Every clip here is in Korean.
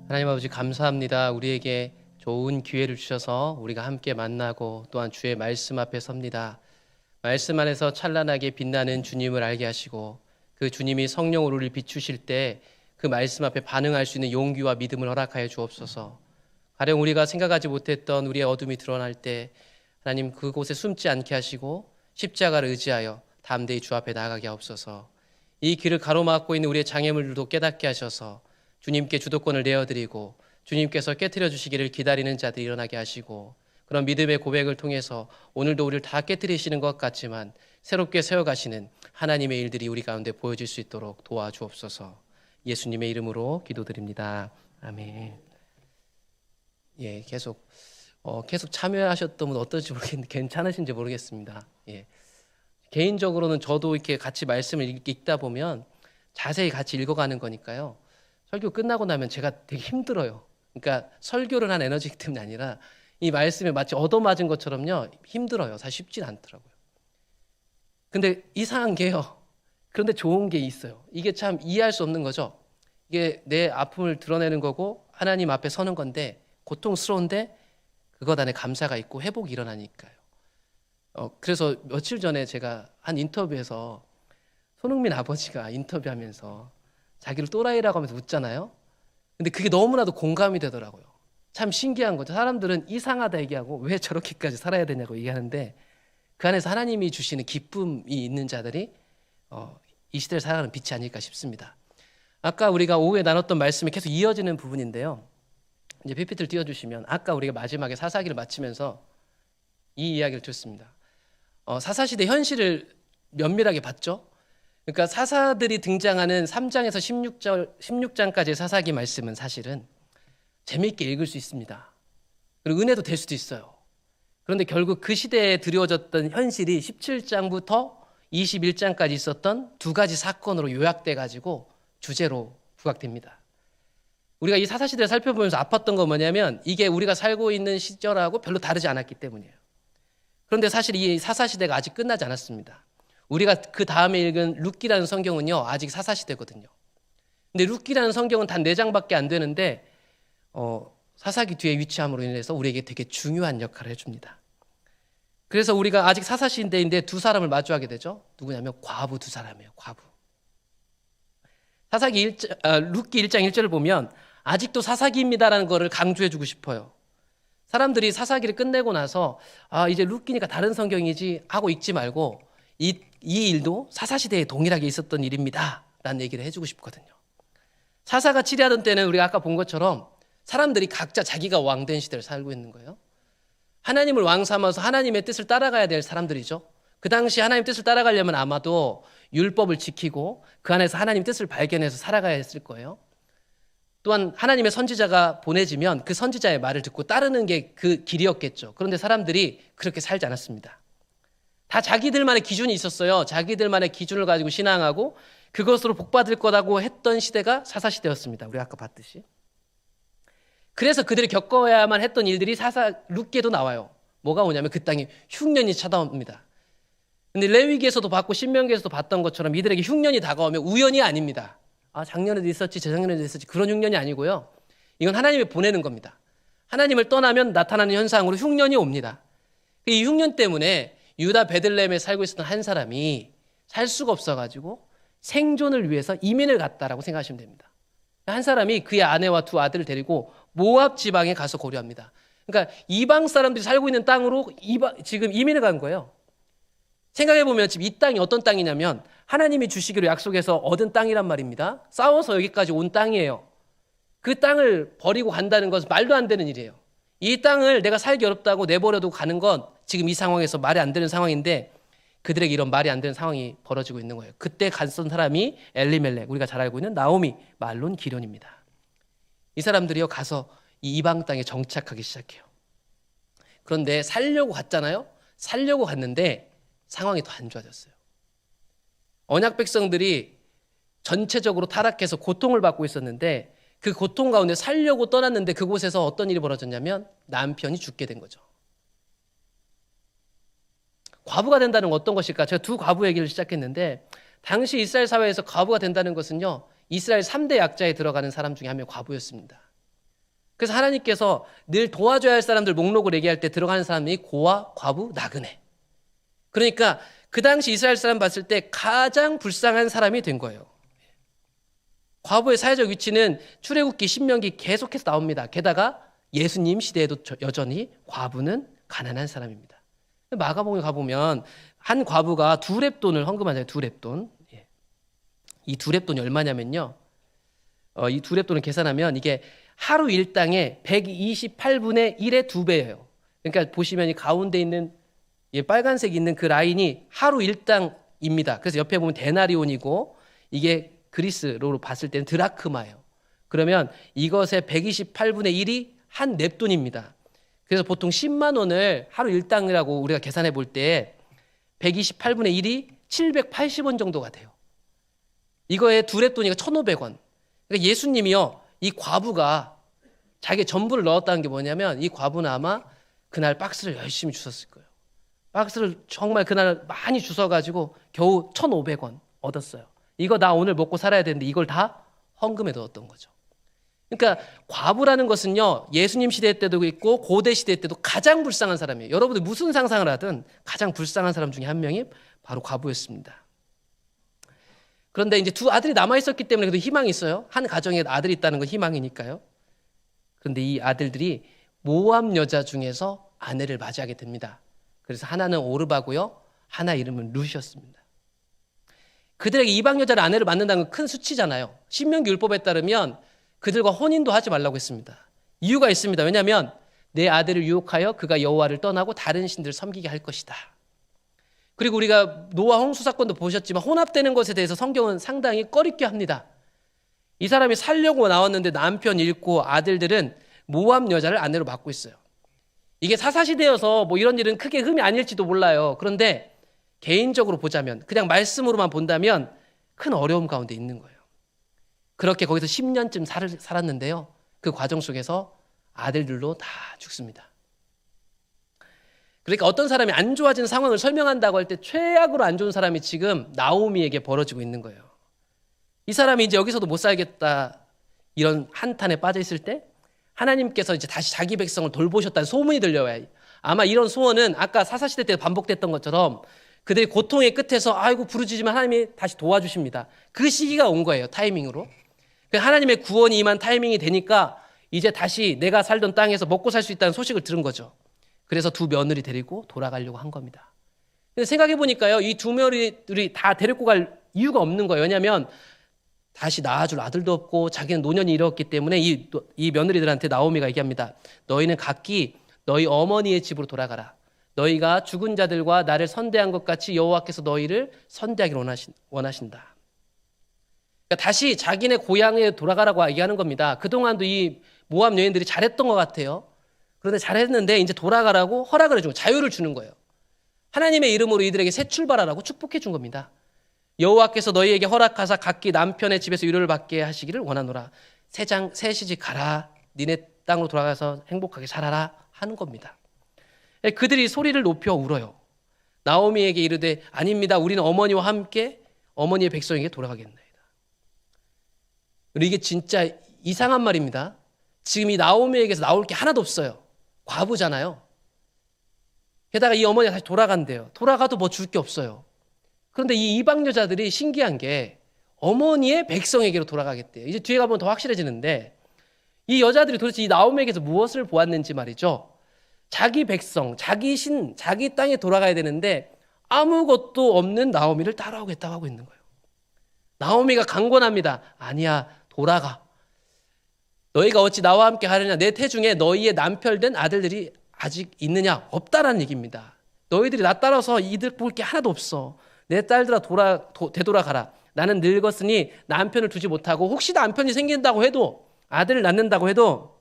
하나님 아버지 감사합니다. 우리에게 좋은 기회를 주셔서 우리가 함께 만나고 또한 주의 말씀 앞에 섭니다. 말씀 안에서 찬란하게 빛나는 주님을 알게 하시고 그 주님이 성령으로 우리를 비추실 때 그 말씀 앞에 반응할 수 있는 용기와 믿음을 허락하여 주옵소서. 가령 우리가 생각하지 못했던 우리의 어둠이 드러날 때 하나님 그곳에 숨지 않게 하시고 십자가를 의지하여 담대히 주 앞에 나아가게 하옵소서. 이 길을 가로막고 있는 우리의 장애물들도 깨닫게 하셔서 주님께 주도권을 내어드리고 주님께서 깨트려 주시기를 기다리는 자들이 일어나게 하시고 그런 믿음의 고백을 통해서 오늘도 우리를 다 깨트리시는 것 같지만 새롭게 세워가시는 하나님의 일들이 우리 가운데 보여질 수 있도록 도와주옵소서. 예수님의 이름으로 기도드립니다. 아멘. 예, 계속 참여하셨던 분 어떨지 모르겠는데 괜찮으신지 모르겠습니다. 예. 개인적으로는 저도 이렇게 같이 말씀을 읽다 보면 자세히 같이 읽어가는 거니까요. 설교 끝나고 나면 제가 되게 힘들어요. 그러니까 설교를 한 에너지 때문이 아니라 이 말씀에 마치 얻어맞은 것처럼요. 힘들어요. 사실 쉽진 않더라고요. 근데 이상한 게요. 그런데 좋은 게 있어요. 이게 참 이해할 수 없는 거죠. 이게 내 아픔을 드러내는 거고 하나님 앞에 서는 건데 고통스러운데 그것 안에 감사가 있고 회복이 일어나니까요. 그래서 며칠 전에 제가 한 인터뷰에서 손흥민 아버지가 인터뷰하면서 자기를 또라이라고 하면서 웃잖아요. 근데 그게 너무나도 공감이 되더라고요. 참 신기한 거죠. 사람들은 이상하다 얘기하고 왜 저렇게까지 살아야 되냐고 얘기하는데 그 안에서 하나님이 주시는 기쁨이 있는 자들이 이 시대를 살아가는 빛이 아닐까 싶습니다. 아까 우리가 오후에 나눴던 말씀이 계속 이어지는 부분인데요. 이제 PPT를 띄워주시면 아까 우리가 마지막에 사사기를 마치면서 이 이야기를 듣습니다. 사사시대 현실을 면밀하게 봤죠. 그러니까 사사들이 등장하는 3장에서 16장까지의 사사기 말씀은 사실은 재미있게 읽을 수 있습니다. 그리고 은혜도 될 수도 있어요. 그런데 결국 그 시대에 드리워졌던 현실이 17장부터 21장까지 있었던 두 가지 사건으로 요약돼 가지고 주제로 부각됩니다. 우리가 이 사사시대를 살펴보면서 아팠던 건 뭐냐면 이게 우리가 살고 있는 시절하고 별로 다르지 않았기 때문이에요. 그런데 사실 이 사사시대가 아직 끝나지 않았습니다. 우리가 그 다음에 읽은 룻기라는 성경은요 아직 사사시대거든요. 근데 룻기라는 성경은 단 4장밖에 안 되는데 사사기 뒤에 위치함으로 인해서 우리에게 되게 중요한 역할을 해줍니다. 그래서 우리가 아직 사사시대인데 두 사람을 마주하게 되죠. 누구냐면 과부 두 사람이에요. 과부. 룻기 1장 1절을 보면 아직도 사사기입니다라는 거를 강조해주고 싶어요. 사람들이 사사기를 끝내고 나서 이제 룻기니까 다른 성경이지 하고 읽지 말고 이 일도 사사시대에 동일하게 있었던 일입니다 라는 얘기를 해주고 싶거든요. 사사가 치리하던 때는 우리가 아까 본 것처럼 사람들이 각자 자기가 왕된 시대를 살고 있는 거예요. 하나님을 왕 삼아서 하나님의 뜻을 따라가야 될 사람들이죠. 그 당시 하나님 뜻을 따라가려면 아마도 율법을 지키고 그 안에서 하나님 뜻을 발견해서 살아가야 했을 거예요. 또한 하나님의 선지자가 보내지면 그 선지자의 말을 듣고 따르는 게 그 길이었겠죠. 그런데 사람들이 그렇게 살지 않았습니다. 다 자기들만의 기준이 있었어요. 자기들만의 기준을 가지고 신앙하고 그것으로 복받을 거라고 했던 시대가 사사시대였습니다. 우리 아까 봤듯이. 그래서 그들이 겪어야만 했던 일들이 룻기에도 나와요. 뭐가 오냐면 그 땅에 흉년이 찾아옵니다. 근데 레위기에서도 봤고 신명기에서도 봤던 것처럼 이들에게 흉년이 다가오면 우연이 아닙니다. 작년에도 있었지 재작년에도 있었지 그런 흉년이 아니고요. 이건 하나님이 보내는 겁니다. 하나님을 떠나면 나타나는 현상으로 흉년이 옵니다. 이 흉년 때문에 유다 베들레헴에 살고 있었던 한 사람이 살 수가 없어가지고 생존을 위해서 이민을 갔다라고 생각하시면 됩니다. 한 사람이 그의 아내와 두 아들을 데리고 모압 지방에 가서 거류합니다. 그러니까 이방 사람들이 살고 있는 땅으로 지금 이민을 간 거예요. 생각해보면 지금 이 땅이 어떤 땅이냐면 하나님이 주시기로 약속해서 얻은 땅이란 말입니다. 싸워서 여기까지 온 땅이에요. 그 땅을 버리고 간다는 것은 말도 안 되는 일이에요. 이 땅을 내가 살기 어렵다고 내버려두고 가는 건 지금 이 상황에서 말이 안 되는 상황인데 그들에게 이런 말이 안 되는 상황이 벌어지고 있는 거예요. 그때 갔던 사람이 엘리멜렉, 우리가 잘 알고 있는 나오미, 말론, 기련입니다. 이 사람들이요 가서 이 이방 땅에 정착하기 시작해요. 그런데 살려고 갔잖아요. 살려고 갔는데 상황이 더 안 좋아졌어요. 언약 백성들이 전체적으로 타락해서 고통을 받고 있었는데 그 고통 가운데 살려고 떠났는데 그곳에서 어떤 일이 벌어졌냐면 남편이 죽게 된 거죠. 과부가 된다는 건 어떤 것일까? 제가 두 과부 얘기를 시작했는데 당시 이스라엘 사회에서 과부가 된다는 것은요 이스라엘 3대 약자에 들어가는 사람 중에 한 명 과부였습니다. 그래서 하나님께서 늘 도와줘야 할 사람들 목록을 얘기할 때 들어가는 사람이 고아, 과부, 나그네. 그러니까 그 당시 이스라엘 사람 봤을 때 가장 불쌍한 사람이 된 거예요. 과부의 사회적 위치는 출애굽기, 신명기 계속해서 나옵니다. 게다가 예수님 시대에도 여전히 과부는 가난한 사람입니다. 마가복음에 가보면 한 과부가 2렙돈을 헌금하잖아요. 2렙돈. 이 2렙돈이 얼마냐면요. 이 2렙돈을 계산하면 이게 하루 일당의 128분의 1의 2배예요. 그러니까 보시면 이 가운데 있는 빨간색 있는 그 라인이 하루 일당입니다. 그래서 옆에 보면 데나리온이고 이게 그리스로 봤을 때는 드라크마예요. 그러면 이것의 128분의 1이 한 넵돈입니다. 그래서 보통 10만 원을 하루 일당이라고 우리가 계산해 볼 때 128분의 1이 780원 정도가 돼요. 이거에 2렙돈이니까 1,500원. 그러니까 예수님이요, 이 과부가 자기 전부를 넣었다는 게 뭐냐면 이 과부는 아마 그날 박스를 열심히 주웠을 거예요. 박스를 정말 그날 많이 주워가지고 겨우 1,500원 얻었어요. 이거 나 오늘 먹고 살아야 되는데 이걸 다 헌금에 넣었던 거죠. 그러니까 과부라는 것은요, 예수님 시대 때도 있고 고대 시대 때도 가장 불쌍한 사람이에요. 여러분들 무슨 상상을 하든 가장 불쌍한 사람 중에 한 명이 바로 과부였습니다. 그런데 이제 2 아들이 남아있었기 때문에 그래도 희망이 있어요. 한 가정에 아들이 있다는 건 희망이니까요. 그런데 이 아들들이 모압 여자 중에서 아내를 맞이하게 됩니다. 그래서 하나는 오르바고요, 하나 이름은 룻이었습니다. 그들에게 이방 여자를 아내를 맞는다는 건 큰 수치잖아요. 신명기 율법에 따르면 그들과 혼인도 하지 말라고 했습니다. 이유가 있습니다. 왜냐하면 내 아들을 유혹하여 그가 여호와를 떠나고 다른 신들을 섬기게 할 것이다. 그리고 우리가 노아 홍수 사건도 보셨지만 혼합되는 것에 대해서 성경은 상당히 꺼리게 합니다. 이 사람이 살려고 나왔는데 남편 잃고 아들들은 모압 여자를 아내로 맡고 있어요. 이게 사사시대여서 뭐 이런 일은 크게 흠이 아닐지도 몰라요. 그런데 개인적으로 보자면, 그냥 말씀으로만 본다면 큰 어려움 가운데 있는 거예요. 그렇게 거기서 10년쯤 살았는데요. 그 과정 속에서 아들들도 다 죽습니다. 그러니까 어떤 사람이 안 좋아지는 상황을 설명한다고 할 때 최악으로 안 좋은 사람이 지금 나오미에게 벌어지고 있는 거예요. 이 사람이 이제 여기서도 못 살겠다 이런 한탄에 빠져 있을 때 하나님께서 이제 다시 자기 백성을 돌보셨다는 소문이 들려와요. 아마 이런 소원은 아까 사사시대 때 반복됐던 것처럼 그들이 고통의 끝에서 아이고 부르짖으면 하나님이 다시 도와주십니다. 그 시기가 온 거예요. 타이밍으로. 하나님의 구원이 임한 타이밍이 되니까 이제 다시 내가 살던 땅에서 먹고 살 수 있다는 소식을 들은 거죠. 그래서 2 며느리 데리고 돌아가려고 한 겁니다. 근데 생각해 보니까요, 이 2 며느리들이 다 데리고 갈 이유가 없는 거예요. 왜냐하면 다시 낳아줄 아들도 없고 자기는 노년이 이르렀기 때문에 이 며느리들한테 나오미가 얘기합니다. 너희는 각기 너희 어머니의 집으로 돌아가라. 너희가 죽은 자들과 나를 선대한 것 같이 여호와께서 너희를 선대하기를 원하신다. 그러니까 다시 자기네 고향에 돌아가라고 얘기하는 겁니다. 그동안도 이 모압 여인들이 잘했던 것 같아요. 그런데 잘했는데 이제 돌아가라고 허락을 해주고 자유를 주는 거예요. 하나님의 이름으로 이들에게 새 출발하라고 축복해 준 겁니다. 여호와께서 너희에게 허락하사 각기 남편의 집에서 위로를 받게 하시기를 원하노라. 새 시집 가라. 니네 땅으로 돌아가서 행복하게 살아라 하는 겁니다. 그들이 소리를 높여 울어요. 나오미에게 이르되 아닙니다. 우리는 어머니와 함께 어머니의 백성에게 돌아가겠나이다. 이게 진짜 이상한 말입니다. 지금 이 나오미에게서 나올 게 하나도 없어요. 과부잖아요. 게다가 이 어머니가 다시 돌아간대요. 돌아가도 뭐 줄 게 없어요. 그런데 이 이방 여자들이 신기한 게 어머니의 백성에게로 돌아가겠대요. 이제 뒤에 가보면 더 확실해지는데 이 여자들이 도대체 이 나오미에게서 무엇을 보았는지 말이죠. 자기 백성, 자기 신, 자기 땅에 돌아가야 되는데 아무것도 없는 나오미를 따라오겠다고 하고 있는 거예요. 나오미가 강권합니다. 아니야, 돌아가. 너희가 어찌 나와 함께 하느냐? 내 태중에 너희의 남편된 아들들이 아직 있느냐? 없다라는 얘기입니다. 너희들이 나 따라서 이득 볼 게 하나도 없어. 내 딸들아 되돌아가라. 나는 늙었으니 남편을 두지 못하고 혹시 남편이 생긴다고 해도 아들을 낳는다고 해도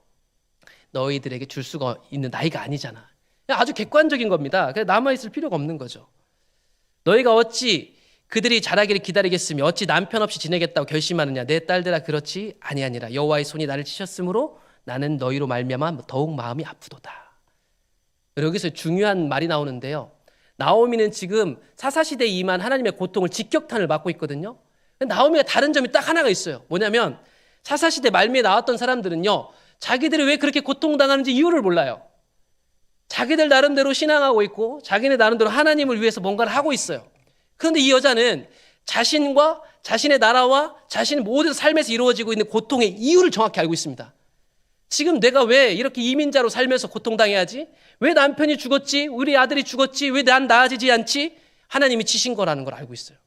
너희들에게 줄 수가 있는 나이가 아니잖아. 아주 객관적인 겁니다. 그래서 남아있을 필요가 없는 거죠. 너희가 어찌 그들이 자라기를 기다리겠으며 어찌 남편 없이 지내겠다고 결심하느냐? 내 딸들아 그렇지 아니하니라. 여호와의 손이 나를 치셨으므로 나는 너희로 말미암아 더욱 마음이 아프도다. 여기서 중요한 말이 나오는데요. 나오미는 지금 사사시대에 임한 하나님의 고통을 직격탄을 맞고 있거든요. 나오미가 다른 점이 딱 하나가 있어요. 뭐냐면 사사시대 말미에 나왔던 사람들은요, 자기들이 왜 그렇게 고통당하는지 이유를 몰라요. 자기들 나름대로 신앙하고 있고 자기네 나름대로 하나님을 위해서 뭔가를 하고 있어요. 그런데 이 여자는 자신과 자신의 나라와 자신의 모든 삶에서 이루어지고 있는 고통의 이유를 정확히 알고 있습니다. 지금 내가 왜 이렇게 이민자로 살면서 고통당해야지? 왜 남편이 죽었지? 우리 아들이 죽었지? 왜 난 나아지지 않지? 하나님이 치신 거라는 걸 알고 있어요.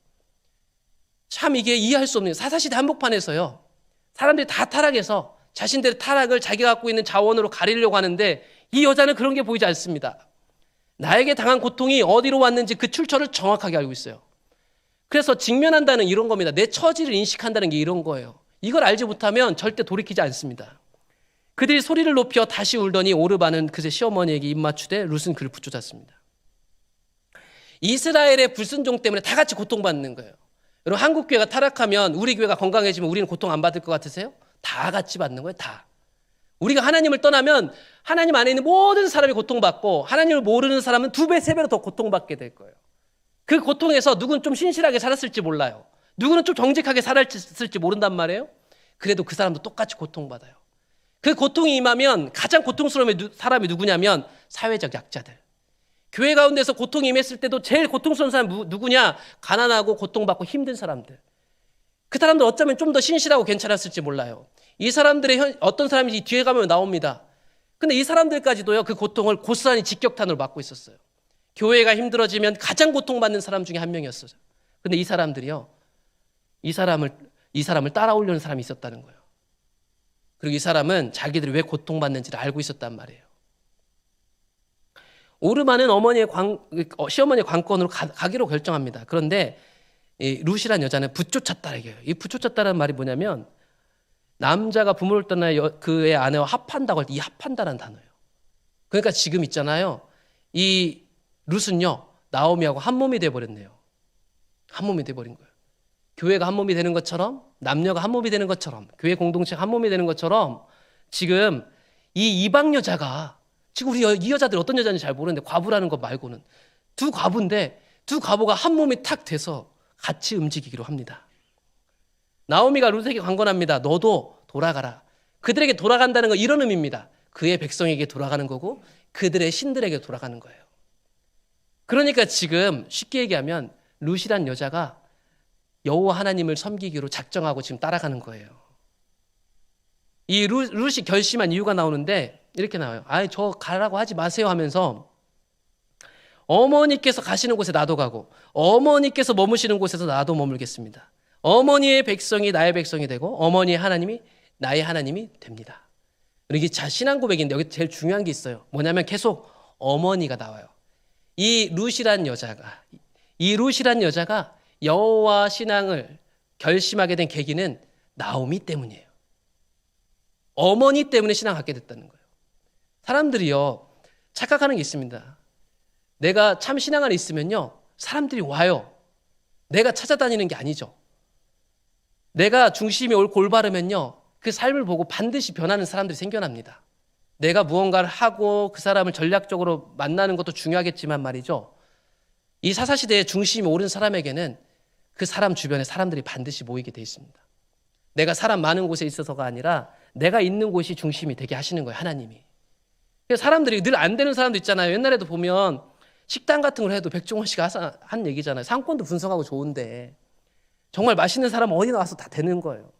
참 이게 이해할 수 없는 사사시대 한복판에서요. 사람들이 다 타락해서 자신들의 타락을 자기가 갖고 있는 자원으로 가리려고 하는데 이 여자는 그런 게 보이지 않습니다. 나에게 당한 고통이 어디로 왔는지 그 출처를 정확하게 알고 있어요. 그래서 직면한다는 이런 겁니다. 내 처지를 인식한다는 게 이런 거예요. 이걸 알지 못하면 절대 돌이키지 않습니다. 그들이 소리를 높여 다시 울더니 오르바는 그새 시어머니에게 입맞추되 룻은 그를 붙잡았습니다. 이스라엘의 불순종 때문에 다 같이 고통받는 거예요. 여러분 한국 교회가 타락하면 우리 교회가 건강해지면 우리는 고통 안 받을 것 같으세요? 다 같이 받는 거예요. 다. 우리가 하나님을 떠나면 하나님 안에 있는 모든 사람이 고통받고 하나님을 모르는 사람은 2배, 3배로 더 고통받게 될 거예요. 그 고통에서 누구는 좀 신실하게 살았을지 몰라요. 누구는 좀 정직하게 살았을지 모른단 말이에요. 그래도 그 사람도 똑같이 고통받아요. 그 고통이 임하면 가장 고통스러운 사람이 누구냐면 사회적 약자들. 교회 가운데서 고통이 임했을 때도 제일 고통스러운 사람이 누구냐? 가난하고 고통받고 힘든 사람들. 그 사람들 어쩌면 좀 더 신실하고 괜찮았을지 몰라요. 이 사람들의 어떤 사람인지 뒤에 가면 나옵니다. 근데 이 사람들까지도요, 그 고통을 고스란히 직격탄으로 맞고 있었어요. 교회가 힘들어지면 가장 고통받는 사람 중에 한 명이었어요. 근데 이 사람들이요, 이 사람을 따라오려는 사람이 있었다는 거예요. 그리고 이 사람은 자기들이 왜 고통받는지를 알고 있었단 말이에요. 오르마는 시어머니의 관건으로 가기로 결정합니다. 그런데 이 룻이라는 여자는 붙쫓았다 얘기해요. 이 붙쫓았다는 말이 뭐냐면 남자가 부모를 떠나 그의 아내와 합한다고 할 때 이 합한다는 단어예요. 그러니까 지금 있잖아요. 이 룻은요 나오미하고 한 몸이 돼버렸네요. 한 몸이 돼버린 거예요. 교회가 한 몸이 되는 것처럼 남녀가 한 몸이 되는 것처럼 교회 공동체가 한 몸이 되는 것처럼 지금 이 이방 여자가 지금 우리 이 여자들이 어떤 여자인지 잘 모르는데 과부라는 것 말고는 두 과부인데 두 과부가 한 몸이 탁 돼서 같이 움직이기로 합니다. 나오미가 룻에게 관건합니다. 너도 돌아가라. 그들에게 돌아간다는 건 이런 의미입니다. 그의 백성에게 돌아가는 거고 그들의 신들에게 돌아가는 거예요. 그러니까 지금 쉽게 얘기하면 룻이란 여자가 여호와 하나님을 섬기기로 작정하고 지금 따라가는 거예요. 이 룻이 결심한 이유가 나오는데 이렇게 나와요. 저 가라고 하지 마세요 하면서 어머니께서 가시는 곳에 나도 가고 어머니께서 머무시는 곳에서 나도 머물겠습니다. 어머니의 백성이 나의 백성이 되고 어머니의 하나님이 나의 하나님이 됩니다. 이게 신앙 고백인데 여기 제일 중요한 게 있어요. 뭐냐면 계속 어머니가 나와요. 이 룻이란 여자가 여호와 신앙을 결심하게 된 계기는 나오미 때문이에요. 어머니 때문에 신앙을 갖게 됐다는 거예요. 사람들이요 착각하는 게 있습니다. 내가 참 신앙 안에 있으면요 사람들이 와요. 내가 찾아다니는 게 아니죠. 내가 중심이 옳고 올바르면요 그 삶을 보고 반드시 변하는 사람들이 생겨납니다. 내가 무언가를 하고 그 사람을 전략적으로 만나는 것도 중요하겠지만 말이죠. 이 사사시대의 중심이 옳은 사람에게는 그 사람 주변에 사람들이 반드시 모이게 돼 있습니다. 내가 사람 많은 곳에 있어서가 아니라 내가 있는 곳이 중심이 되게 하시는 거예요. 하나님이. 사람들이 늘 안 되는 사람도 있잖아요. 옛날에도 보면 식당 같은 걸 해도 백종원 씨가 한 얘기잖아요. 상권도 분석하고 좋은데 정말 맛있는 사람은 어디 나와서 다 되는 거예요.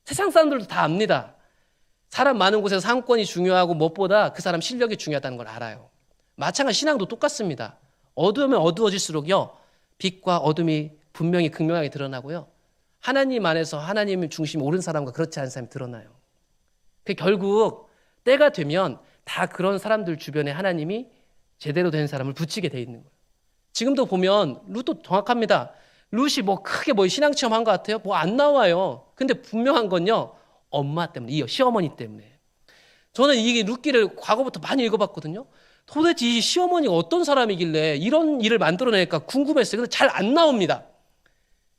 세상 사람들도 다 압니다. 사람 많은 곳에서 상권이 중요하고 무엇보다 그 사람 실력이 중요하다는 걸 알아요. 마찬가지 신앙도 똑같습니다. 어두우면 어두워질수록요 빛과 어둠이 분명히 극명하게 드러나고요. 하나님 안에서 하나님 중심이 옳은 사람과 그렇지 않은 사람이 드러나요. 결국 때가 되면 다 그런 사람들 주변에 하나님이 제대로 된 사람을 붙이게 돼 있는 거예요. 지금도 보면 룻도 정확합니다. 룻이 크게 신앙체험한 것 같아요? 안 나와요. 근데 분명한 건요. 엄마 때문에, 시어머니 때문에. 저는 이 룻기를 과거부터 많이 읽어봤거든요. 도대체 이 시어머니가 어떤 사람이길래 이런 일을 만들어낼까 궁금했어요. 근데 잘 안 나옵니다.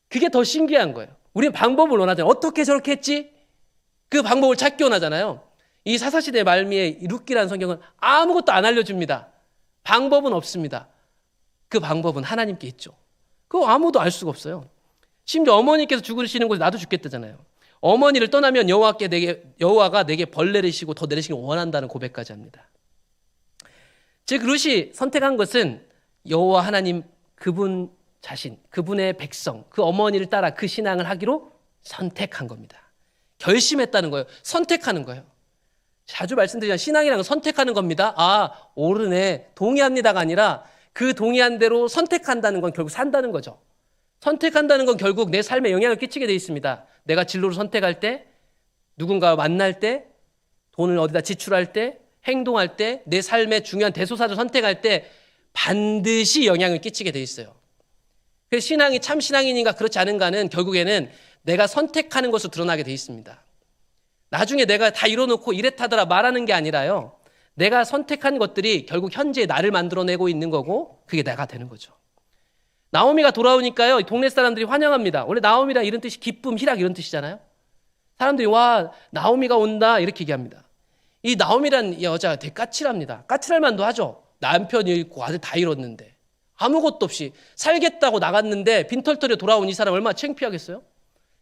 그게 더 신기한 거예요. 우리는 방법을 원하잖아요. 어떻게 저렇게 했지? 그 방법을 찾기 원하잖아요. 이 사사시대 말미에 룻기라는 성경은 아무것도 안 알려줍니다. 방법은 없습니다. 그 방법은 하나님께 있죠. 그거 아무도 알 수가 없어요. 심지어 어머니께서 죽으시는 곳에 나도 죽겠다잖아요. 어머니를 떠나면 여호와가 내게 벌 내리시고 더 내리시길 원한다는 고백까지 합니다. 즉 룻이 선택한 것은 여호와 하나님 그분 자신, 그분의 백성, 그 어머니를 따라 그 신앙을 하기로 선택한 겁니다. 결심했다는 거예요. 선택하는 거예요. 자주 말씀드리지만 신앙이라는 건 선택하는 겁니다. 옳으네, 동의합니다가 아니라 그 동의한 대로 선택한다는 건 결국 산다는 거죠. 선택한다는 건 결국 내 삶에 영향을 끼치게 돼 있습니다. 내가 진로를 선택할 때, 누군가와 만날 때, 돈을 어디다 지출할 때, 행동할 때, 내 삶의 중요한 대소사를 선택할 때 반드시 영향을 끼치게 돼 있어요. 그래서 신앙이 참 신앙인인가 그렇지 않은가는 결국에는 내가 선택하는 것으로 드러나게 돼 있습니다. 나중에 내가 다 이뤄놓고 이랬다더라 말하는 게 아니라요. 내가 선택한 것들이 결국 현재 나를 만들어내고 있는 거고 그게 내가 되는 거죠. 나오미가 돌아오니까요. 동네 사람들이 환영합니다. 원래 나오미란 이런 뜻이 기쁨, 희락 이런 뜻이잖아요. 사람들이 와 나오미가 온다 이렇게 얘기합니다. 이 나오미란 여자가 되게 까칠합니다. 까칠할 만도 하죠. 남편이 있고 아들 다 잃었는데 아무것도 없이 살겠다고 나갔는데 빈털터리에 돌아온 이 사람 얼마나 창피하겠어요?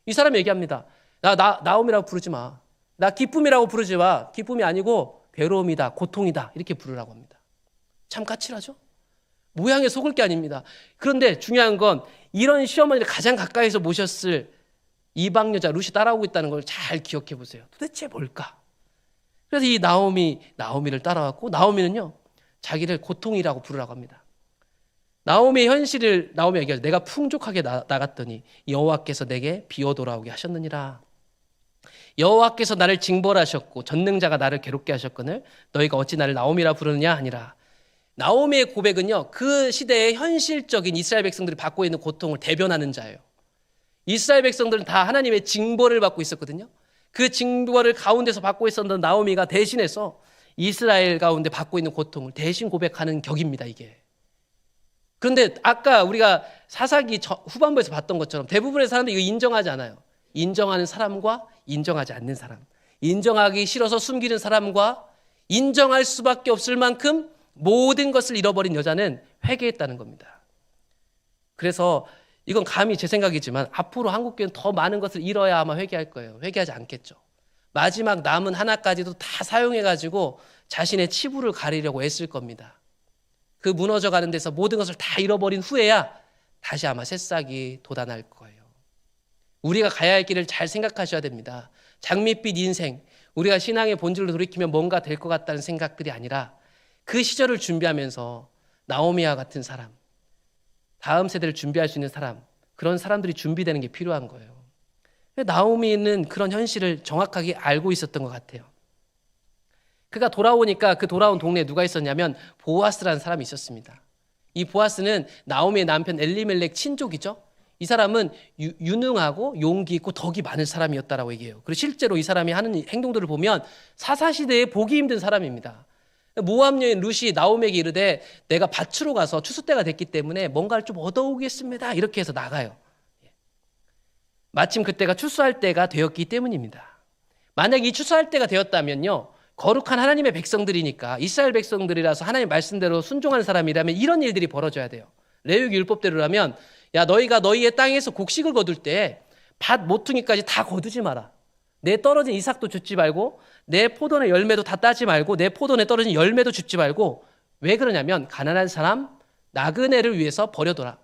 이 사람이 얘기합니다. 나오미라고 부르지 마. 나 기쁨이라고 부르지 마. 기쁨이 아니고 괴로움이다, 고통이다 이렇게 부르라고 합니다. 참 까칠하죠? 모양에 속을 게 아닙니다. 그런데 중요한 건 이런 시어머니를 가장 가까이서 모셨을 이방 여자 룻이 따라오고 있다는 걸 잘 기억해 보세요. 도대체 뭘까? 그래서 이 나오미를 따라왔고 나오미는요 자기를 고통이라고 부르라고 합니다. 나오미의 현실을 나오미가 얘기하죠. 내가 풍족하게 나갔더니 여호와께서 내게 비어 돌아오게 하셨느니라. 여호와께서 나를 징벌하셨고 전능자가 나를 괴롭게 하셨거늘 너희가 어찌 나를 나오미라 부르느냐 하니라. 나오미의 고백은요 그 시대의 현실적인 이스라엘 백성들이 받고 있는 고통을 대변하는 자예요. 이스라엘 백성들은 다 하나님의 징벌을 받고 있었거든요. 그 징벌을 가운데서 받고 있었던 나오미가 대신해서 이스라엘 가운데 받고 있는 고통을 대신 고백하는 격입니다. 이게. 그런데 아까 우리가 사사기 후반부에서 봤던 것처럼 대부분의 사람들이 이거 인정하지 않아요. 인정하는 사람과 인정하지 않는 사람, 인정하기 싫어서 숨기는 사람과 인정할 수밖에 없을 만큼 모든 것을 잃어버린 여자는 회개했다는 겁니다. 그래서 이건 감히 제 생각이지만 앞으로 한국교회는 더 많은 것을 잃어야 아마 회개할 거예요. 회개하지 않겠죠. 마지막 남은 하나까지도 다 사용해가지고 자신의 치부를 가리려고 애쓸 겁니다. 그 무너져가는 데서 모든 것을 다 잃어버린 후에야 다시 아마 새싹이 돋아날 거예요. 우리가 가야 할 길을 잘 생각하셔야 됩니다. 장밋빛 인생, 우리가 신앙의 본질을 돌이키면 뭔가 될 것 같다는 생각들이 아니라 그 시절을 준비하면서 나오미와 같은 사람, 다음 세대를 준비할 수 있는 사람, 그런 사람들이 준비되는 게 필요한 거예요. 나오미는 그런 현실을 정확하게 알고 있었던 것 같아요. 그가 돌아오니까 그 돌아온 동네에 누가 있었냐면 보아스라는 사람이 있었습니다. 이 보아스는 나오미의 남편 엘리멜렉 친족이죠. 이 사람은 유능하고 용기 있고 덕이 많은 사람이었다라고 얘기해요. 그리고 실제로 이 사람이 하는 행동들을 보면 사사시대에 보기 힘든 사람입니다. 모압 여인 룻이 나오미에게 이르되 내가 밭으로 가서 추수 때가 됐기 때문에 뭔가를 좀 얻어오겠습니다. 이렇게 해서 나가요. 마침 그때가 추수할 때가 되었기 때문입니다. 만약 이 추수할 때가 되었다면요. 거룩한 하나님의 백성들이니까 이스라엘 백성들이라서 하나님 말씀대로 순종하는 사람이라면 이런 일들이 벌어져야 돼요. 레위기 율법대로라면 야 너희가 너희의 땅에서 곡식을 거둘 때 밭 모퉁이까지 다 거두지 마라. 내 떨어진 이삭도 줍지 말고 내 포도의 열매도 다 따지 말고 내 포도에 떨어진 열매도 줍지 말고 왜 그러냐면 가난한 사람 나그네를 위해서 버려둬라.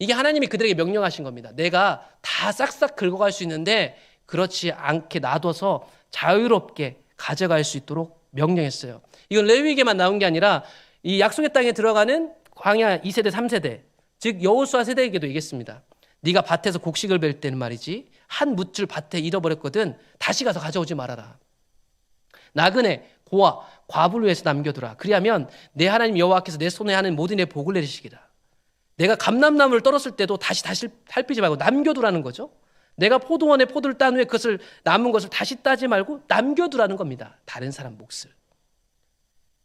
이게 하나님이 그들에게 명령하신 겁니다. 내가 다 싹싹 긁어갈 수 있는데 그렇지 않게 놔둬서 자유롭게 가져갈 수 있도록 명령했어요. 이건 레위기에만 나온 게 아니라 이 약속의 땅에 들어가는 광야 2세대 3세대 즉 여호수아 세대에게도 얘기했습니다. 네가 밭에서 곡식을 벨 때는 말이지 한 뭇줄 밭에 잃어버렸거든 다시 가서 가져오지 말아라. 나그네 고아 과부를 위해서 남겨두라. 그리하면 내 하나님 여호와께서 내 손에 하는 모든 일에 복을 내리시기라. 내가 감람나무를 떨었을 때도 다시 살피지 말고 남겨두라는 거죠. 내가 포도원에 포도를 딴 후에 그것을 남은 것을 다시 따지 말고 남겨두라는 겁니다. 다른 사람 몫을.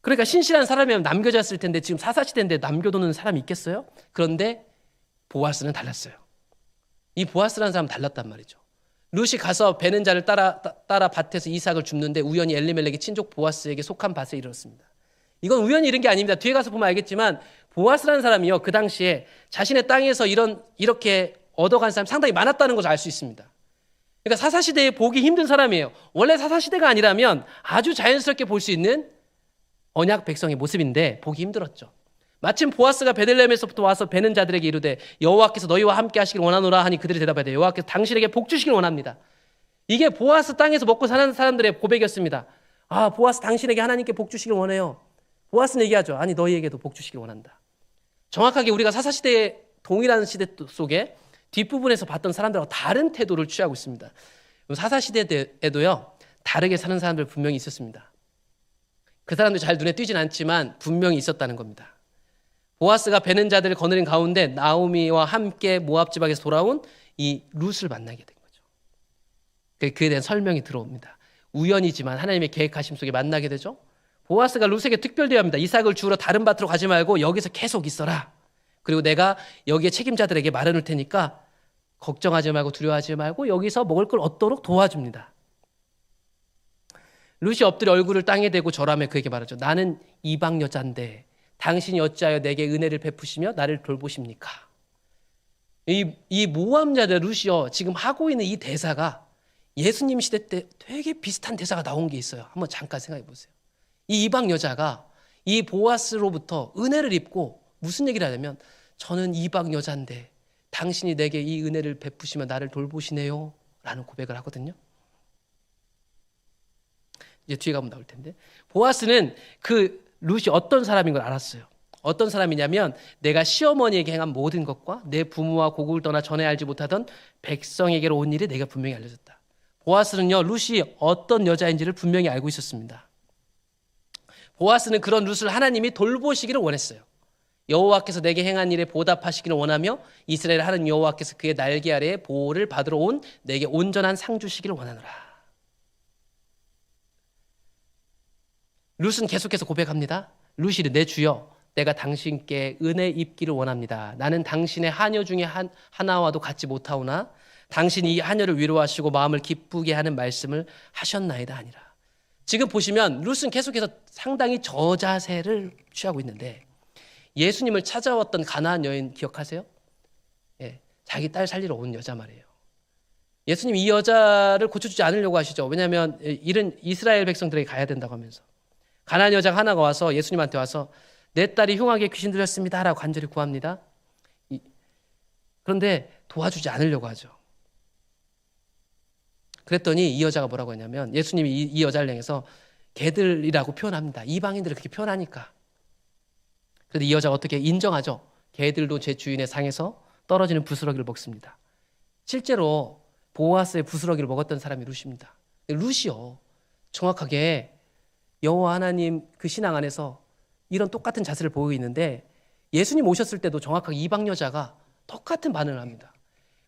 그러니까 신실한 사람이면 남겨졌을 텐데 지금 사사시대인데 남겨두는 사람이 있겠어요? 그런데 보아스는 달랐어요. 이 보아스라는 사람은 달랐단 말이죠. 룻이 가서 베는 자를 따라 밭에서 이삭을 줍는데 우연히 엘리멜렉의 친족 보아스에게 속한 밭에 이르렀습니다. 이건 우연히 이런 게 아닙니다. 뒤에 가서 보면 알겠지만 보아스라는 사람이요 그 당시에 자신의 땅에서 이렇게 얻어간 사람이 상당히 많았다는 것을 알 수 있습니다. 그러니까 사사시대에 보기 힘든 사람이에요. 원래 사사시대가 아니라면 아주 자연스럽게 볼 수 있는 언약 백성의 모습인데 보기 힘들었죠. 마침 보아스가 베들레헴에서부터 와서 베는 자들에게 이르되 여호와께서 너희와 함께 하시길 원하노라 하니 그들이 대답하되 여호와께서 당신에게 복 주시길 원합니다. 이게 보아스 땅에서 먹고 사는 사람들의 고백이었습니다. 아, 보아스 당신에게 하나님께 복 주시길 원해요. 보아스는 얘기하죠. 아니, 너희에게도 복 주시길 원한다. 정확하게 우리가 사사시대의 동일한 시대 속에 뒷부분에서 봤던 사람들하고 다른 태도를 취하고 있습니다. 사사시대에도요, 다르게 사는 사람들 분명히 있었습니다. 그 사람들 잘 눈에 띄진 않지만 분명히 있었다는 겁니다. 보아스가 베는 자들을 거느린 가운데 나오미와 함께 모압 지방에서 돌아온 이 룻을 만나게 된 거죠. 그에 대한 설명이 들어옵니다. 우연이지만 하나님의 계획하심 속에 만나게 되죠. 보아스가 룻에게 특별 대화합니다. 이삭을 주우러 다른 밭으로 가지 말고 여기서 계속 있어라. 그리고 내가 여기에 책임자들에게 말해놓을 테니까 걱정하지 말고 두려워하지 말고 여기서 먹을 걸 얻도록 도와줍니다. 룻이 엎드려 얼굴을 땅에 대고 절하며 그에게 말하죠. 나는 이방 여자인데 당신이 어찌하여 내게 은혜를 베푸시며 나를 돌보십니까? 이 모함자들 룻이요, 지금 하고 있는 이 대사가 예수님 시대 때 되게 비슷한 대사가 나온 게 있어요. 한번 잠깐 생각해 보세요. 이 이방 여자가 이 보아스로부터 은혜를 입고 무슨 얘기를 하냐면 저는 이방 여자인데 당신이 내게 이 은혜를 베푸시며 나를 돌보시네요 라는 고백을 하거든요. 이제 뒤에 가면 나올 텐데 보아스는 그 룻이 어떤 사람인 걸 알았어요. 어떤 사람이냐면 내가 시어머니에게 행한 모든 것과 내 부모와 고국을 떠나 전에 알지 못하던 백성에게로 온 일이 내가 분명히 알려졌다. 보아스는요, 룻이 어떤 여자인지를 분명히 알고 있었습니다. 보아스는 그런 룻을 하나님이 돌보시기를 원했어요. 여호와께서 내게 행한 일에 보답하시기를 원하며 이스라엘 하는 여호와께서 그의 날개 아래에 보호를 받으러 온 내게 온전한 상 주시기를 원하노라. 룻은 계속해서 고백합니다. 룻이 내 주여 내가 당신께 은혜 입기를 원합니다. 나는 당신의 하녀 중에 하나와도 같지 못하오나 당신이 이 하녀를 위로하시고 마음을 기쁘게 하는 말씀을 하셨나이다 하니라. 지금 보시면 룻은 계속해서 상당히 저자세를 취하고 있는데 예수님을 찾아왔던 가나안 여인 기억하세요? 예, 자기 딸 살리러 온 여자 말이에요. 예수님 이 여자를 고쳐주지 않으려고 하시죠. 왜냐하면 일은 이스라엘 백성들에게 가야 된다고 하면서 가나안 여자가 하나가 와서 예수님한테 와서 내 딸이 흉하게 귀신 들렸습니다 라고 간절히 구합니다. 그런데 도와주지 않으려고 하죠. 그랬더니 이 여자가 뭐라고 했냐면 예수님이 이 여자를 향해서 개들이라고 표현합니다. 이방인들을 그렇게 표현하니까. 그런데 이 여자가 어떻게 인정하죠. 개들도 제 주인의 상에서 떨어지는 부스러기를 먹습니다. 실제로 보아스의 부스러기를 먹었던 사람이 룻입니다. 룻이요, 정확하게 여호와 하나님 그 신앙 안에서 이런 똑같은 자세를 보이고 있는데 예수님 오셨을 때도 정확하게 이방 여자가 똑같은 반응을 합니다.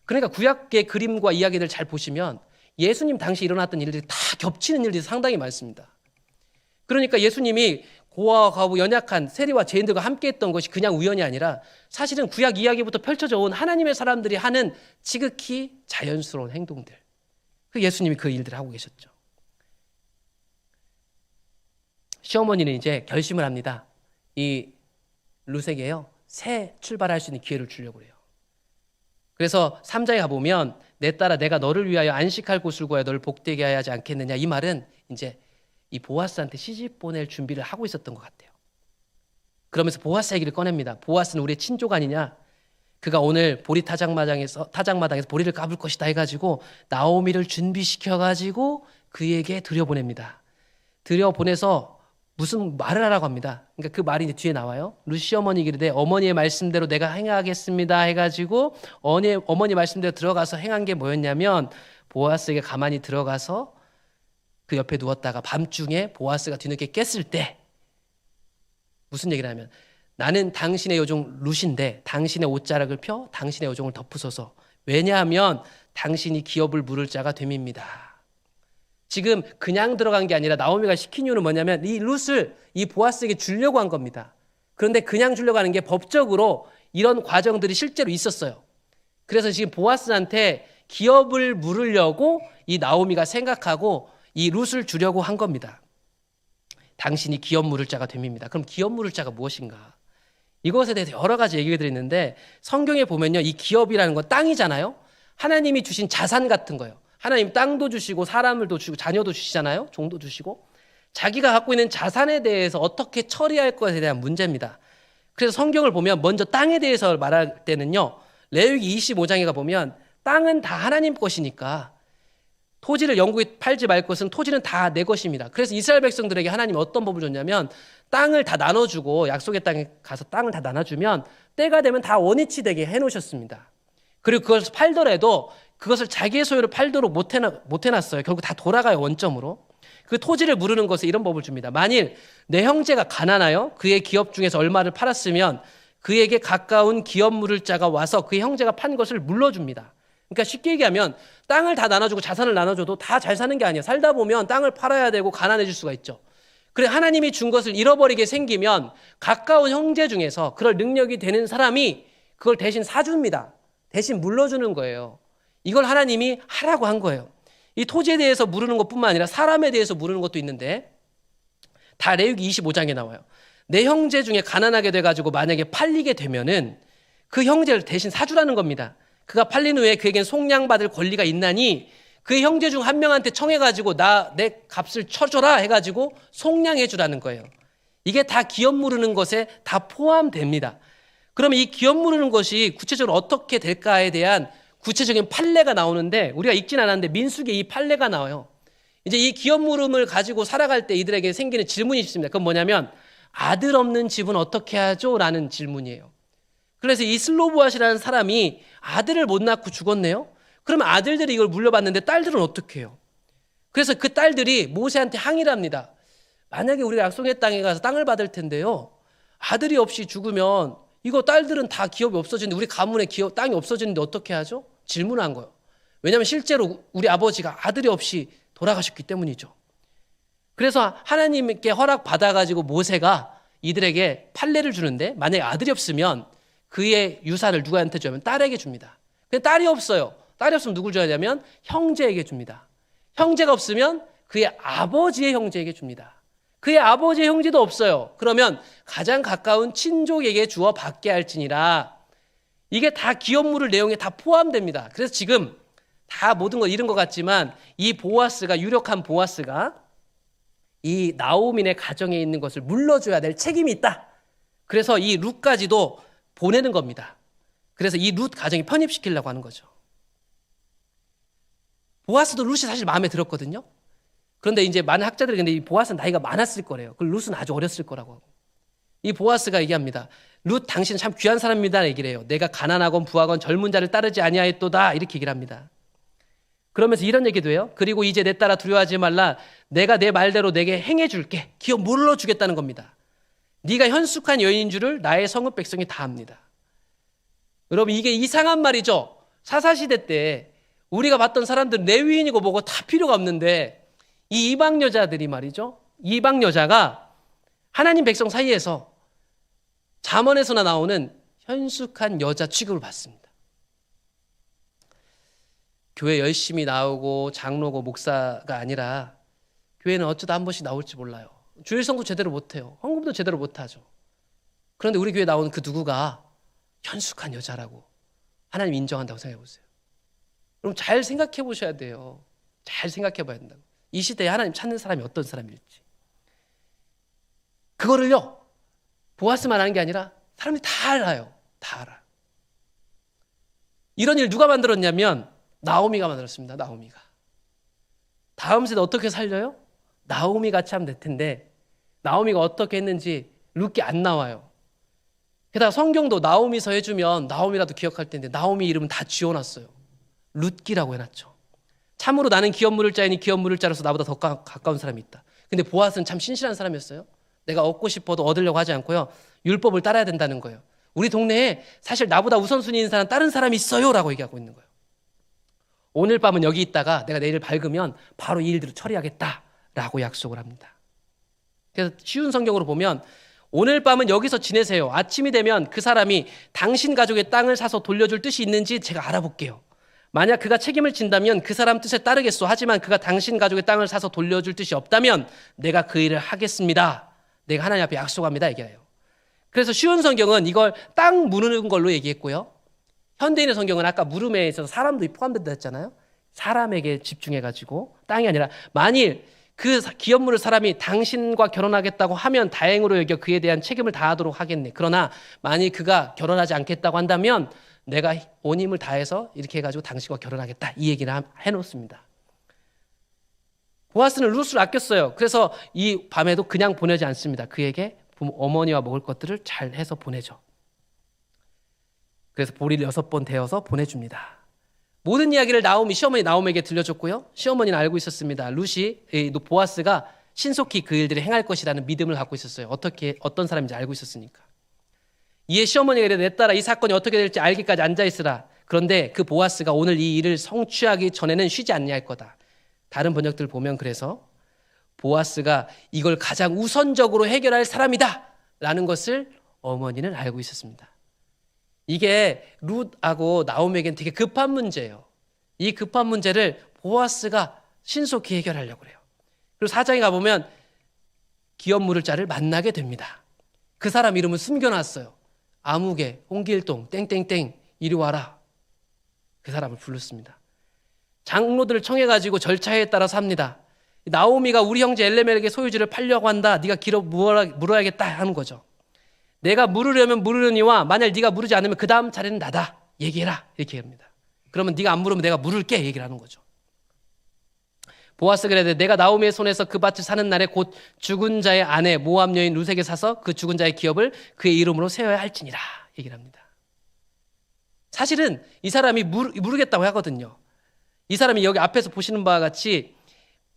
그러니까 구약의 그림과 이야기들 잘 보시면 예수님 당시 일어났던 일들이 다 겹치는 일들이 상당히 많습니다. 그러니까 예수님이 고아와 과부 연약한 세리와 죄인들과 함께했던 것이 그냥 우연이 아니라 사실은 구약 이야기부터 펼쳐져 온 하나님의 사람들이 하는 지극히 자연스러운 행동들, 그 예수님이 그 일들을 하고 계셨죠. 시어머니는 이제 결심을 합니다. 이 룻에게요, 새 출발할 수 있는 기회를 주려고 해요. 그래서 3장에 가보면 내 딸아 내가 너를 위하여 안식할 곳을 구하여 너를 복되게 하지 않겠느냐, 이 말은 이제 이 보아스한테 시집 보낼 준비를 하고 있었던 것 같아요. 그러면서 보아스 얘기를 꺼냅니다. 보아스는 우리의 친족 아니냐, 그가 오늘 보리 타작마당에서 보리를 까불 것이다 해가지고 나오미를 준비시켜가지고 그에게 들여보냅니다. 들여보내서 무슨 말을 하라고 합니다. 그러니까 그 말이 이제 뒤에 나와요. 룻 시어머니에게 이르되 어머니의 말씀대로 내가 행하겠습니다 해가지고 어머니 말씀대로 들어가서 행한 게 뭐였냐면 보아스에게 가만히 들어가서 그 옆에 누웠다가 밤중에 보아스가 뒤늦게 깼을 때 무슨 얘기를 하면 나는 당신의 요종 룻인데 당신의 옷자락을 펴 당신의 요종을 덮으소서. 왜냐하면 당신이 기업을 물을 자가 됨입니다. 지금 그냥 들어간 게 아니라 나오미가 시킨 이유는 뭐냐면 이 룻을 이 보아스에게 주려고 한 겁니다. 그런데 그냥 주려고 하는 게 법적으로 이런 과정들이 실제로 있었어요. 그래서 지금 보아스한테 기업을 물으려고 이 나오미가 생각하고 이 룻을 주려고 한 겁니다. 당신이 기업 물을 자가 됨입니다. 그럼 기업 물을 자가 무엇인가? 이것에 대해서 여러 가지 얘기들이 있는데 성경에 보면요, 이 기업이라는 건 땅이잖아요. 하나님이 주신 자산 같은 거예요. 하나님 땅도 주시고 사람을도 주시고 자녀도 주시잖아요. 종도 주시고. 자기가 갖고 있는 자산에 대해서 어떻게 처리할 것에 대한 문제입니다. 그래서 성경을 보면 먼저 땅에 대해서 말할 때는요. 레위기 25장에 가보면 땅은 다 하나님 것이니까 토지를 영국에 팔지 말 것은 토지는 다 내 것입니다. 그래서 이스라엘 백성들에게 하나님이 어떤 법을 줬냐면 땅을 다 나눠주고 약속의 땅에 가서 땅을 다 나눠주면 때가 되면 다 원위치 되게 해놓으셨습니다. 그리고 그것을 팔더라도 그것을 자기의 소유로 팔도록 못 해놨어요. 결국 다 돌아가요, 원점으로. 그 토지를 무르는 것에 이런 법을 줍니다. 만일 내 형제가 가난하여 그의 기업 중에서 얼마를 팔았으면 그에게 가까운 기업 물을 자가 와서 그의 형제가 판 것을 물러줍니다. 그러니까 쉽게 얘기하면 땅을 다 나눠주고 자산을 나눠줘도 다 잘 사는 게 아니에요. 살다 보면 땅을 팔아야 되고 가난해질 수가 있죠. 그래 하나님이 준 것을 잃어버리게 생기면 가까운 형제 중에서 그럴 능력이 되는 사람이 그걸 대신 사줍니다. 대신 물러주는 거예요. 이걸 하나님이 하라고 한 거예요. 이 토지에 대해서 물으는 것뿐만 아니라 사람에 대해서 물으는 것도 있는데 다 레위기 25장에 나와요. 내 형제 중에 가난하게 돼가지고 만약에 팔리게 되면은 그 형제를 대신 사주라는 겁니다. 그가 팔린 후에 그에겐 속량받을 권리가 있나니 그의 형제 중 한 명한테 청해가지고 내 값을 쳐줘라 해가지고 속량해주라는 거예요. 이게 다 기업 무르는 것에 다 포함됩니다. 그러면 이 기업 무르는 것이 구체적으로 어떻게 될까에 대한 구체적인 판례가 나오는데 우리가 읽진 않았는데 민수기에 이 판례가 나와요. 이제 이 기업 물음을 가지고 살아갈 때 이들에게 생기는 질문이 있습니다. 그건 뭐냐면 아들 없는 집은 어떻게 하죠? 라는 질문이에요. 그래서 이 슬로보앗이라는 사람이 아들을 못 낳고 죽었네요. 그러면 아들들이 이걸 물려받는데 딸들은 어떻게 해요? 그래서 그 딸들이 모세한테 항의를 합니다. 만약에 우리가 약속의 땅에 가서 땅을 받을 텐데요. 아들이 없이 죽으면 이거 딸들은 다 기업이 없어지는데 우리 가문의 땅이 없어지는데 어떻게 하죠? 질문한 거예요. 왜냐하면 실제로 우리 아버지가 아들이 없이 돌아가셨기 때문이죠. 그래서 하나님께 허락받아가지고 모세가 이들에게 판례를 주는데 만약에 아들이 없으면 그의 유산을 누구한테 주냐면 딸에게 줍니다. 근데 딸이 없어요. 딸이 없으면 누굴 줘야 되냐면 형제에게 줍니다. 형제가 없으면 그의 아버지의 형제에게 줍니다. 그의 아버지의 형제도 없어요. 그러면 가장 가까운 친족에게 주어 받게 할지니라. 이게 다 기업 물을 내용에 다 포함됩니다. 그래서 지금 다 모든 걸 잃은 것 같지만 이 보아스가 유력한 보아스가 이 나오민의 가정에 있는 것을 물러줘야 될 책임이 있다. 그래서 이 룻까지도 보내는 겁니다. 그래서 이 룻 가정이 편입시키려고 하는 거죠. 보아스도 룻이 사실 마음에 들었거든요. 그런데 이제 많은 학자들이 근데 이 보아스는 나이가 많았을 거래요. 그 룻은 아주 어렸을 거라고 하고. 이 보아스가 얘기합니다. 룻 당신은 참 귀한 사람입니다. 얘기를 해요. 내가 가난하건 부하건 젊은 자를 따르지 아니하였도다. 이렇게 얘기를 합니다. 그러면서 이런 얘기도 해요. 그리고 이제 내 딸아 두려워하지 말라. 내가 내 말대로 내게 행해줄게. 기업 물러주겠다는 겁니다. 네가 현숙한 여인인 줄을 나의 성읍 백성이 다 압니다. 여러분 이게 이상한 말이죠. 사사시대 때 우리가 봤던 사람들은 레위인이고 뭐고 다 필요가 없는데 이 이방 여자들이 말이죠. 이방 여자가 하나님 백성 사이에서 잠언에서나 나오는 현숙한 여자 취급을 받습니다. 교회 열심히 나오고 장로고 목사가 아니라 교회는 어쩌다 한 번씩 나올지 몰라요. 주일성도 제대로 못해요. 헌금도 제대로 못하죠. 그런데 우리 교회 나오는 그 누구가 현숙한 여자라고 하나님 인정한다고 생각해 보세요. 그럼 잘 생각해 보셔야 돼요. 잘 생각해 봐야 된다고. 이 시대에 하나님 찾는 사람이 어떤 사람일지. 그거를요. 보아스만 하는 게 아니라 사람들이 다 알아요. 다 알아. 이런 일 누가 만들었냐면 나오미가 만들었습니다. 나오미가. 다음 세대 어떻게 살려요? 나오미 같이 하면 될 텐데 나오미가 어떻게 했는지 룻기 안 나와요. 게다가 성경도 나오미서 해주면 나오미라도 기억할 텐데 나오미 이름은 다 지워놨어요. 룻기라고 해놨죠. 참으로 나는 기업 물을 자이니 기업 물을 자로서 나보다 더 가까운 사람이 있다. 근데 보아스는 참 신실한 사람이었어요. 내가 얻고 싶어도 얻으려고 하지 않고요. 율법을 따라야 된다는 거예요. 우리 동네에 사실 나보다 우선순위인 사람 다른 사람이 있어요 라고 얘기하고 있는 거예요. 오늘 밤은 여기 있다가 내가 내일 밝으면 바로 이 일들을 처리하겠다 라고 약속을 합니다. 그래서 쉬운 성경으로 보면 오늘 밤은 여기서 지내세요. 아침이 되면 그 사람이 당신 가족의 땅을 사서 돌려줄 뜻이 있는지 제가 알아볼게요. 만약 그가 책임을 진다면 그 사람 뜻에 따르겠소. 하지만 그가 당신 가족의 땅을 사서 돌려줄 뜻이 없다면 내가 그 일을 하겠습니다. 내가 하나님 앞에 약속합니다. 얘기해요. 그래서 쉬운 성경은 이걸 땅 무르는 걸로 얘기했고요. 현대인의 성경은 아까 물음에 있어서 사람도 포함된다 했잖아요. 사람에게 집중해가지고 땅이 아니라 만일 그 기업 물을 사람이 당신과 결혼하겠다고 하면 다행으로 여겨 그에 대한 책임을 다하도록 하겠네. 그러나 만일 그가 결혼하지 않겠다고 한다면 내가 온 힘을 다해서 이렇게 해가지고 당신과 결혼하겠다. 이 얘기를 해놓습니다. 보아스는 룻을 아꼈어요. 그래서 이 밤에도 그냥 보내지 않습니다. 그에게 어머니와 먹을 것들을 잘 해서 보내죠. 그래서 보리를 6번 데워서 보내줍니다. 모든 이야기를 시어머니 나오미에게 들려줬고요. 시어머니는 알고 있었습니다. 룻이 보아스가 신속히 그 일들을 행할 것이라는 믿음을 갖고 있었어요. 어떤 사람인지 알고 있었으니까. 이에 시어머니가 이래 내 딸아 이 사건이 어떻게 될지 알기까지 앉아있으라. 그런데 그 보아스가 오늘 이 일을 성취하기 전에는 쉬지 않냐 할 거다. 다른 번역들 보면 그래서 보아스가 이걸 가장 우선적으로 해결할 사람이다 라는 것을 어머니는 알고 있었습니다. 이게 룻하고 나오미에게는 되게 급한 문제예요. 이 급한 문제를 보아스가 신속히 해결하려고 그래요. 그리고 4장에 가보면 기업 물을 자를 만나게 됩니다. 그 사람 이름은 숨겨놨어요. 아무개, 홍길동, 땡땡땡 이리 와라. 그 사람을 불렀습니다. 장로들을 청해가지고 절차에 따라서 합니다. 나오미가 우리 형제 엘레멜에게 소유지를 팔려고 한다. 네가 길어 물어야겠다 하는 거죠. 내가 물으려면 물으려니와 만약 네가 물으지 않으면 그 다음 차례는 나다. 얘기해라. 이렇게 합니다. 그러면 네가 안 물으면 내가 물을게. 얘기를 하는 거죠. 보아스가 그래도 내가 나오미의 손에서 그 밭을 사는 날에 곧 죽은 자의 아내 모압 여인 룻에게 사서 그 죽은 자의 기업을 그의 이름으로 세워야 할지니라. 얘기를 합니다. 사실은 이 사람이 물으겠다고 하거든요. 이 사람이 여기 앞에서 보시는 바와 같이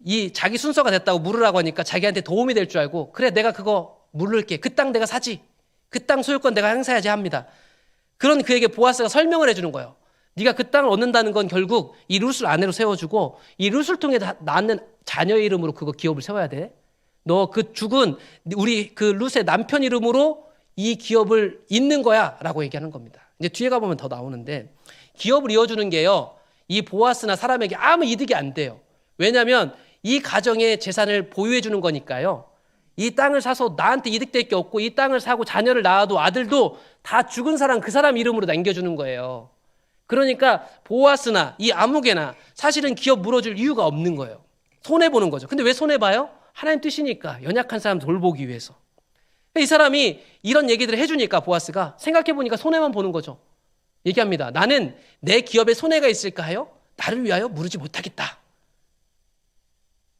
이 자기 순서가 됐다고 물으라고 하니까 자기한테 도움이 될 줄 알고 그래 내가 그거 물을게. 그 땅 내가 사지. 그 땅 소유권 내가 행사해야지 합니다. 그런 그에게 보아스가 설명을 해주는 거예요. 네가 그 땅을 얻는다는 건 결국 이 룻을 아내로 세워주고 이 룻을 통해 낳는 자녀의 이름으로 그거 기업을 세워야 돼. 너 그 죽은 우리 그 룻의 남편 이름으로 이 기업을 잇는 거야 라고 얘기하는 겁니다. 이제 뒤에 가보면 더 나오는데 기업을 이어주는 게요. 이 보아스나 사람에게 아무 이득이 안 돼요. 왜냐하면 이 가정의 재산을 보유해 주는 거니까요. 이 땅을 사서 나한테 이득될 게 없고 이 땅을 사고 자녀를 낳아도 아들도 다 죽은 사람 그 사람 이름으로 남겨주는 거예요. 그러니까 보아스나 이 아무개나 사실은 기업 물어줄 이유가 없는 거예요. 손해보는 거죠. 근데 왜 손해봐요? 하나님 뜻이니까 연약한 사람 돌보기 위해서. 이 사람이 이런 얘기들을 해주니까 보아스가 생각해보니까 손해만 보는 거죠. 얘기합니다. 나는 내 기업에 손해가 있을까 하여 나를 위하여 물으지 못하겠다.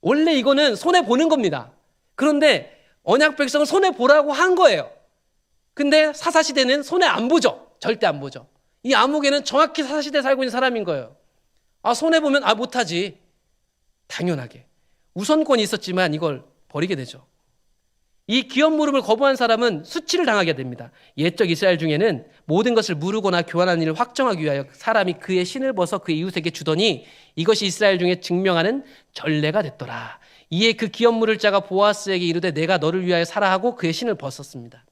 원래 이거는 손해보는 겁니다. 그런데 언약 백성은 손해보라고 한 거예요. 근데 사사시대는 손해 안 보죠. 절대 안 보죠. 이 아무개는 정확히 사사시대에 살고 있는 사람인 거예요. 손해보면 못하지. 당연하게. 우선권이 있었지만 이걸 버리게 되죠. 이 기업 물음을 거부한 사람은 수치를 당하게 됩니다. 옛적 이스라엘 중에는 모든 것을 무르거나 교환하는 일을 확정하기 위하여 사람이 그의 신을 벗어 그의 이웃에게 주더니 이것이 이스라엘 중에 증명하는 전례가 됐더라. 이에 그 기업 물을 자가 보아스에게 이르되 내가 너를 위하여 사라 하고 그의 신을 벗었습니다.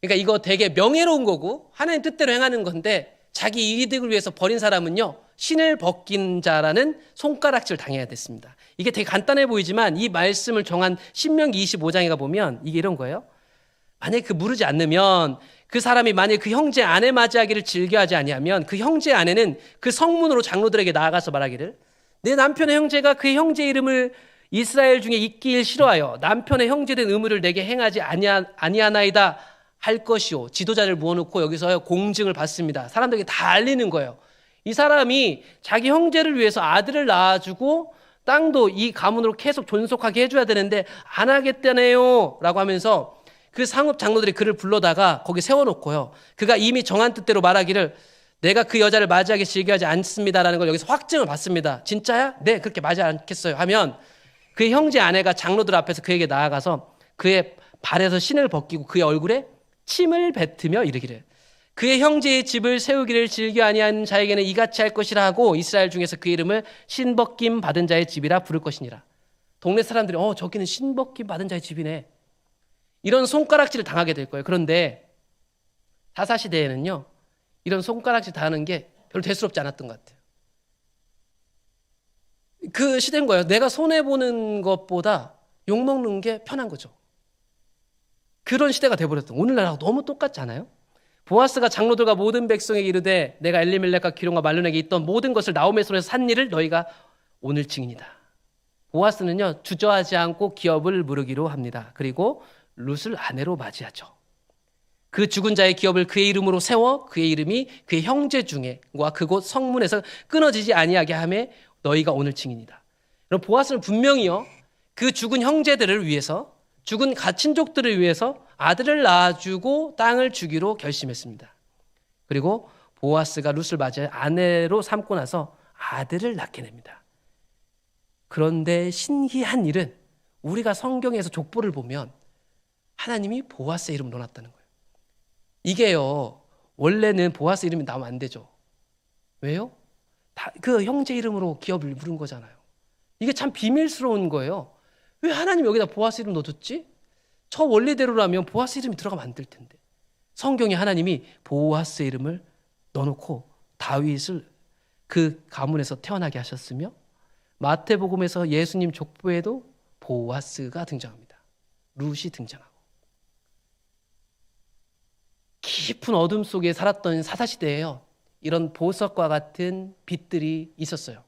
그러니까 이거 되게 명예로운 거고 하나님 뜻대로 행하는 건데 자기 이득을 위해서 버린 사람은요. 신을 벗긴 자라는 손가락질 당해야 됐습니다. 이게 되게 간단해 보이지만 이 말씀을 정한 신명기 25장에 가보면 이게 이런 거예요. 만약에 그 물으지 않으면 그 사람이 만약에 그 형제 아내 맞이하기를 즐겨하지 아니하면 그 형제 아내는 그 성문으로 장로들에게 나아가서 말하기를 내 남편의 형제가 그의 형제 이름을 이스라엘 중에 있길 싫어하여 남편의 형제된 의무를 내게 행하지 아니하나이다 할 것이요. 지도자를 모아놓고 여기서 공증을 받습니다. 사람들에게 다 알리는 거예요. 이 사람이 자기 형제를 위해서 아들을 낳아주고 땅도 이 가문으로 계속 존속하게 해줘야 되는데 안 하겠다네요 라고 하면서 그 상업 장로들이 그를 불러다가 거기 세워놓고요. 그가 이미 정한 뜻대로 말하기를 내가 그 여자를 맞이하기 즐겨하지 않습니다라는 걸 여기서 확증을 받습니다. 진짜야? 네, 그렇게 맞이 않겠어요 하면 그의 형제 아내가 장로들 앞에서 그에게 나아가서 그의 발에서 신을 벗기고 그의 얼굴에 침을 뱉으며 이르기를 그의 형제의 집을 세우기를 즐겨 아니하는 자에게는 이같이 할 것이라 하고 이스라엘 중에서 그 이름을 신벗김 받은 자의 집이라 부를 것이니라. 동네 사람들이 저기는 신벗김 받은 자의 집이네. 이런 손가락질을 당하게 될 거예요. 그런데 사사시대에는요. 이런 손가락질 당하는 게 별로 대수롭지 않았던 것 같아요. 그 시대인 거예요. 내가 손해보는 것보다 욕먹는 게 편한 거죠. 그런 시대가 돼버렸던. 오늘날하고 너무 똑같지 않아요? 보아스가 장로들과 모든 백성에게 이르되 내가 엘리멜렉과 기론과 말론에게 있던 모든 것을 나오미의 손에서 산 일을 너희가 오늘 증인이다. 보아스는요, 주저하지 않고 기업을 물으기로 합니다. 그리고 룻을 아내로 맞이하죠. 그 죽은 자의 기업을 그의 이름으로 세워 그의 이름이 그의 형제 중에와 그곳 성문에서 끊어지지 아니하게 하매 너희가 오늘 증인이다. 그럼 보아스는 분명히요, 그 죽은 형제들을 위해서, 죽은 가친족들을 위해서 아들을 낳아주고 땅을 주기로 결심했습니다. 그리고 보아스가 룻을 맞이해 아내로 삼고 나서 아들을 낳게 됩니다. 그런데 신기한 일은 우리가 성경에서 족보를 보면 하나님이 보아스의 이름을 넣어놨다는 거예요. 이게요, 원래는 보아스 이름이 나오면 안 되죠. 왜요? 그 형제 이름으로 기업을 물은 거잖아요. 이게 참 비밀스러운 거예요. 왜 하나님 여기다 보아스 이름 넣어줬지? 저 원리대로라면 보아스 이름이 들어가면 안 될 텐데. 성경에 하나님이 보아스 이름을 넣어놓고 다윗을 그 가문에서 태어나게 하셨으며 마태복음에서 예수님 족보에도 보아스가 등장합니다. 룻이 등장하고. 깊은 어둠 속에 살았던 사사시대에요, 이런 보석과 같은 빛들이 있었어요.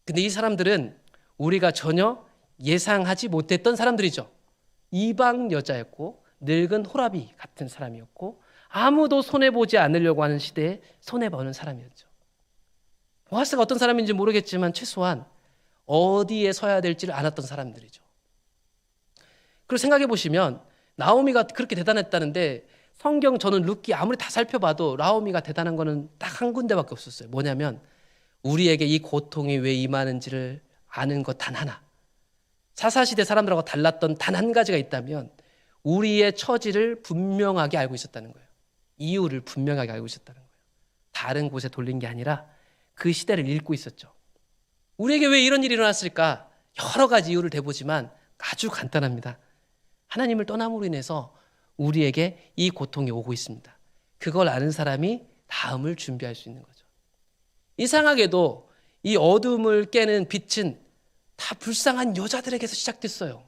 근데 이 사람들은 우리가 전혀 예상하지 못했던 사람들이죠. 이방 여자였고 늙은 호라비 같은 사람이었고 아무도 손해보지 않으려고 하는 시대에 손해보는 사람이었죠. 보아스가 어떤 사람인지 모르겠지만 최소한 어디에 서야 될지를 알았던 사람들이죠. 그리고 생각해 보시면 나오미가 그렇게 대단했다는데 성경 저는 룻기 아무리 다 살펴봐도 나오미가 대단한 거는 딱 한 군데밖에 없었어요. 뭐냐면 우리에게 이 고통이 왜 임하는지를 아는 것 단 하나. 사사시대 사람들하고 달랐던 단 한 가지가 있다면 우리의 처지를 분명하게 알고 있었다는 거예요. 이유를 분명하게 알고 있었다는 거예요. 다른 곳에 돌린 게 아니라 그 시대를 읽고 있었죠. 우리에게 왜 이런 일이 일어났을까? 여러 가지 이유를 대보지만 아주 간단합니다. 하나님을 떠남으로 인해서 우리에게 이 고통이 오고 있습니다. 그걸 아는 사람이 다음을 준비할 수 있는 거죠. 이상하게도 이 어둠을 깨는 빛은 다 불쌍한 여자들에게서 시작됐어요.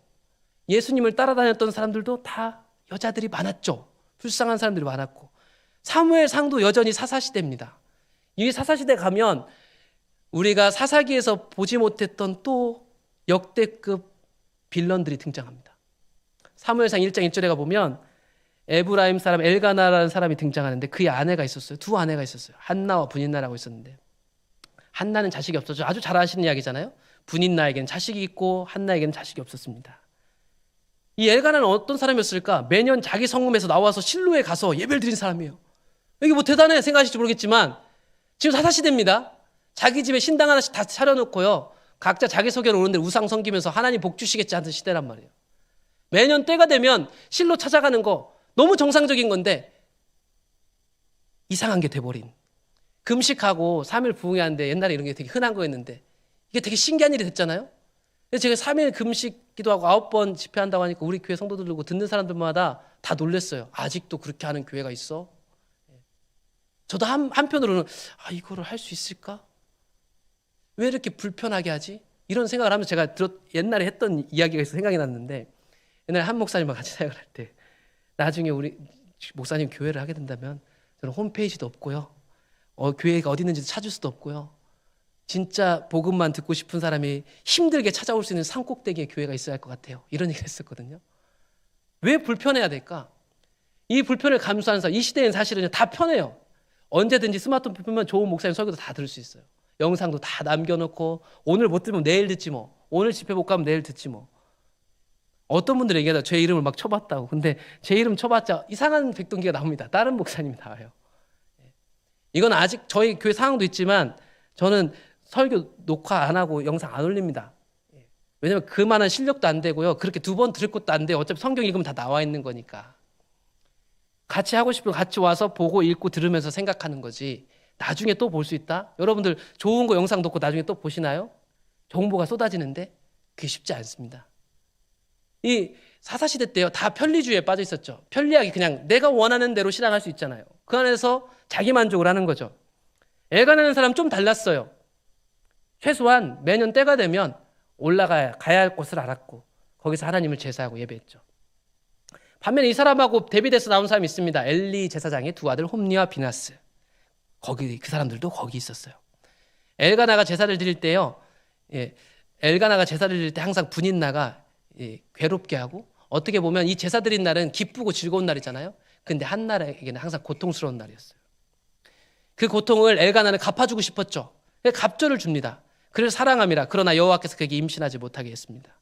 예수님을 따라다녔던 사람들도 다 여자들이 많았죠. 불쌍한 사람들이 많았고 사무엘상도 여전히 사사시대입니다. 이 사사시대 가면 우리가 사사기에서 보지 못했던 또 역대급 빌런들이 등장합니다. 사무엘상 1장 1절에 가보면 에브라임 사람 엘가나라는 사람이 등장하는데 그의 아내가 있었어요. 두 아내가 있었어요. 한나와 분인나라고 있었는데 한나는 자식이 없었죠. 아주 잘 아시는 이야기잖아요. 분인나에게는 자식이 있고 한나에게는 자식이 없었습니다. 이 엘가나는 어떤 사람이었을까? 매년 자기 성읍에서 나와서 실로에 가서 예배를 드린 사람이에요. 이게 뭐 대단해 생각하실지 모르겠지만 지금 사사시대입니다. 자기 집에 신당 하나씩 다 차려놓고요, 각자 자기 소견을 오는데 우상 섬기면서 하나님 복 주시겠지 하는 시대란 말이에요. 매년 때가 되면 실로 찾아가는 거 너무 정상적인 건데 이상한 게 돼버린, 금식하고 3일 부흥회하는데 옛날에 이런 게 되게 흔한 거였는데 이게 되게 신기한 일이 됐잖아요. 그래서 제가 3일 금식 기도하고 9번 집회한다고 하니까 우리 교회 성도들 들고 듣는 사람들마다 다 놀랬어요. 아직도 그렇게 하는 교회가 있어? 저도 한편으로는 이거를 할 수 있을까? 왜 이렇게 불편하게 하지? 이런 생각을 하면서 제가 옛날에 했던 이야기가 있어서 생각이 났는데, 옛날에 한 목사님과 같이 사역을 할 때 나중에 우리 목사님 교회를 하게 된다면 저는 홈페이지도 없고요, 교회가 어디 있는지도 찾을 수도 없고요, 진짜 복음만 듣고 싶은 사람이 힘들게 찾아올 수 있는 산꼭대기에 교회가 있어야 할 것 같아요. 이런 얘기를 했었거든요. 왜 불편해야 될까? 이 불편을 감수하는 사람, 이 시대엔 사실은 다 편해요. 언제든지 스마트폰 보면 좋은 목사님 설교도 다 들을 수 있어요. 영상도 다 남겨놓고 오늘 못 들으면 내일 듣지 뭐, 오늘 집회 못 가면 내일 듣지 뭐. 어떤 분들이 얘기하다 제 이름을 막 쳐봤다고. 근데 제 이름 쳐봤자 이상한 백동기가 나옵니다. 다른 목사님이 나와요. 이건 아직 저희 교회 상황도 있지만 저는 설교 녹화 안 하고 영상 안 올립니다. 왜냐면 그만한 실력도 안 되고요, 그렇게 2번 들을 것도 안 돼요. 어차피 성경 읽으면 다 나와 있는 거니까. 같이 하고 싶으면 같이 와서 보고 읽고 들으면서 생각하는 거지, 나중에 또 볼 수 있다? 여러분들 좋은 거 영상 듣고 나중에 또 보시나요? 정보가 쏟아지는데 그게 쉽지 않습니다. 이 사사시대 때요, 다 편리주의에 빠져 있었죠. 편리하게 그냥 내가 원하는 대로 실행할 수 있잖아요. 그 안에서 자기 만족을 하는 거죠. 애가나는 사람 좀 달랐어요. 최소한 매년 때가 되면 가야 할 곳을 알았고 거기서 하나님을 제사하고 예배했죠. 반면에 이 사람하고 대비돼서 나온 사람이 있습니다. 엘리 제사장의 두 아들 홈리와 비나스. 거기 그 사람들도 거기 있었어요. 엘가나가 제사를 드릴 때요. 엘가나가 제사를 드릴 때 항상 분인나가 괴롭게 하고, 어떻게 보면 이 제사 드린 날은 기쁘고 즐거운 날이잖아요. 근데 한나에게는 항상 고통스러운 날이었어요. 그 고통을 엘가나는 갚아주고 싶었죠. 그래서 갑절을 줍니다. 그를 사랑함이라. 그러나 여호와께서 그에게 임신하지 못하게 했습니다.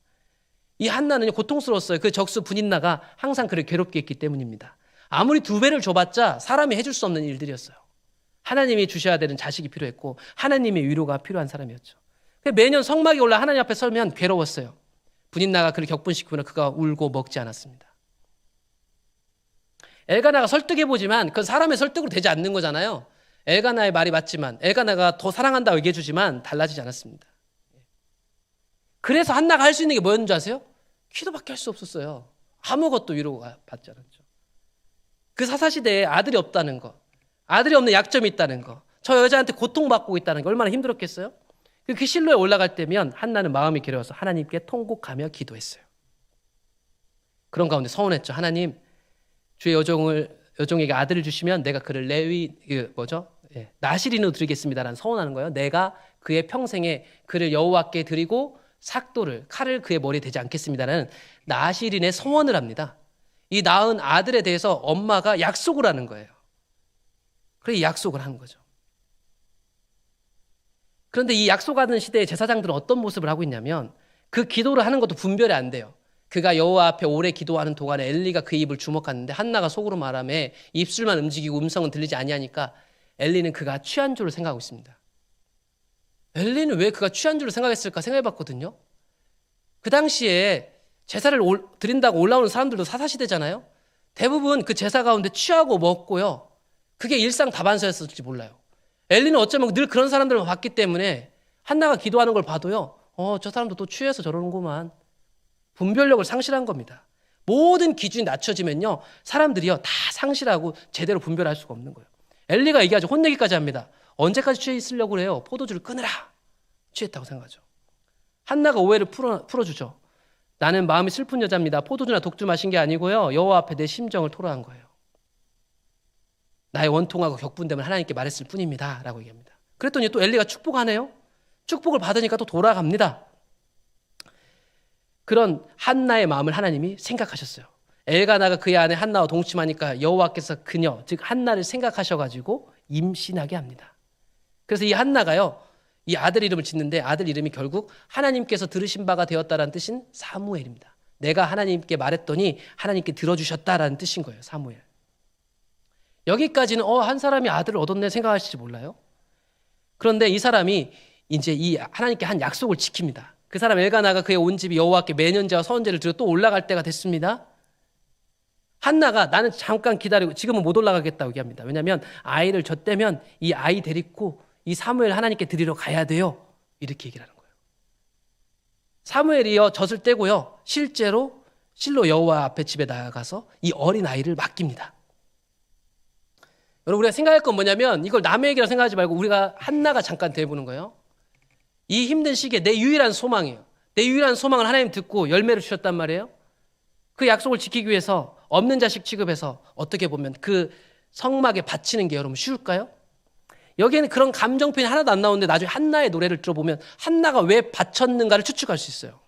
이 한나는 고통스러웠어요. 그 적수 분인나가 항상 그를 괴롭게 했기 때문입니다. 아무리 2배를 줘봤자 사람이 해줄 수 없는 일들이었어요. 하나님이 주셔야 되는 자식이 필요했고 하나님의 위로가 필요한 사람이었죠. 매년 성막에 올라 하나님 앞에 서면 괴로웠어요. 분인나가 그를 격분시키면 그가 울고 먹지 않았습니다. 엘가나가 설득해보지만 그건 사람의 설득으로 되지 않는 거잖아요. 엘가나의 말이 맞지만, 엘가나가 더 사랑한다고 얘기해주지만 달라지지 않았습니다. 그래서 한나가 할 수 있는 게 뭐였는지 아세요? 기도밖에 할 수 없었어요. 아무것도 위로가 받지 않았죠. 그 사사시대에 아들이 없다는 거, 아들이 없는 약점이 있다는 거, 저 여자한테 고통받고 있다는 게 얼마나 힘들었겠어요? 그 실로에 올라갈 때면 한나는 마음이 괴로워서 하나님께 통곡하며 기도했어요. 그런 가운데 서원했죠. 하나님, 주의 여종에게 아들을 주시면 내가 그를 나시린으로 드리겠습니다라는 서원하는 거예요. 내가 그의 평생에 그를 여호와께 드리고 삭도를, 칼을 그의 머리에 대지 않겠습니다라는 나시린의 서원을 합니다. 이 낳은 아들에 대해서 엄마가 약속을 하는 거예요. 그래서 약속을 하는 거죠. 그런데 이 약속하는 시대의 제사장들은 어떤 모습을 하고 있냐면 그 기도를 하는 것도 분별이 안 돼요. 그가 여호와 앞에 오래 기도하는 동안에 엘리가 그의 입을 주목하는데 한나가 속으로 말하며 입술만 움직이고 음성은 들리지 아니하니까 엘리는 그가 취한 줄을 생각하고 있습니다. 엘리는 왜 그가 취한 줄을 생각했을까 생각해봤거든요. 그 당시에 제사를 드린다고 올라오는 사람들도 사사시대잖아요. 대부분 그 제사 가운데 취하고 먹고요. 그게 일상 다반사였을지 몰라요. 엘리는 어쩌면 늘 그런 사람들을 봤기 때문에 한나가 기도하는 걸 봐도요. 저 사람도 또 취해서 저러는구만. 분별력을 상실한 겁니다. 모든 기준이 낮춰지면요. 사람들이요. 다 상실하고 제대로 분별할 수가 없는 거예요. 엘리가 얘기하죠. 혼내기까지 합니다. 언제까지 취해 있으려고 그래요? 포도주를 끊으라. 취했다고 생각하죠. 한나가 오해를 풀어주죠. 나는 마음이 슬픈 여자입니다. 포도주나 독주 마신 게 아니고요. 여호와 앞에 내 심정을 토로한 거예요. 나의 원통하고 격분됨을 하나님께 말했을 뿐입니다. 라고 얘기합니다. 그랬더니 또 엘리가 축복하네요. 축복을 받으니까 또 돌아갑니다. 그런 한나의 마음을 하나님이 생각하셨어요. 엘가나가 그의 아내 한나와 동침하니까 여호와께서 그녀, 즉 한나를 생각하셔가지고 임신하게 합니다. 그래서 이 한나가요, 이 아들 이름을 짓는데 아들 이름이 결국 하나님께서 들으신 바가 되었다라는 뜻인 사무엘입니다. 내가 하나님께 말했더니 하나님께 들어주셨다라는 뜻인 거예요. 사무엘. 여기까지는 한 사람이 아들을 얻었네 생각하실지 몰라요. 그런데 이 사람이 이제 이 하나님께 한 약속을 지킵니다. 그 사람 엘가나가 그의 온 집이 여호와께 매년제와 서원제를 드려 또 올라갈 때가 됐습니다. 한나가 나는 잠깐 기다리고 지금은 못 올라가겠다고 얘기합니다. 왜냐하면 아이를 젖대면 이 아이 데리고 이 사무엘 하나님께 드리러 가야 돼요. 이렇게 얘기를 하는 거예요. 사무엘이요 젖을 떼고요 실제로 실로 여호와 앞에 집에 나가서 이 어린 아이를 맡깁니다. 여러분 우리가 생각할 건 뭐냐면 이걸 남의 얘기라고 생각하지 말고 우리가 한나가 잠깐 대해보는 거예요. 이 힘든 시기에 내 유일한 소망이에요. 내 유일한 소망을 하나님 듣고 열매를 주셨단 말이에요. 그 약속을 지키기 위해서 없는 자식 취급해서 어떻게 보면 그 성막에 바치는 게 여러분 쉬울까요? 여기에는 그런 감정 표현이 하나도 안 나오는데 나중에 한나의 노래를 들어보면 한나가 왜 바쳤는가를 추측할 수 있어요.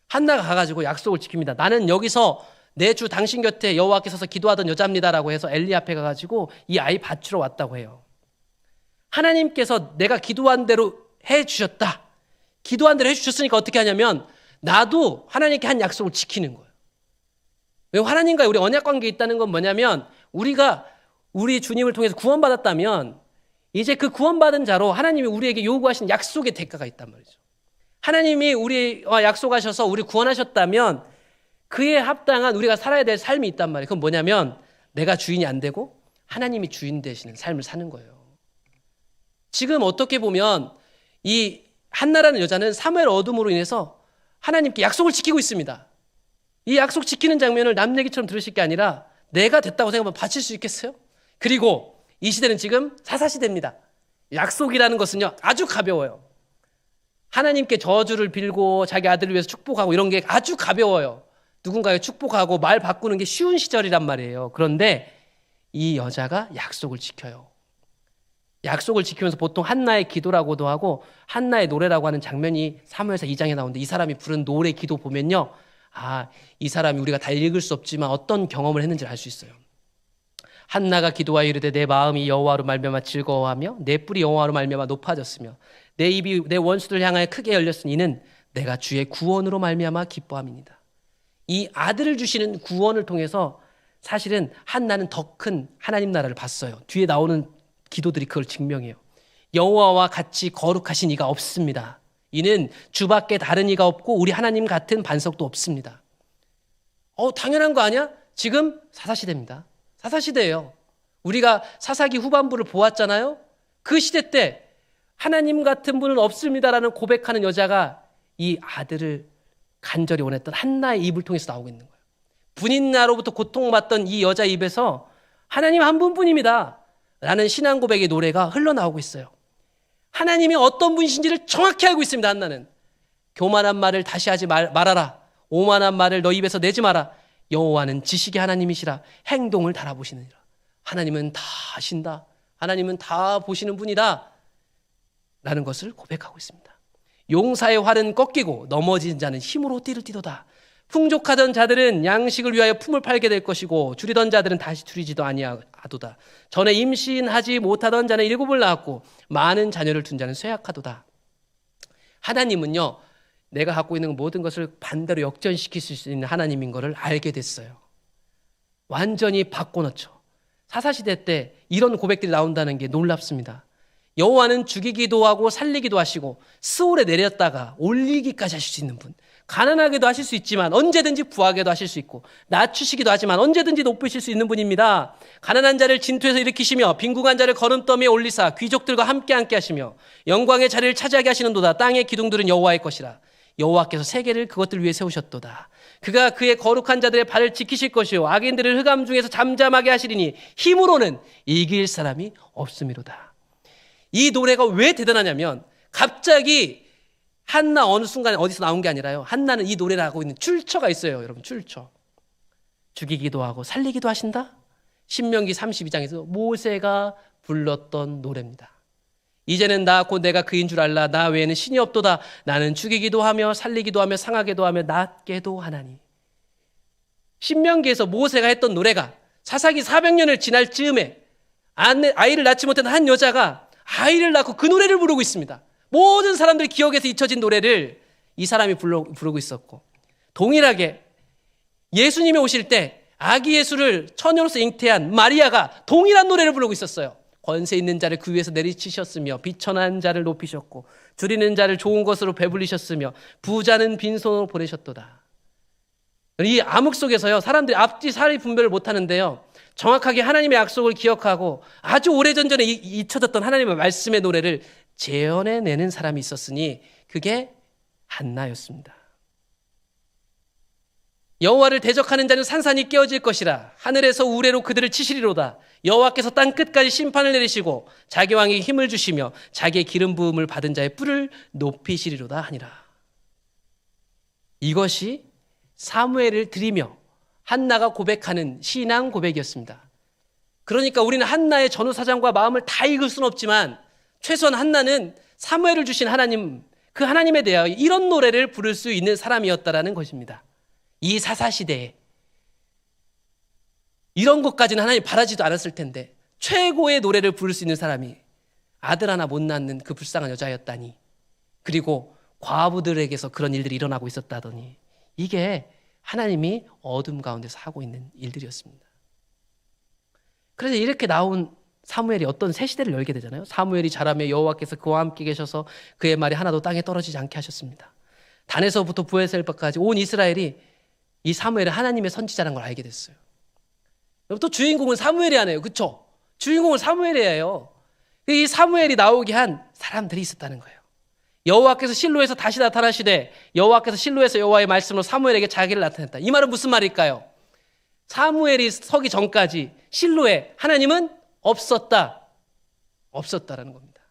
한나가 가가지고 약속을 지킵니다. 나는 여기서 내 주 당신 곁에 여호와께 서서 기도하던 여자입니다라고 해서 엘리 앞에 가가지고 이 아이 바치러 왔다고 해요. 하나님께서 내가 기도한 대로 해주셨다. 기도한 대로 해주셨으니까 어떻게 하냐면 나도 하나님께 한 약속을 지키는 거예요. 왜 하나님과 우리 언약 관계에 있다는 건 뭐냐면 우리가 우리 주님을 통해서 구원받았다면 이제 그 구원받은 자로 하나님이 우리에게 요구하신 약속의 대가가 있단 말이죠. 하나님이 우리와 약속하셔서 우리 구원하셨다면 그에 합당한 우리가 살아야 될 삶이 있단 말이에요. 그건 뭐냐면 내가 주인이 안 되고 하나님이 주인 되시는 삶을 사는 거예요. 지금 어떻게 보면 이 한나라는 여자는 사무엘 어둠으로 인해서 하나님께 약속을 지키고 있습니다. 이 약속 지키는 장면을 남 얘기처럼 들으실 게 아니라 내가 됐다고 생각하면 바칠 수 있겠어요? 그리고 이 시대는 지금 사사시대입니다. 약속이라는 것은요 아주 가벼워요. 하나님께 저주를 빌고 자기 아들을 위해서 축복하고 이런 게 아주 가벼워요. 누군가에 축복하고 말 바꾸는 게 쉬운 시절이란 말이에요. 그런데 이 여자가 약속을 지켜요. 약속을 지키면서 보통 한나의 기도라고도 하고 한나의 노래라고 하는 장면이 사무엘상 2장에 나오는데 이 사람이 부른 노래 기도 보면요. 이 사람이 우리가 다 읽을 수 없지만 어떤 경험을 했는지를 알 수 있어요. 한나가 기도하여 이르되 내 마음이 여호와로 말미암아 즐거워하며 내 뿔이 여호와로 말미암아 높아졌으며 내 입이 내 원수들 향하여 크게 열렸으니 이는 내가 주의 구원으로 말미암아 기뻐함이니이다. 이 아들을 주시는 구원을 통해서 사실은 한나는 더 큰 하나님 나라를 봤어요. 뒤에 나오는 기도들이 그걸 증명해요. 여호와와 같이 거룩하신 이가 없습니다. 이는 주밖에 다른 이가 없고 우리 하나님 같은 반석도 없습니다. 당연한 거 아니야? 지금 사사시대입니다. 사사시대예요. 우리가 사사기 후반부를 보았잖아요. 그 시대 때 하나님 같은 분은 없습니다라는 고백하는 여자가 이 아들을 간절히 원했던 한나의 입을 통해서 나오고 있는 거예요. 분인나로부터 고통받던 이 여자 입에서 하나님 한 분뿐입니다 라는 신앙 고백의 노래가 흘러나오고 있어요. 하나님이 어떤 분이신지를 정확히 알고 있습니다. 한나는 교만한 말을 다시 하지 말아라. 오만한 말을 너 입에서 내지 마라. 여호와는 지식의 하나님이시라. 행동을 달아보시느니라. 하나님은 다 아신다. 하나님은 다 보시는 분이다 라는 것을 고백하고 있습니다. 용사의 활은 꺾이고 넘어진 자는 힘으로 띠를 띠도다. 풍족하던 자들은 양식을 위하여 품을 팔게 될 것이고 줄이던 자들은 다시 줄이지도 아니하도다. 전에 임신하지 못하던 자는 7을 낳았고 많은 자녀를 둔 자는 쇠약하도다. 하나님은요, 내가 갖고 있는 모든 것을 반대로 역전시킬 수 있는 하나님인 것을 알게 됐어요. 완전히 바꿔놓죠. 사사시대 때 이런 고백들이 나온다는 게 놀랍습니다. 여호와는 죽이기도 하고 살리기도 하시고 스올에 내렸다가 올리기까지 하실 수 있는 분. 가난하게도 하실 수 있지만 언제든지 부하게도 하실 수 있고 낮추시기도 하지만 언제든지 높이실 수 있는 분입니다. 가난한 자를 진토에서 일으키시며 빈궁한 자를 거름더미에 올리사 귀족들과 함께 하시며 영광의 자리를 차지하게 하시는도다. 땅의 기둥들은 여호와의 것이라. 여호와께서 세계를 그것들 위에 세우셨도다. 그가 그의 거룩한 자들의 발을 지키실 것이요 악인들을 흑암 중에서 잠잠하게 하시리니 힘으로는 이길 사람이 없음이로다. 이 노래가 왜 대단하냐면 갑자기 한나 어느 순간에 어디서 나온 게 아니라요. 한나는 이 노래를 하고 있는 출처가 있어요. 여러분, 출처. 죽이기도 하고 살리기도 하신다. 신명기 32장에서 모세가 불렀던 노래입니다. 이제는 나 곧 내가 그인 줄 알라. 나 외에는 신이 없도다. 나는 죽이기도 하며 살리기도 하며 상하게도 하며 낫게도 하나니. 신명기에서 모세가 했던 노래가 사사기 400년을 지날 즈음에 아이를 낳지 못한 한 여자가 아이를 낳고 그 노래를 부르고 있습니다. 모든 사람들이 기억에서 잊혀진 노래를 이 사람이 부르고 있었고, 동일하게 예수님이 오실 때 아기 예수를 처녀로서 잉태한 마리아가 동일한 노래를 부르고 있었어요. 권세 있는 자를 그 위에서 내리치셨으며 비천한 자를 높이셨고 줄이는 자를 좋은 것으로 배불리셨으며 부자는 빈손으로 보내셨도다. 이 암흑 속에서요, 사람들이 앞뒤 사리 분별을 못하는데요, 정확하게 하나님의 약속을 기억하고 아주 오래전 전에 잊혀졌던 하나님의 말씀의 노래를 재현해내는 사람이 있었으니 그게 한나였습니다. 여호와를 대적하는 자는 산산이 깨어질 것이라. 하늘에서 우레로 그들을 치시리로다. 여호와께서 땅 끝까지 심판을 내리시고 자기 왕에게 힘을 주시며 자기의 기름 부음을 받은 자의 뿔을 높이시리로다 하니라. 이것이 사무엘을 드리며 한나가 고백하는 신앙 고백이었습니다. 그러니까 우리는 한나의 전후사정과 마음을 다 읽을 수는 없지만 최소한 한나는 사무엘을 주신 하나님, 그 하나님에 대하여 이런 노래를 부를 수 있는 사람이었다라는 것입니다. 이 사사시대에 이런 것까지는 하나님 바라지도 않았을 텐데 최고의 노래를 부를 수 있는 사람이 아들 하나 못 낳는 그 불쌍한 여자였다니, 그리고 과부들에게서 그런 일들이 일어나고 있었다더니, 이게 하나님이 어둠 가운데서 하고 있는 일들이었습니다. 그래서 이렇게 나온 사무엘이 어떤 새 시대를 열게 되잖아요. 사무엘이 자라며 여호와께서 그와 함께 계셔서 그의 말이 하나도 땅에 떨어지지 않게 하셨습니다. 단에서부터 브에셀바까지 온 이스라엘이 이 사무엘은 하나님의 선지자라는 걸 알게 됐어요. 또 주인공은 사무엘이 아니에요. 그렇죠? 주인공은 사무엘이에요. 이 사무엘이 나오게 한 사람들이 있었다는 거예요. 여호와께서 실로에서 다시 나타나시되 여호와께서 실로에서 여호와의 말씀으로 사무엘에게 자기를 나타냈다. 이 말은 무슨 말일까요? 사무엘이 서기 전까지 실로에 하나님은 없었다라는 겁니다.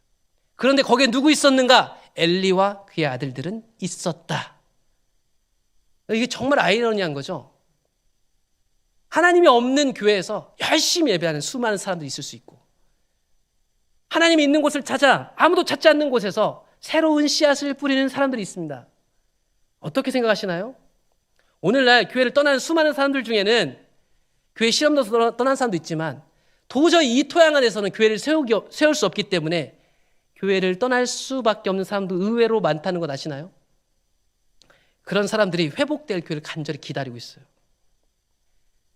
그런데 거기에 누구 있었는가? 엘리와 그의 아들들은 있었다. 이게 정말 아이러니한 거죠. 하나님이 없는 교회에서 열심히 예배하는 수많은 사람들이 있을 수 있고, 하나님이 있는 곳을 찾아 아무도 찾지 않는 곳에서 새로운 씨앗을 뿌리는 사람들이 있습니다. 어떻게 생각하시나요? 오늘날 교회를 떠나는 수많은 사람들 중에는 교회 실험 넣어서 떠난 사람도 있지만, 도저히 이 토양 안에서는 교회를 세울 수 없기 때문에 교회를 떠날 수밖에 없는 사람도 의외로 많다는 것 아시나요? 그런 사람들이 회복될 교회를 간절히 기다리고 있어요.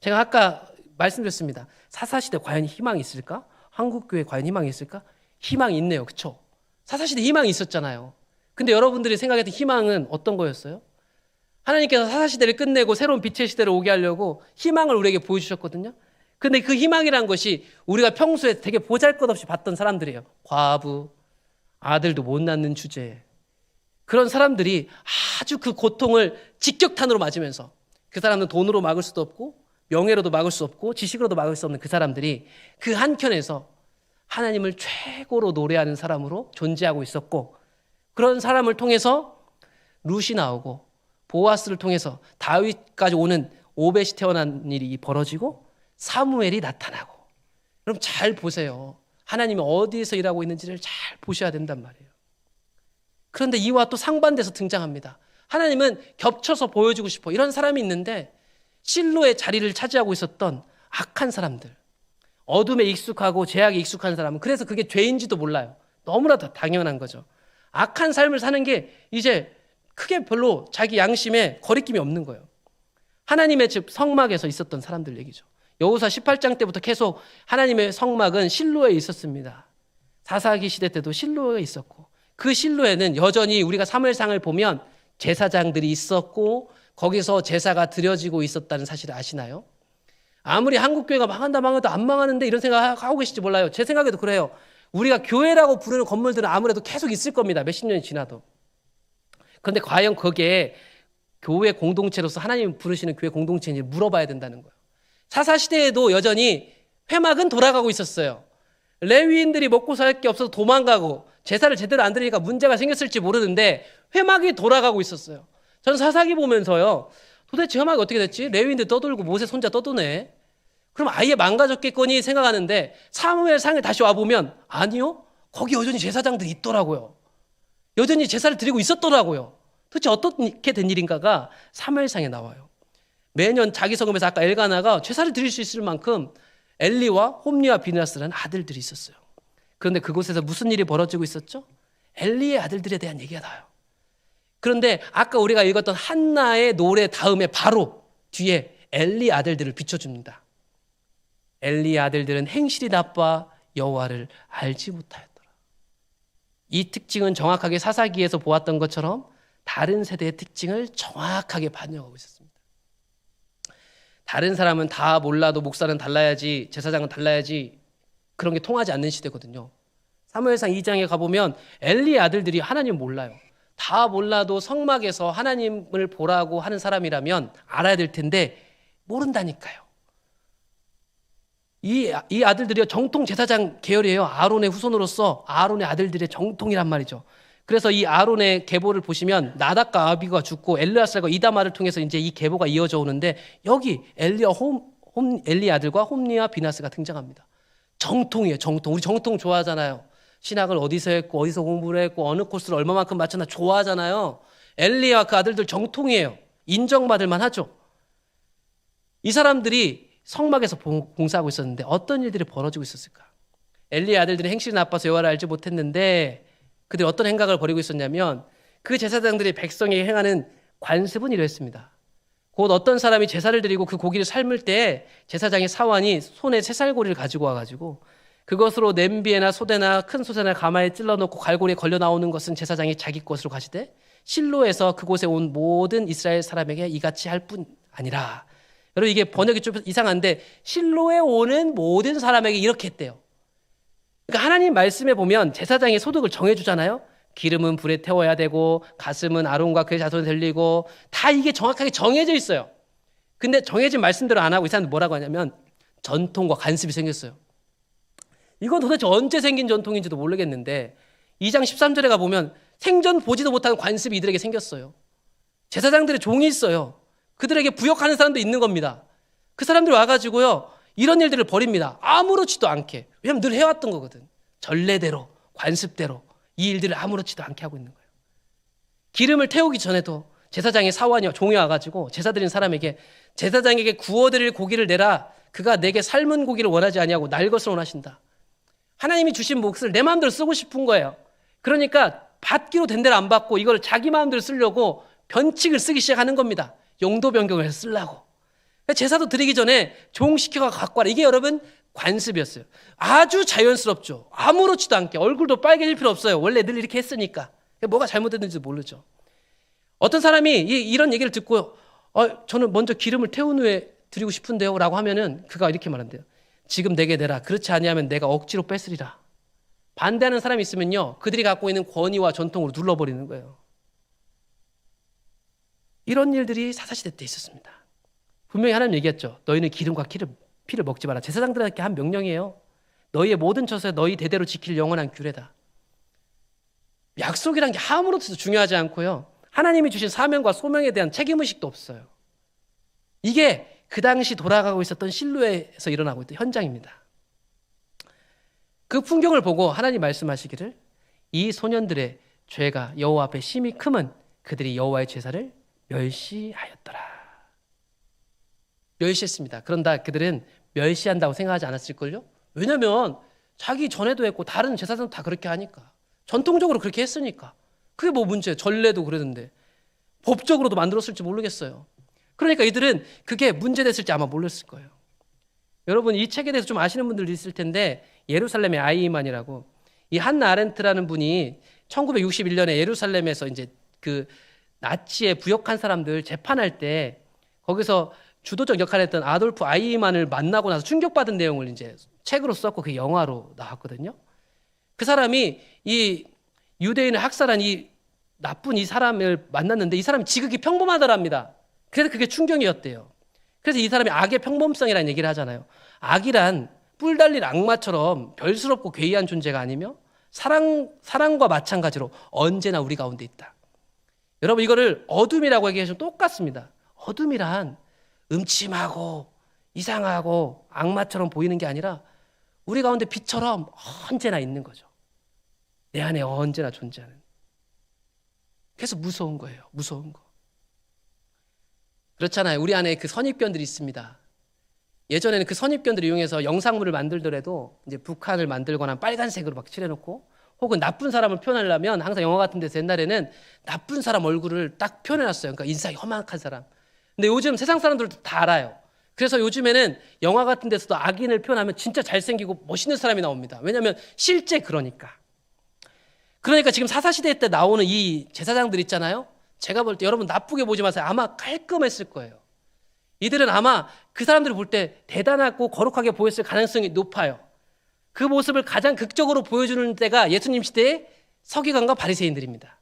제가 아까 말씀드렸습니다. 사사시대 과연 희망이 있을까? 한국교회 과연 희망이 있을까? 희망이 있네요. 그렇죠? 사사시대 희망이 있었잖아요. 근데 여러분들이 생각했던 희망은 어떤 거였어요? 하나님께서 사사시대를 끝내고 새로운 빛의 시대를 오게 하려고 희망을 우리에게 보여주셨거든요. 근데 그 희망이란 것이 우리가 평소에 되게 보잘것없이 봤던 사람들이에요. 과부, 아들도 못 낳는 주제. 그런 사람들이 아주 그 고통을 직격탄으로 맞으면서, 그 사람은 돈으로 막을 수도 없고 명예로도 막을 수 없고 지식으로도 막을 수 없는 그 사람들이 그 한켠에서 하나님을 최고로 노래하는 사람으로 존재하고 있었고, 그런 사람을 통해서 룻이 나오고 보아스를 통해서 다윗까지 오는 오벳이 태어난 일이 벌어지고 사무엘이 나타나고. 그럼 잘 보세요. 하나님이 어디에서 일하고 있는지를 잘 보셔야 된단 말이에요. 그런데 이와 또 상반돼서 등장합니다. 하나님은 겹쳐서 보여주고 싶어. 이런 사람이 있는데 실로의 자리를 차지하고 있었던 악한 사람들, 어둠에 익숙하고 죄악에 익숙한 사람은, 그래서 그게 죄인지도 몰라요. 너무나 당연한 거죠. 악한 삶을 사는 게 이제 크게 별로 자기 양심에 거리낌이 없는 거예요. 하나님의 집 성막에서 있었던 사람들 얘기죠. 여호수아 18장 때부터 계속 하나님의 성막은 실로에 있었습니다. 사사기 시대 때도 실로에 있었고, 그 실로에는 여전히 우리가 사무엘상을 보면 제사장들이 있었고 거기서 제사가 드려지고 있었다는 사실을 아시나요? 아무리 한국교회가 망한다 안 망하는데 이런 생각하고 계실지 몰라요. 제 생각에도 그래요. 우리가 교회라고 부르는 건물들은 아무래도 계속 있을 겁니다. 몇십 년이 지나도. 그런데 과연 거기에 교회 공동체로서 하나님 부르시는 교회 공동체인지 물어봐야 된다는 거예요. 사사시대에도 여전히 회막은 돌아가고 있었어요. 레위인들이 먹고 살 게 없어서 도망가고 제사를 제대로 안 드리니까 문제가 생겼을지 모르는데 회막이 돌아가고 있었어요. 저는 사사기 보면서요, 도대체 회막이 어떻게 됐지? 레위인들 떠돌고 모세 손자 떠도네. 그럼 아예 망가졌겠거니 생각하는데 사무엘상에 다시 와보면 아니요, 거기 여전히 제사장들이 있더라고요. 여전히 제사를 드리고 있었더라고요. 도대체 어떻게 된 일인가가 사무엘상에 나와요. 매년 자기 성읍에서 아까 엘가나가 제사를 드릴 수 있을 만큼 엘리와 홈리와 비느하스라는 아들들이 있었어요. 그런데 그곳에서 무슨 일이 벌어지고 있었죠? 엘리의 아들들에 대한 얘기가 나와요. 그런데 아까 우리가 읽었던 한나의 노래 다음에 바로 뒤에 엘리 아들들을 비춰줍니다. 엘리의 아들들은 행실이 나빠 여호와를 알지 못하였더라. 이 특징은 정확하게 사사기에서 보았던 것처럼 다른 세대의 특징을 정확하게 반영하고 있었습니다. 다른 사람은 다 몰라도 목사는 달라야지, 제사장은 달라야지, 그런 게 통하지 않는 시대거든요. 사무엘상 2장에 가보면 엘리의 아들들이 하나님 몰라요. 다 몰라도 성막에서 하나님을 보라고 하는 사람이라면 알아야 될 텐데 모른다니까요. 이 아들들이요, 정통 제사장 계열이에요. 아론의 후손으로서 아론의 아들들의 정통이란 말이죠. 그래서 이 아론의 계보를 보시면 나답과 아비가 죽고 엘르아살과 이다말을 통해서 이제 이 계보가 이어져 오는데, 여기 엘리 아들과 홈리와 비나스가 등장합니다. 정통이에요. 정통. 우리 정통 좋아하잖아요. 신학을 어디서 했고 어디서 공부를 했고 어느 코스를 얼마만큼 맞췄나 좋아하잖아요. 엘리와 그 아들들 정통이에요. 인정받을 만하죠. 이 사람들이 성막에서 봉사하고 있었는데 어떤 일들이 벌어지고 있었을까? 엘리의 아들들이 행실이 나빠서 여호와를 알지 못했는데 그들이 어떤 행각을 벌이고 있었냐면, 그 제사장들이 백성에게 행하는 관습은 이랬습니다. 곧 어떤 사람이 제사를 드리고 그 고기를 삶을 때 제사장의 사환이 손에 새살고리를 가지고 와가지고 그것으로 냄비에나 소대나 큰 솥에나 가마에 찔러놓고 갈고리에 걸려 나오는 것은 제사장이 자기 것으로 가지되 실로에서 그곳에 온 모든 이스라엘 사람에게 이같이 할 뿐 아니라. 여러분, 이게 번역이 좀 이상한데 실로에 오는 모든 사람에게 이렇게 했대요. 그러니까 하나님 말씀에 보면 제사장이 소득을 정해주잖아요. 기름은 불에 태워야 되고 가슴은 아론과 그의 자손에 들리고 다 이게 정확하게 정해져 있어요. 근데 정해진 말씀대로 안 하고 이 사람들 뭐라고 하냐면 전통과 관습이 생겼어요. 이건 도대체 언제 생긴 전통인지도 모르겠는데 2장 13절에 가보면 생전 보지도 못한 관습이 이들에게 생겼어요. 제사장들의 종이 있어요. 그들에게 부역하는 사람도 있는 겁니다. 그 사람들 와가지고요, 이런 일들을 벌입니다. 아무렇지도 않게. 왜냐면 늘 해왔던 거거든. 전례대로, 관습대로 이 일들을 아무렇지도 않게 하고 있는 거예요. 기름을 태우기 전에도 제사장의 사원이 종이 와가지고 제사 드린 사람에게 제사장에게 구워드릴 고기를 내라. 그가 내게 삶은 고기를 원하지 아니하고 날 것을 원하신다. 하나님이 주신 몫을 내 마음대로 쓰고 싶은 거예요. 그러니까 받기로 된 대로 안 받고 이걸 자기 마음대로 쓰려고 변칙을 쓰기 시작하는 겁니다. 용도 변경을 해서 쓰려고. 제사도 드리기 전에 종 시켜가 갖고 와라. 이게 여러분 관습이었어요. 아주 자연스럽죠. 아무렇지도 않게. 얼굴도 빨개질 필요 없어요. 원래 늘 이렇게 했으니까. 뭐가 잘못됐는지 모르죠. 어떤 사람이 이런 얘기를 듣고 저는 먼저 기름을 태운 후에 드리고 싶은데요 라고 하면은 그가 이렇게 말한대요. 지금 내게 내라. 그렇지 아니하면 내가 억지로 뺏으리라. 반대하는 사람이 있으면요, 그들이 갖고 있는 권위와 전통으로 눌러버리는 거예요. 이런 일들이 사사시대 때 있었습니다. 분명히 하나님 얘기했죠. 너희는 기름과 피를 먹지 마라. 제사장들에게 한 명령이에요. 너희의 모든 처소에 너희 대대로 지킬 영원한 규례다. 약속이란 게 아무렇지도 중요하지 않고요, 하나님이 주신 사명과 소명에 대한 책임의식도 없어요. 이게 그 당시 돌아가고 있었던 실로에서 일어나고 있던 현장입니다. 그 풍경을 보고 하나님 말씀하시기를 이 소년들의 죄가 여호와 앞에 심히 크면 그들이 여호와의 제사를 멸시하였더라. 멸시했습니다. 그런다 그들은 멸시한다고 생각하지 않았을걸요? 왜냐하면 자기 전에도 했고 다른 제사장도 다 그렇게 하니까, 전통적으로 그렇게 했으니까. 그게 뭐 문제예요. 전례도 그러던데 법적으로도 만들었을지 모르겠어요. 그러니까 이들은 그게 문제됐을지 아마 몰랐을 거예요. 여러분 이 책에 대해서 좀 아시는 분들도 있을 텐데, 예루살렘의 아이만이라고, 이 한나 아렌트라는 분이 1961년에 예루살렘에서 이제 그 나치에 부역한 사람들 재판할 때 거기서 주도적 역할을 했던 아돌프 아이만을 만나고 나서 충격받은 내용을 이제 책으로 썼고 그게 영화로 나왔거든요. 그 사람이 이 유대인을 학살한 이 나쁜 이 사람을 만났는데 이 사람이 지극히 평범하더랍니다. 그래서 그게 충격이었대요. 그래서 이 사람이 악의 평범성이라는 얘기를 하잖아요. 악이란 뿔 달린 악마처럼 별스럽고 괴이한 존재가 아니며 사랑과 마찬가지로 언제나 우리 가운데 있다. 여러분 이거를 어둠이라고 얘기하시면 똑같습니다. 어둠이란 음침하고 이상하고 악마처럼 보이는 게 아니라 우리 가운데 빛처럼 언제나 있는 거죠. 내 안에 언제나 존재하는. 그래서 무서운 거예요. 무서운 거. 그렇잖아요. 우리 안에 그 선입견들이 있습니다. 예전에는 그 선입견들을 이용해서 영상물을 만들더라도 이제 북한을 만들거나 빨간색으로 막 칠해놓고, 혹은 나쁜 사람을 표현하려면 항상 영화 같은 데서 옛날에는 나쁜 사람 얼굴을 딱 표현해놨어요. 그러니까 인상이 험악한 사람. 근데 요즘 세상 사람들도 다 알아요. 그래서 요즘에는 영화 같은 데서도 악인을 표현하면 진짜 잘생기고 멋있는 사람이 나옵니다. 왜냐하면 실제 그러니까 지금 사사시대 때 나오는 이 제사장들 있잖아요. 제가 볼 때 여러분 나쁘게 보지 마세요. 아마 깔끔했을 거예요. 이들은 아마 그 사람들을 볼 때 대단하고 거룩하게 보였을 가능성이 높아요. 그 모습을 가장 극적으로 보여주는 때가 예수님 시대의 서기관과 바리새인들입니다.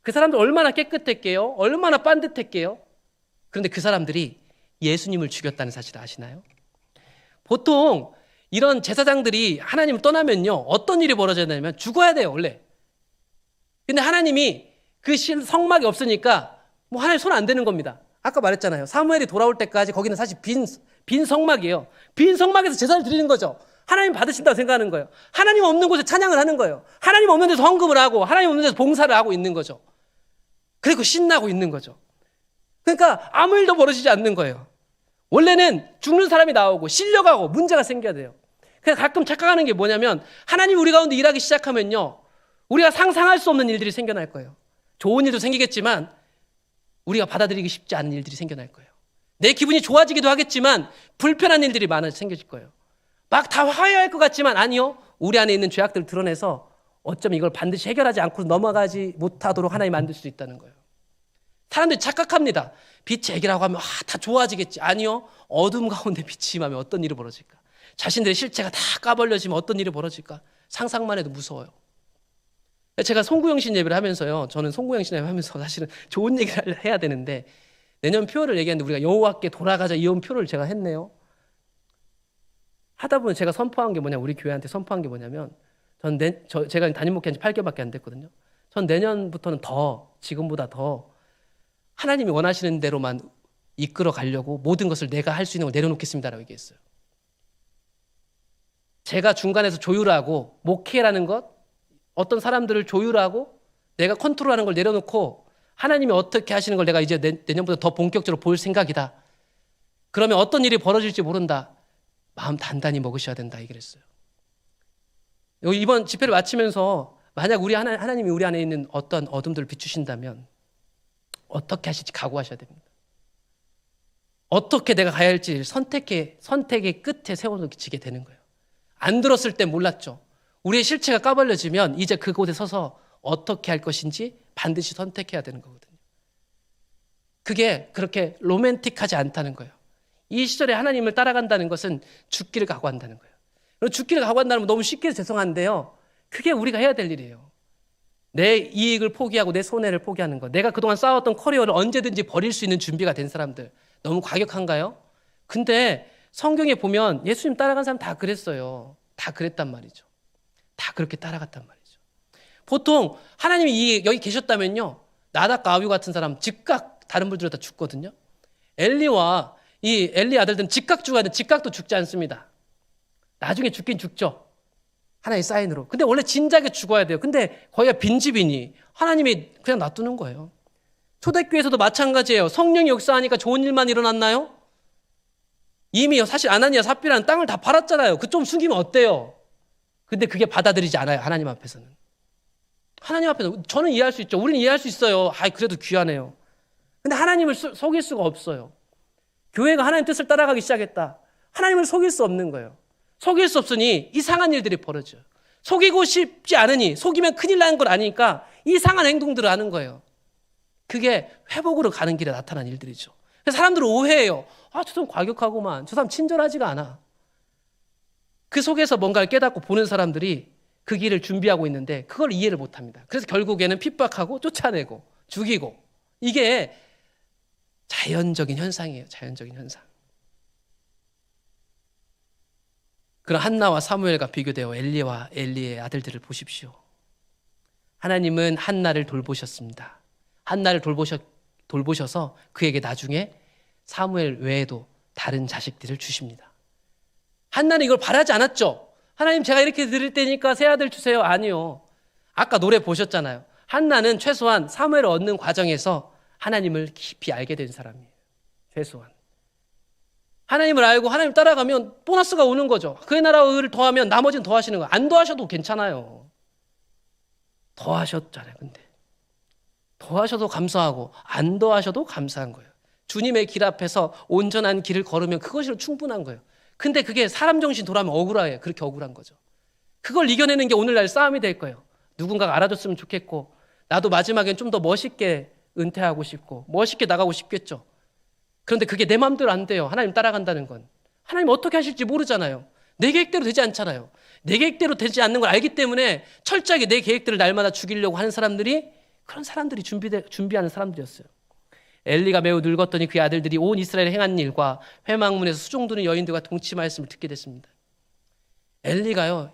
그 사람들 얼마나 깨끗했게요? 얼마나 반듯했게요? 그런데 그 사람들이 예수님을 죽였다는 사실을 아시나요? 보통 이런 제사장들이 하나님을 떠나면요, 어떤 일이 벌어졌냐면 죽어야 돼요, 원래. 근데 하나님이 그 성막이 없으니까 뭐 하나님 손 안 대는 겁니다. 아까 말했잖아요. 사무엘이 돌아올 때까지 거기는 사실 빈 성막이에요. 빈 성막에서 제사를 드리는 거죠. 하나님 받으신다고 생각하는 거예요. 하나님 없는 곳에 찬양을 하는 거예요. 하나님 없는 데서 헌금을 하고 하나님 없는 데서 봉사를 하고 있는 거죠. 그리고 신나고 있는 거죠. 그러니까 아무 일도 벌어지지 않는 거예요. 원래는 죽는 사람이 나오고 실려가고 문제가 생겨야 돼요. 그래서 가끔 착각하는 게 뭐냐면, 하나님 우리 가운데 일하기 시작하면요, 우리가 상상할 수 없는 일들이 생겨날 거예요. 좋은 일도 생기겠지만 우리가 받아들이기 쉽지 않은 일들이 생겨날 거예요. 내 기분이 좋아지기도 하겠지만 불편한 일들이 많아 생겨질 거예요. 막 다 화해할 것 같지만 아니요, 우리 안에 있는 죄악들을 드러내서 어쩌면 이걸 반드시 해결하지 않고 넘어가지 못하도록 하나님 만들 수 있다는 거예요. 사람들이 착각합니다. 빛이 해결하고 하면 다 좋아지겠지. 아니요, 어둠 가운데 빛이 임하면 어떤 일이 벌어질까? 자신들의 실체가 다 까발려지면 어떤 일이 벌어질까? 상상만 해도 무서워요. 제가 송구영신 예배를 하면서요, 저는 송구영신 예배를 하면서 사실은 좋은 얘기를 해야 되는데 내년 표를 얘기했는데 우리가 여호와께 돌아가자 이런 표를 제가 했네요. 하다 보면 제가 선포한 게 뭐냐, 우리 교회한테 선포한 게 뭐냐면, 제가 담임 목회한 지 8개월밖에 안 됐거든요. 전 내년부터는 더, 지금보다 더 하나님이 원하시는 대로만 이끌어 가려고 모든 것을 내가 할 수 있는 걸 내려놓겠습니다라고 얘기했어요. 제가 중간에서 조율하고 목회라는 것, 어떤 사람들을 조율하고 내가 컨트롤하는 걸 내려놓고 하나님이 어떻게 하시는 걸 내가 이제 내년부터 더 본격적으로 볼 생각이다. 그러면 어떤 일이 벌어질지 모른다. 마음 단단히 먹으셔야 된다 얘기를 했어요. 이번 집회를 마치면서 만약 하나님이 우리 안에 있는 어떤 어둠들을 비추신다면 어떻게 하실지 각오하셔야 됩니다. 어떻게 내가 가야 할지 선택의 끝에 세워놓게 되는 거예요. 안 들었을 때 몰랐죠. 우리의 실체가 까발려지면 이제 그곳에 서서 어떻게 할 것인지 반드시 선택해야 되는 거거든요. 그게 그렇게 로맨틱하지 않다는 거예요. 이 시절에 하나님을 따라간다는 것은 죽기를 각오한다는 거예요. 죽기를 각오한다는 건 너무 쉽게 죄송한데요. 그게 우리가 해야 될 일이에요. 내 이익을 포기하고 내 손해를 포기하는 것. 내가 그동안 쌓았던 커리어를 언제든지 버릴 수 있는 준비가 된 사람들. 너무 과격한가요? 근데 성경에 보면 예수님 따라간 사람 다 그랬어요. 다 그랬단 말이죠. 다 그렇게 따라갔단 말이죠. 보통 하나님이 여기 계셨다면요. 나답과 아비후 같은 사람 즉각 다른 분들은 다 죽거든요. 엘리와 이 엘리 아들들은 즉각 죽어야 돼. 즉각도 죽지 않습니다. 나중에 죽긴 죽죠. 하나의 사인으로. 근데 원래 진작에 죽어야 돼요. 근데 거기가 빈집이니 하나님이 그냥 놔두는 거예요. 초대교회에서도 마찬가지예요. 성령이 역사하니까 좋은 일만 일어났나요? 이미 사실 아나니아 삽비라는 땅을 다 팔았잖아요. 그 좀 숨기면 어때요? 근데 그게 받아들이지 않아요. 하나님 앞에서는. 하나님 앞에서 저는 이해할 수 있죠. 우리는 이해할 수 있어요. 그래도 귀하네요. 근데 하나님을 속일 수가 없어요. 교회가 하나님 뜻을 따라가기 시작했다. 하나님을 속일 수 없는 거예요. 속일 수 없으니 이상한 일들이 벌어져요. 속이고 싶지 않으니 속이면 큰일 나는 걸 아니까 이상한 행동들을 하는 거예요. 그게 회복으로 가는 길에 나타난 일들이죠. 그래서 사람들은 오해해요. 저 사람 과격하구만. 저 사람 친절하지가 않아. 그 속에서 뭔가를 깨닫고 보는 사람들이 그 길을 준비하고 있는데 그걸 이해를 못합니다. 그래서 결국에는 핍박하고 쫓아내고 죽이고 이게 자연적인 현상이에요. 자연적인 현상. 그런 한나와 사무엘과 비교되어 엘리와 엘리의 아들들을 보십시오. 하나님은 한나를 돌보셨습니다. 한나를 돌보셔서 그에게 나중에 사무엘 외에도 다른 자식들을 주십니다. 한나는 이걸 바라지 않았죠. 하나님 제가 이렇게 드릴 테니까 새 아들 주세요. 아니요. 아까 노래 보셨잖아요. 한나는 최소한 사무엘을 얻는 과정에서 하나님을 깊이 알게 된 사람이에요. 최소한. 하나님을 알고 하나님 따라가면 보너스가 오는 거죠. 그의 나라와 의를 더하면 나머지는 더하시는 거예요. 안 더하셔도 괜찮아요. 더하셨잖아요. 근데 더하셔도 감사하고 안 더하셔도 감사한 거예요. 주님의 길 앞에서 온전한 길을 걸으면 그것이 충분한 거예요. 근데 그게 사람 정신 돌아오면 억울해요. 그렇게 억울한 거죠. 그걸 이겨내는 게 오늘날 싸움이 될 거예요. 누군가가 알아줬으면 좋겠고 나도 마지막엔 좀 더 멋있게 은퇴하고 싶고 멋있게 나가고 싶겠죠. 그런데 그게 내 마음대로 안 돼요. 하나님 따라간다는 건. 하나님 어떻게 하실지 모르잖아요. 내 계획대로 되지 않잖아요. 내 계획대로 되지 않는 걸 알기 때문에 철저하게 내 계획대로 날마다 죽이려고 하는 사람들이 그런 사람들이 준비하는 사람들이었어요. 엘리가 매우 늙었더니 그의 아들들이 온 이스라엘에 행한 일과 회막문에서 수종드는 여인들과 동침하였음을 듣게 됐습니다. 엘리가요,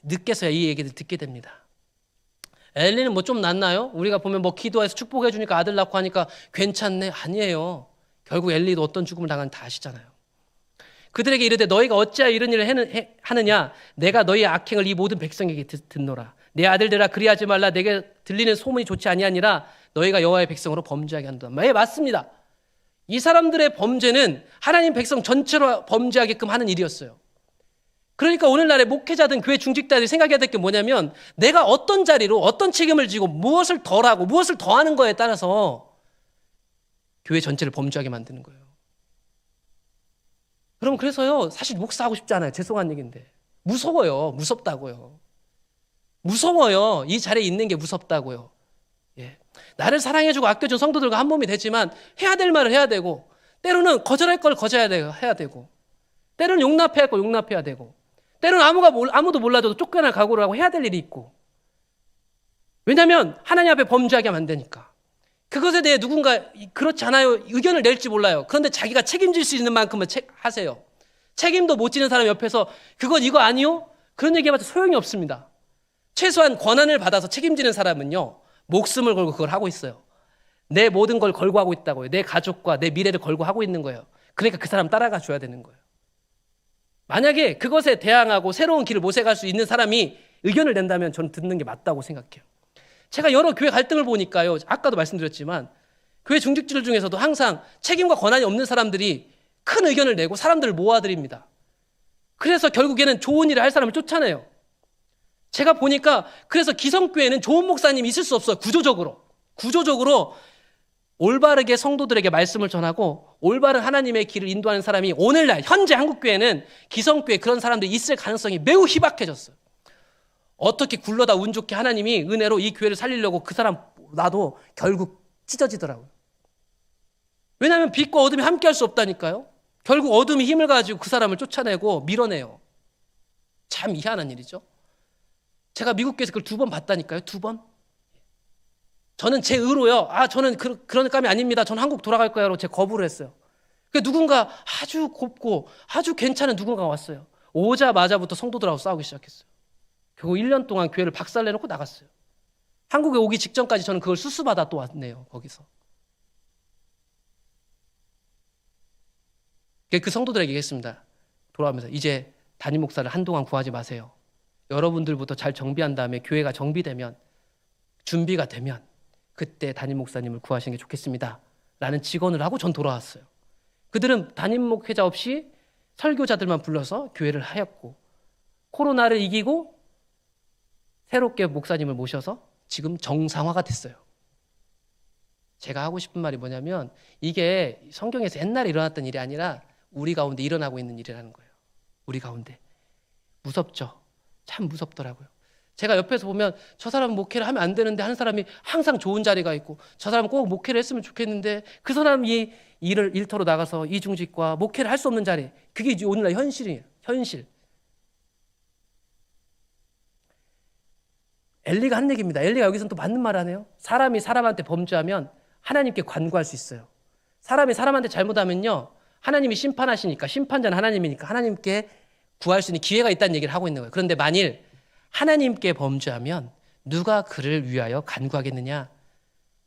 늦게서야 이 얘기를 듣게 됩니다. 엘리는 뭐 좀 낫나요? 우리가 보면 뭐 기도해서 축복해 주니까 아들 낳고 하니까 괜찮네. 아니에요. 결국 엘리도 어떤 죽음을 당하는지 다 아시잖아요. 그들에게 이르되 너희가 어찌하여 이런 일을 하느냐? 내가 너희의 악행을 이 모든 백성에게 듣노라. 내 아들들아 그리하지 말라. 내게 들리는 소문이 좋지 아니하니라. 너희가 여호와의 백성으로 범죄하게 한다. 맞습니다. 이 사람들의 범죄는 하나님 백성 전체로 범죄하게끔 하는 일이었어요. 그러니까 오늘날의 목회자든 교회 중직자들이 생각해야 될 게 뭐냐면 내가 어떤 자리로 어떤 책임을 지고 무엇을 덜하고 무엇을 더하는 거에 따라서 교회 전체를 범죄하게 만드는 거예요. 그럼 그래서요 사실 목사하고 싶지 않아요. 죄송한 얘기인데 무서워요. 무섭다고요. 무서워요. 이 자리에 있는 게 무섭다고요. 예. 나를 사랑해주고 아껴준 성도들과 한 몸이 되지만 해야 될 말을 해야 되고 때로는 거절할 걸 해야 되고 때로는 용납해야 할 걸 용납해야 되고 때로는 아무도 몰라줘도 쫓겨날 각오를 하고 해야 될 일이 있고 왜냐하면 하나님 앞에 범죄하게 하면 안 되니까 그것에 대해 누군가 그렇지 않아요 의견을 낼지 몰라요. 그런데 자기가 책임질 수 있는 만큼은 하세요. 책임도 못 지는 사람 옆에서 그건 이거 아니요? 그런 얘기해봤자 소용이 없습니다. 최소한 권한을 받아서 책임지는 사람은요 목숨을 걸고 그걸 하고 있어요. 내 모든 걸 걸고 하고 있다고요. 내 가족과 내 미래를 걸고 하고 있는 거예요. 그러니까 그 사람 따라가 줘야 되는 거예요. 만약에 그것에 대항하고 새로운 길을 모색할 수 있는 사람이 의견을 낸다면 저는 듣는 게 맞다고 생각해요. 제가 여러 교회 갈등을 보니까요. 아까도 말씀드렸지만 교회 중직들 중에서도 항상 책임과 권한이 없는 사람들이 큰 의견을 내고 사람들을 모아드립니다. 그래서 결국에는 좋은 일을 할 사람을 쫓아내요. 제가 보니까 그래서 기성교회는 좋은 목사님이 있을 수 없어요. 구조적으로 올바르게 성도들에게 말씀을 전하고 올바른 하나님의 길을 인도하는 사람이 오늘날 현재 한국교회는 기성교회 그런 사람들이 있을 가능성이 매우 희박해졌어요. 어떻게 굴러다 운 좋게 하나님이 은혜로 이 교회를 살리려고 그 사람 놔도 결국 찢어지더라고요. 왜냐하면 빛과 어둠이 함께 할 수 없다니까요. 결국 어둠이 힘을 가지고 그 사람을 쫓아내고 밀어내요. 참 희한한 일이죠. 제가 미국교회에서 그걸 2번 봤다니까요. 2번. 저는 제 의로요. 저는 그런 감이 아닙니다. 저는 한국 돌아갈 거야로 제 거부를 했어요. 누군가 아주 곱고 아주 괜찮은 누군가가 왔어요. 오자마자부터 성도들하고 싸우기 시작했어요. 결국 1년 동안 교회를 박살내놓고 나갔어요. 한국에 오기 직전까지 저는 그걸 수수받아 또 왔네요. 거기서. 그 성도들에게 얘기했습니다. 돌아오면서 이제 담임 목사를 한동안 구하지 마세요. 여러분들부터 잘 정비한 다음에 교회가 정비되면 준비가 되면 그때 담임 목사님을 구하시는 게 좋겠습니다. 라는 직언을 하고 전 돌아왔어요. 그들은 담임 목회자 없이 설교자들만 불러서 교회를 하였고 코로나를 이기고 새롭게 목사님을 모셔서 지금 정상화가 됐어요. 제가 하고 싶은 말이 뭐냐면 이게 성경에서 옛날에 일어났던 일이 아니라 우리 가운데 일어나고 있는 일이라는 거예요. 우리 가운데. 무섭죠? 참 무섭더라고요. 제가 옆에서 보면 저 사람은 목회를 하면 안 되는데 하는 사람이 항상 좋은 자리가 있고 저 사람은 꼭 목회를 했으면 좋겠는데 그 사람이 일터로 나가서 이중직과 목회를 할 수 없는 자리. 그게 이제 오늘날 현실이에요. 현실. 엘리가 한 얘기입니다. 엘리가 여기서는 또 맞는 말 하네요. 사람이 사람한테 범죄하면 하나님께 관구할 수 있어요. 사람이 사람한테 잘못하면요. 하나님이 심판하시니까 심판자는 하나님이니까 하나님께 구할 수 있는 기회가 있다는 얘기를 하고 있는 거예요. 그런데 만일 하나님께 범죄하면 누가 그를 위하여 간구하겠느냐?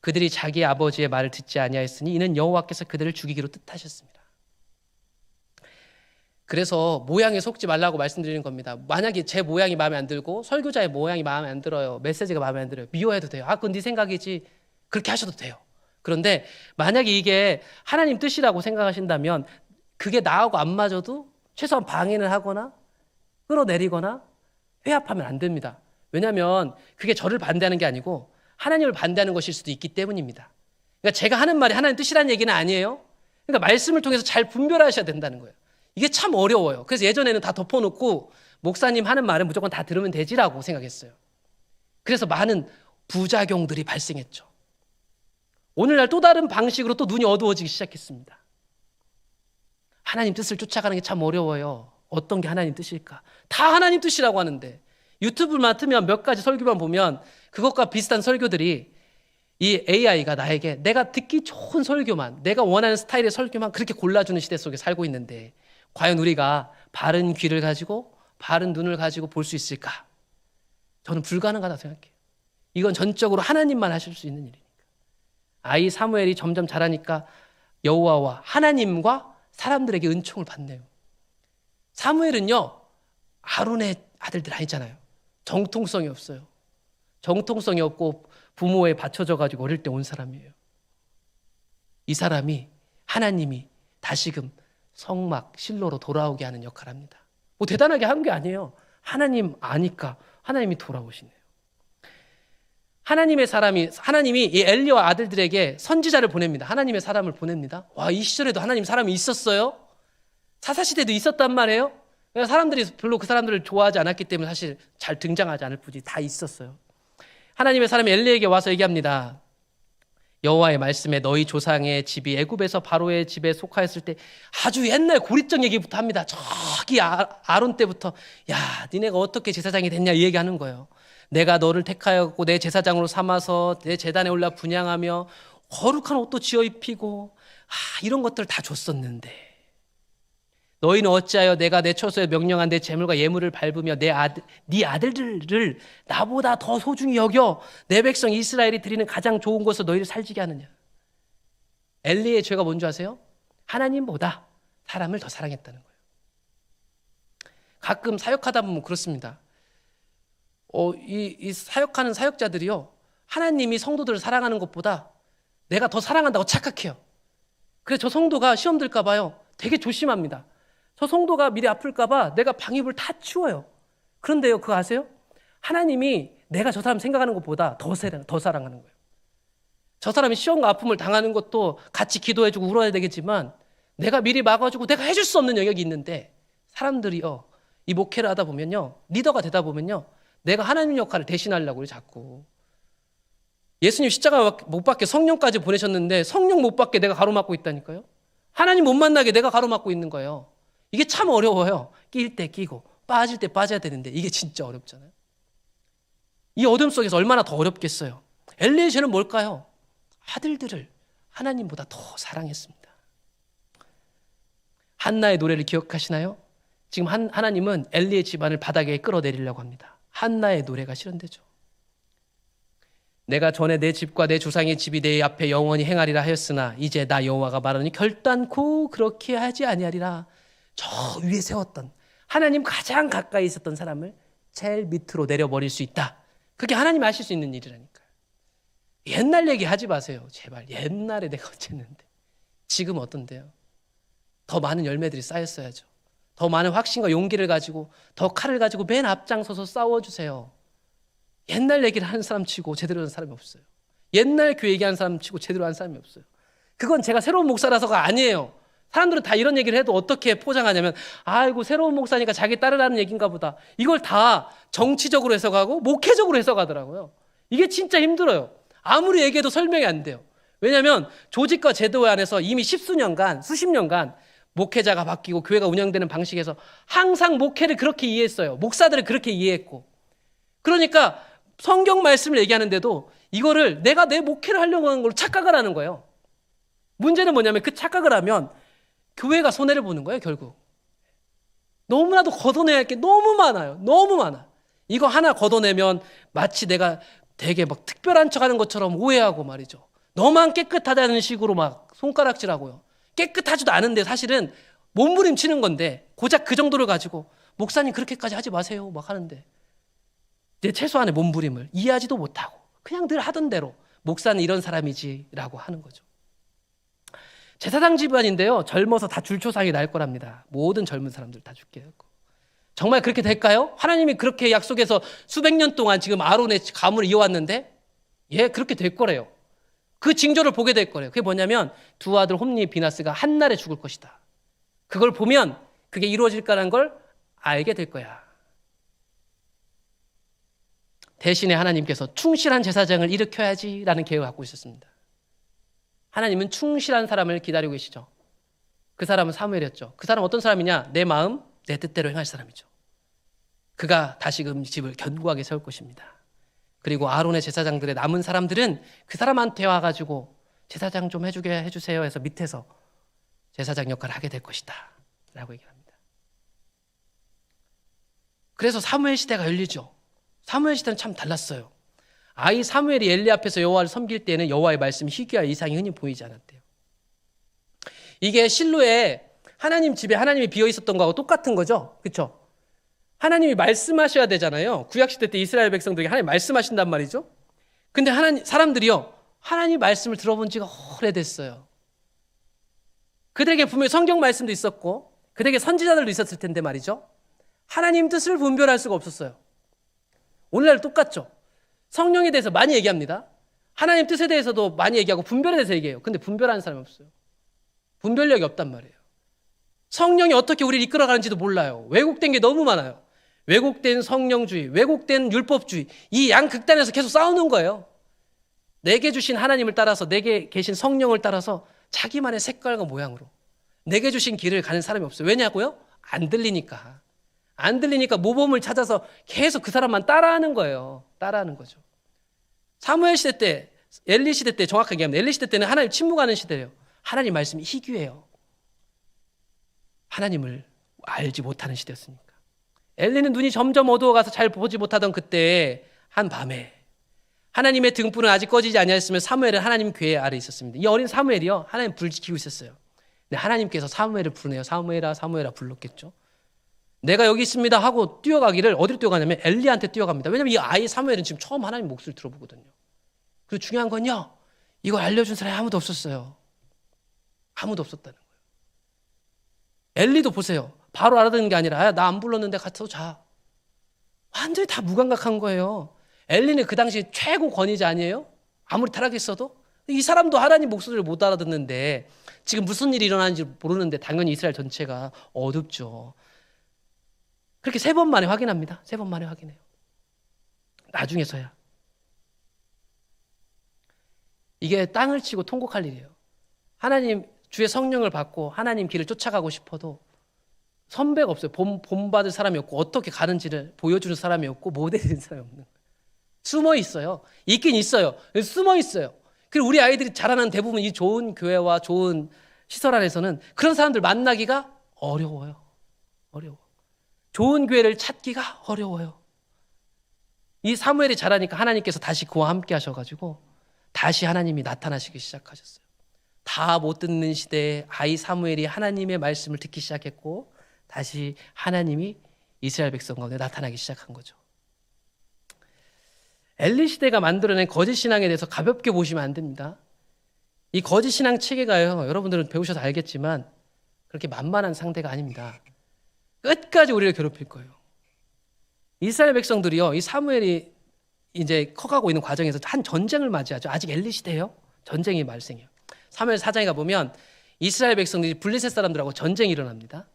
그들이 자기 아버지의 말을 듣지 아니하였으니 이는 여호와께서 그들을 죽이기로 뜻하셨습니다. 그래서 모양에 속지 말라고 말씀드리는 겁니다. 만약에 제 모양이 마음에 안 들고 설교자의 모양이 마음에 안 들어요. 메시지가 마음에 안 들어요. 미워해도 돼요. 그건 네 생각이지. 그렇게 하셔도 돼요. 그런데 만약에 이게 하나님 뜻이라고 생각하신다면 그게 나하고 안 맞아도 최소한 방해를 하거나 끌어내리거나 회합하면 안 됩니다. 왜냐하면 그게 저를 반대하는 게 아니고 하나님을 반대하는 것일 수도 있기 때문입니다. 그러니까 제가 하는 말이 하나님 뜻이라는 얘기는 아니에요. 그러니까 말씀을 통해서 잘 분별하셔야 된다는 거예요. 이게 참 어려워요. 그래서 예전에는 다 덮어놓고 목사님 하는 말은 무조건 다 들으면 되지라고 생각했어요. 그래서 많은 부작용들이 발생했죠. 오늘날 또 다른 방식으로 또 눈이 어두워지기 시작했습니다. 하나님 뜻을 쫓아가는 게 참 어려워요. 어떤 게 하나님 뜻일까? 다 하나님 뜻이라고 하는데 유튜브를 틀면 몇 가지 설교만 보면 그것과 비슷한 설교들이 이 AI가 나에게 내가 듣기 좋은 설교만, 내가 원하는 스타일의 설교만 그렇게 골라주는 시대 속에 살고 있는데 과연 우리가 바른 귀를 가지고 바른 눈을 가지고 볼 수 있을까? 저는 불가능하다고 생각해요. 이건 전적으로 하나님만 하실 수 있는 일이니까. 아이 사무엘이 점점 자라니까 여호와와 하나님과 사람들에게 은총을 받네요. 사무엘은요, 아론의 아들들 아니잖아요. 정통성이 없어요. 정통성이 없고 부모에 받쳐져가지고 어릴 때 온 사람이에요. 이 사람이 하나님이 다시금 성막 실로로 돌아오게 하는 역할을 합니다. 뭐 대단하게 한 게 아니에요. 하나님 아니까 하나님이 돌아오시네요. 하나님이 이 엘리와 아들들에게 선지자를 보냅니다. 하나님의 사람을 보냅니다. 와, 이 시절에도 하나님 사람이 있었어요? 사사시대도 있었단 말이에요. 사람들이 별로 그 사람들을 좋아하지 않았기 때문에 사실 잘 등장하지 않을 뿐이지 다 있었어요. 하나님의 사람이 엘리에게 와서 얘기합니다. 여호와의 말씀에 너희 조상의 집이 애굽에서 바로의 집에 속하였을 때 아주 옛날 고리적 얘기부터 합니다. 저기 아론 때부터 야, 니네가 어떻게 제사장이 됐냐 이 얘기하는 거예요. 내가 너를 택하였고 내 제사장으로 삼아서 내 제단에 올라 분향하며 거룩한 옷도 지어 입히고 이런 것들을 다 줬었는데 너희는 어찌하여 내가 내 처소에 명령한 내 재물과 예물을 밟으며 네 아들들을 나보다 더 소중히 여겨 내 백성 이스라엘이 드리는 가장 좋은 것을 너희를 살지게 하느냐. 엘리의 죄가 뭔지 아세요? 하나님보다 사람을 더 사랑했다는 거예요. 가끔 사역하다 보면 그렇습니다. 이 사역하는 사역자들이요, 하나님이 성도들을 사랑하는 것보다 내가 더 사랑한다고 착각해요. 그래서 저 성도가 시험 들까 봐요, 되게 조심합니다. 저 성도가 미리 아플까 봐 내가 방입을 다 치워요. 그런데요, 그거 아세요? 하나님이 내가 저 사람 생각하는 것보다 더 사랑하는 거예요. 저 사람이 시험과 아픔을 당하는 것도 같이 기도해주고 울어야 되겠지만 내가 미리 막아주고 내가 해줄 수 없는 영역이 있는데, 사람들이요, 이 목회를 하다 보면요, 리더가 되다 보면요, 내가 하나님 역할을 대신하려고 자꾸. 예수님 십자가 못 박게 성령까지 보내셨는데 성령 못 받게 내가 가로막고 있다니까요. 하나님 못 만나게 내가 가로막고 있는 거예요. 이게 참 어려워요. 낄 때 끼고 빠질 때 빠져야 되는데 이게 진짜 어렵잖아요. 이 어둠 속에서 얼마나 더 어렵겠어요. 엘리의 죄는 뭘까요? 아들들을 하나님보다 더 사랑했습니다. 한나의 노래를 기억하시나요? 지금 하나님은 엘리의 집안을 바닥에 끌어내리려고 합니다. 한나의 노래가 실현되죠. 내가 전에 내 집과 내 조상의 집이 내 앞에 영원히 행하리라 하였으나 이제 나 여호와가 말하니 결단코 그렇게 하지 아니하리라. 저 위에 세웠던, 하나님 가장 가까이 있었던 사람을 제일 밑으로 내려버릴 수 있다. 그게 하나님 하실 수 있는 일이라니까요. 옛날 얘기 하지 마세요. 제발. 옛날에 내가 어쨌는데. 지금 어떤데요? 더 많은 열매들이 쌓였어야죠. 더 많은 확신과 용기를 가지고, 더 칼을 가지고 맨 앞장서서 싸워주세요. 옛날 얘기를 하는 사람 치고 제대로 하는 사람이 없어요. 옛날 교회 얘기하는 사람 치고 제대로 하는 사람이 없어요. 그건 제가 새로운 목사라서가 아니에요. 사람들은 다 이런 얘기를 해도 어떻게 포장하냐면, 아이고 새로운 목사니까 자기 따르라는 얘기인가 보다. 이걸 다 정치적으로 해석하고 목회적으로 해석하더라고요. 이게 진짜 힘들어요. 아무리 얘기해도 설명이 안 돼요. 왜냐하면 조직과 제도 안에서 이미 수십 년간 목회자가 바뀌고 교회가 운영되는 방식에서 항상 목회를 그렇게 이해했어요. 목사들을 그렇게 이해했고. 그러니까 성경 말씀을 얘기하는데도 이거를 내가 내 목회를 하려고 하는 걸로 착각을 하는 거예요. 문제는 뭐냐면 그 착각을 하면 교회가 손해를 보는 거예요, 결국. 너무나도 걷어내야 할 게 너무 많아요. 너무 많아. 이거 하나 걷어내면 마치 내가 되게 막 특별한 척 하는 것처럼 오해하고 말이죠. 너만 깨끗하다는 식으로 막 손가락질하고요. 깨끗하지도 않은데 사실은 몸부림치는 건데 고작 그 정도를 가지고 목사님 그렇게까지 하지 마세요 막 하는데, 내 최소한의 몸부림을 이해하지도 못하고 그냥 늘 하던 대로 목사는 이런 사람이지라고 하는 거죠. 제사장 집안인데요, 젊어서 다 줄초상이 날 거랍니다. 모든 젊은 사람들 다 죽게 하고. 정말 그렇게 될까요? 하나님이 그렇게 약속해서 수백 년 동안 지금 아론의 가문을 이어왔는데, 예, 그렇게 될 거래요. 그 징조를 보게 될 거래요. 그게 뭐냐면 두 아들 홈니 비나스가 한날에 죽을 것이다. 그걸 보면 그게 이루어질까라는 걸 알게 될 거야. 대신에 하나님께서 충실한 제사장을 일으켜야지라는 계획을 갖고 있었습니다. 하나님은 충실한 사람을 기다리고 계시죠. 그 사람은 사무엘이었죠. 그 사람은 어떤 사람이냐? 내 마음, 내 뜻대로 행할 사람이죠. 그가 다시금 집을 견고하게 세울 것입니다. 그리고 아론의 제사장들의 남은 사람들은 그 사람한테 와가지고 제사장 좀 해주세요 해서 밑에서 제사장 역할을 하게 될 것이다 라고 얘기합니다. 그래서 사무엘 시대가 열리죠. 사무엘 시대는 참 달랐어요. 아이 사무엘이 엘리 앞에서 여호와를 섬길 때는 여호와의 말씀이 희귀와 이상이 흔히 보이지 않았대요. 이게 실로에 하나님 집에 하나님이 비어 있었던 거하고 똑같은 거죠. 그렇죠? 하나님이 말씀하셔야 되잖아요. 구약시대 때 이스라엘 백성들에게 하나님 말씀하신단 말이죠. 근데 사람들이요, 하나님 말씀을 들어본 지가 오래됐어요. 그들에게 분명히 성경 말씀도 있었고 그들에게 선지자들도 있었을 텐데 말이죠. 하나님 뜻을 분별할 수가 없었어요. 오늘날 똑같죠. 성령에 대해서 많이 얘기합니다. 하나님 뜻에 대해서도 많이 얘기하고 분별에 대해서 얘기해요. 근데 분별하는 사람이 없어요. 분별력이 없단 말이에요. 성령이 어떻게 우리를 이끌어가는지도 몰라요. 왜곡된 게 너무 많아요. 왜곡된 성령주의, 왜곡된 율법주의, 이 양극단에서 계속 싸우는 거예요. 내게 주신 하나님을 따라서, 내게 계신 성령을 따라서 자기만의 색깔과 모양으로 내게 주신 길을 가는 사람이 없어요. 왜냐고요? 안 들리니까. 안 들리니까 모범을 찾아서 계속 그 사람만 따라하는 거예요. 따라하는 거죠. 사무엘 시대 때, 엘리 시대 때 정확하게 얘기하면 엘리 시대 때는 하나님 침묵하는 시대예요. 하나님 말씀이 희귀해요. 하나님을 알지 못하는 시대였으니까. 엘리는 눈이 점점 어두워가서 잘 보지 못하던 그때 한 밤에 하나님의 등불은 아직 꺼지지 아니하였으면 사무엘은 하나님 궤 아래 있었습니다. 이 어린 사무엘이요, 하나님 불 지키고 있었어요. 근데 하나님께서 사무엘을 부르네요. 사무엘아 사무엘아 불렀겠죠. 내가 여기 있습니다 하고 뛰어가기를, 어디로 뛰어가냐면 엘리한테 뛰어갑니다. 왜냐하면 이 아이 사무엘은 지금 처음 하나님 목소리를 들어보거든요. 그리고 중요한 건요, 이걸 알려준 사람이 아무도 없었어요. 아무도 없었다는 거예요. 엘리도 보세요, 바로 알아듣는 게 아니라 나 안 불렀는데 가서 자. 완전히 다 무감각한 거예요. 엘리는 그 당시 최고 권위자 아니에요? 아무리 타락했어도. 이 사람도 하나님 목소리를 못 알아듣는데 지금 무슨 일이 일어나는지 모르는데 당연히 이스라엘 전체가 어둡죠. 그렇게 3번 만에 확인합니다. 3번 만에 확인해요. 나중에서야. 이게 땅을 치고 통곡할 일이에요. 하나님 주의 성령을 받고 하나님 길을 쫓아가고 싶어도 선배가 없어요. 본받을 사람이 없고 어떻게 가는지를 보여주는 사람이 없고 모델이 사람이 없는 거예요. 숨어 있어요. 있긴 있어요. 숨어 있어요. 그리고 우리 아이들이 자라는 대부분 이 좋은 교회와 좋은 시설 안에서는 그런 사람들 만나기가 어려워요. 어려워. 좋은 교회를 찾기가 어려워요. 이 사무엘이 자라니까 하나님께서 다시 그와 함께 하셔가지고 다시 하나님이 나타나시기 시작하셨어요. 다 못 듣는 시대에 아이 사무엘이 하나님의 말씀을 듣기 시작했고 다시 하나님이 이스라엘 백성 가운데 나타나기 시작한 거죠. 엘리 시대가 만들어낸 거짓 신앙에 대해서 가볍게 보시면 안 됩니다. 이 거짓 신앙 체계가요, 여러분들은 배우셔서 알겠지만 그렇게 만만한 상대가 아닙니다. 끝까지 우리를 괴롭힐 거예요. 이스라엘 백성들이요, 이 사무엘이 이제 커가고 있는 과정에서 한 전쟁을 맞이하죠. 아직 엘리 시대예요. 전쟁이 발생해요. 사무엘 4장에 가보면 이스라엘 백성들이 블레셋 사람들하고 전쟁이 일어납니다.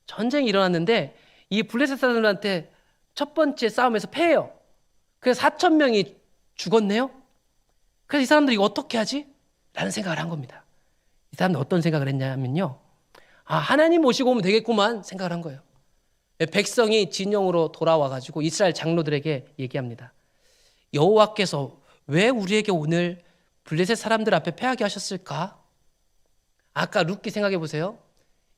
전쟁이 일어났는데 이 블레셋 사람들한테 첫 번째 싸움에서 패해요. 그래서 4,000명이 죽었네요. 그래서 이 사람들이 이거 어떻게 하지? 라는 생각을 한 겁니다. 이 사람들 어떤 생각을 했냐면요, 아, 하나님 모시고 오면 되겠구만 생각을 한 거예요. 백성이 진영으로 돌아와가지고 이스라엘 장로들에게 얘기합니다. 여호와께서 왜 우리에게 오늘 블레셋 사람들 앞에 패하게 하셨을까? 아까 룻기 생각해 보세요.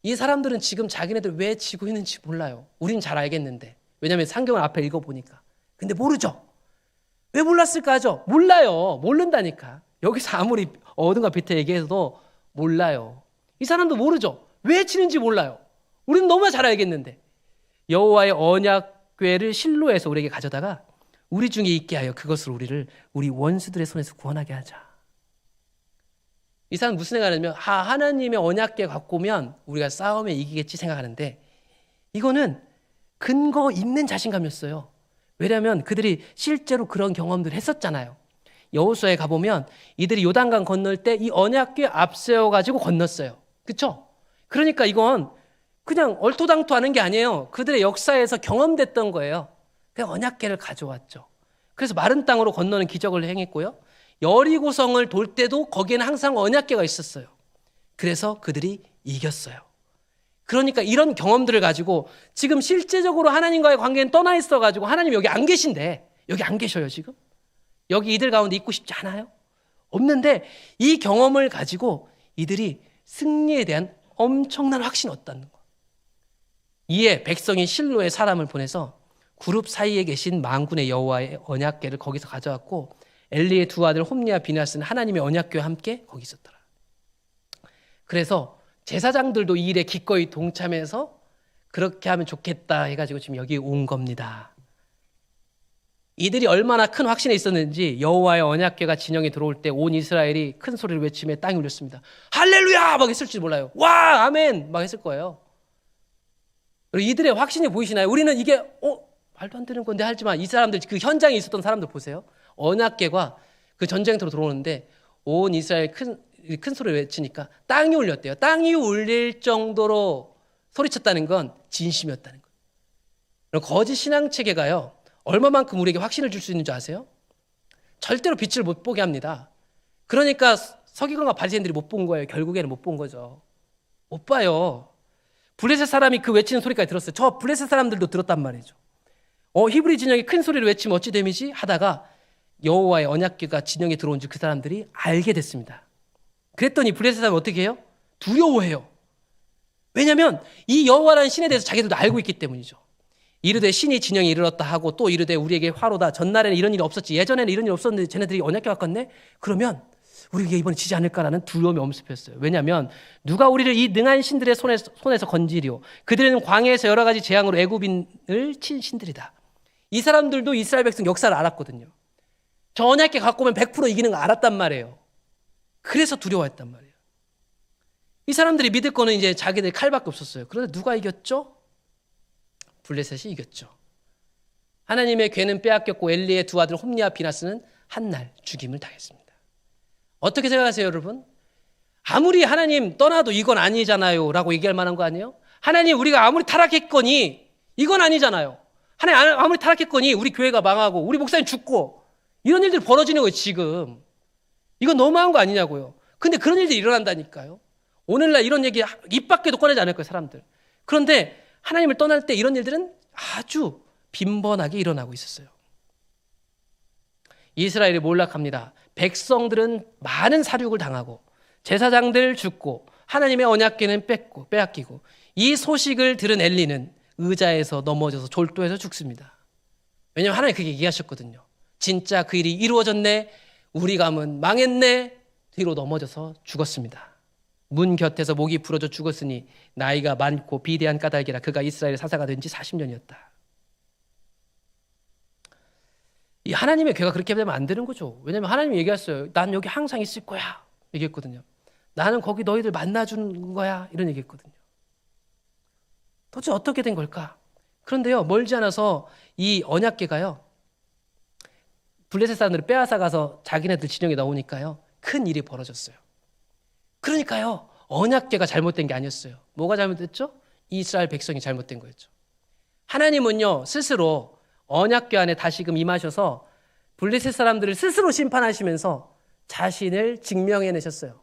이 사람들은 지금 자기네들 왜 지고 있는지 몰라요. 우린 잘 알겠는데. 왜냐하면 상경을 앞에 읽어보니까. 근데 모르죠. 왜 몰랐을까 하죠? 몰라요. 모른다니까. 여기서 아무리 어딘가 밑에 얘기해도 몰라요. 이 사람도 모르죠. 왜 치는지 몰라요. 우리는 너무 잘 알겠는데. 여호와의 언약궤를 실로에서 우리에게 가져다가 우리 중에 있게 하여 그것을 우리 원수들의 손에서 구원하게 하자. 이 사람은 무슨 생각하냐면, 하나님의 언약궤 갖고 오면 우리가 싸움에 이기겠지 생각하는데, 이거는 근거 있는 자신감이었어요. 왜냐하면 그들이 실제로 그런 경험들을 했었잖아요. 여호수아에 가보면 이들이 요단강 건널 때 이 언약궤 앞세워가지고 건넜어요. 그렇죠? 그러니까 이건 그냥 얼토당토하는 게 아니에요. 그들의 역사에서 경험됐던 거예요. 그냥 언약궤를 가져왔죠. 그래서 마른 땅으로 건너는 기적을 행했고요. 여리고성을 돌 때도 거기에는 항상 언약궤가 있었어요. 그래서 그들이 이겼어요. 그러니까 이런 경험들을 가지고 지금 실제적으로 하나님과의 관계는 떠나 있어가지고 하나님 여기 안 계신데, 여기 안 계셔요 지금? 여기 이들 가운데 있고 싶지 않아요? 없는데 이 경험을 가지고 이들이 승리에 대한 엄청난 확신을 얻었다는 거. 이에 백성이 실로에 사람을 보내서 그룹 사이에 계신 만군의 여호와의 언약궤를 거기서 가져왔고, 엘리의 두 아들 홈리와 비나스는 하나님의 언약궤와 함께 거기 있었더라. 그래서 제사장들도 이 일에 기꺼이 동참해서 그렇게 하면 좋겠다 해가지고 지금 여기 온 겁니다. 이들이 얼마나 큰 확신에 있었는지 여호와의 언약궤가 진영에 들어올 때 온 이스라엘이 큰 소리를 외치며 땅이 울렸습니다. 할렐루야! 막 했을지 몰라요. 와! 아멘! 막 했을 거예요. 그리고 이들의 확신이 보이시나요? 우리는 이게 말도 안 되는 건데 하지만 이 사람들, 그 현장에 있었던 사람들 보세요. 언약궤가 그 전쟁터로 들어오는데 온 이스라엘 큰 소리를 외치니까 땅이 울렸대요. 땅이 울릴 정도로 소리쳤다는 건 진심이었다는 거예요. 거짓 신앙 체계가요, 얼마만큼 우리에게 확신을 줄 수 있는 줄 아세요? 절대로 빛을 못 보게 합니다. 그러니까 서기관과 바리새인들이 못 본 거예요. 결국에는 못 본 거죠. 못 봐요. 블레셋 사람이 그 외치는 소리까지 들었어요. 저 블레셋 사람들도 들었단 말이죠. 히브리 진영이 큰 소리를 외치면 어찌 됨이지 하다가 여호와의 언약궤가 진영에 들어온 줄 그 사람들이 알게 됐습니다. 그랬더니 블레셋 사람이 어떻게 해요? 두려워해요. 왜냐하면 이 여호와라는 신에 대해서 자기들도 알고 있기 때문이죠. 이르되 신이 진영에 이르렀다 하고 또 이르되 우리에게 화로다. 전날에는 이런 일이 없었지. 예전에는 이런 일이 없었는데 쟤네들이 언약궤 바꿨네? 그러면 우리에게 이번에 지지 않을까라는 두려움이 엄습했어요. 왜냐하면 누가 우리를 이 능한 신들의 손에서 건지리오. 그들은 광야에서 여러 가지 재앙으로 애굽인을 친 신들이다. 이 사람들도 이스라엘 백성 역사를 알았거든요. 저 언약궤 갖고 오면 100% 이기는 거 알았단 말이에요. 그래서 두려워했단 말이에요. 이 사람들이 믿을 거는 이제 자기들 칼밖에 없었어요. 그런데 누가 이겼죠? 블레셋이 이겼죠. 하나님의 궤는 빼앗겼고 엘리의 두 아들 홈리와 비나스는 한날 죽임을 당했습니다. 어떻게 생각하세요, 여러분? 아무리 하나님 떠나도 이건 아니잖아요 라고 얘기할 만한 거 아니에요? 하나님 우리가 아무리 타락했거니 이건 아니잖아요. 하나님 아무리 타락했거니 우리 교회가 망하고 우리 목사님 죽고 이런 일들이 벌어지는 거예요 지금. 이건 너무한 거 아니냐고요. 근데 그런 일들이 일어난다니까요. 오늘날 이런 얘기 입 밖에도 꺼내지 않을 거예요 사람들. 그런데 하나님을 떠날 때 이런 일들은 아주 빈번하게 일어나고 있었어요. 이스라엘이 몰락합니다. 백성들은 많은 사륙을 당하고 제사장들 죽고 하나님의 언약궤는 빼앗기고 이 소식을 들은 엘리는 의자에서 넘어져서 졸도해서 죽습니다. 왜냐하면 하나님 그렇게 얘기하셨거든요. 진짜 그 일이 이루어졌네. 우리 가문 망했네. 뒤로 넘어져서 죽었습니다. 문 곁에서 목이 부러져 죽었으니 나이가 많고 비대한 까닭이라 그가 이스라엘의 사사가 된 지 40년이었다. 이 하나님의 궤가 그렇게 되면 안 되는 거죠. 왜냐하면 하나님이 얘기했어요. 난 여기 항상 있을 거야. 얘기했거든요. 나는 거기 너희들 만나주는 거야. 이런 얘기했거든요. 도대체 어떻게 된 걸까? 그런데요. 멀지 않아서 이 언약궤가요. 블레셋 사람들을 빼앗아 가서 자기네들 진영에 나오니까요. 큰 일이 벌어졌어요. 그러니까요. 언약궤가 잘못된 게 아니었어요. 뭐가 잘못됐죠? 이스라엘 백성이 잘못된 거였죠. 하나님은요. 스스로 언약궤 안에 다시금 임하셔서 블레셋 사람들을 스스로 심판하시면서 자신을 증명해내셨어요.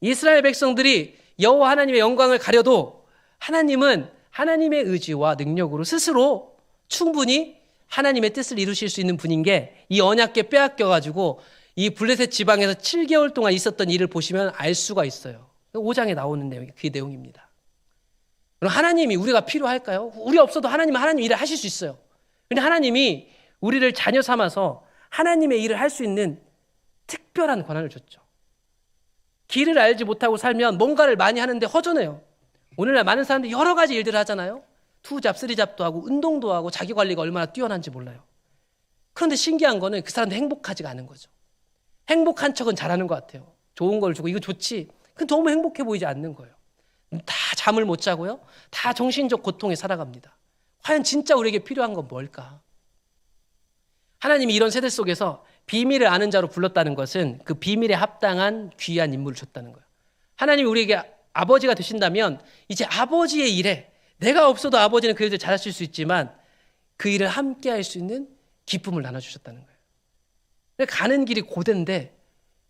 이스라엘 백성들이 여호와 하나님의 영광을 가려도 하나님은 하나님의 의지와 능력으로 스스로 충분히 하나님의 뜻을 이루실 수 있는 분인 게 이 언약궤 빼앗겨가지고 이 블레셋 지방에서 7개월 동안 있었던 일을 보시면 알 수가 있어요. 5장에 나오는 내용이 그 내용입니다. 그럼 하나님이 우리가 필요할까요? 우리 없어도 하나님은 하나님 일을 하실 수 있어요. 근데 하나님이 우리를 자녀 삼아서 하나님의 일을 할 수 있는 특별한 권한을 줬죠. 길을 알지 못하고 살면 뭔가를 많이 하는데 허전해요. 오늘날 많은 사람들이 여러 가지 일들을 하잖아요. 투잡, 쓰리잡도 하고 운동도 하고 자기 관리가 얼마나 뛰어난지 몰라요. 그런데 신기한 거는 그 사람도 행복하지가 않은 거죠. 행복한 척은 잘하는 것 같아요. 좋은 걸 주고 이거 좋지. 근데 너무 행복해 보이지 않는 거예요. 다 잠을 못 자고요. 다 정신적 고통에 살아갑니다. 과연 진짜 우리에게 필요한 건 뭘까? 하나님이 이런 세대 속에서 비밀을 아는 자로 불렀다는 것은 그 비밀에 합당한 귀한 인물을 줬다는 거예요. 하나님이 우리에게 아버지가 되신다면 이제 아버지의 일에 내가 없어도 아버지는 그 일을 잘하실 수 있지만 그 일을 함께 할 수 있는 기쁨을 나눠주셨다는 거예요. 가는 길이 고된데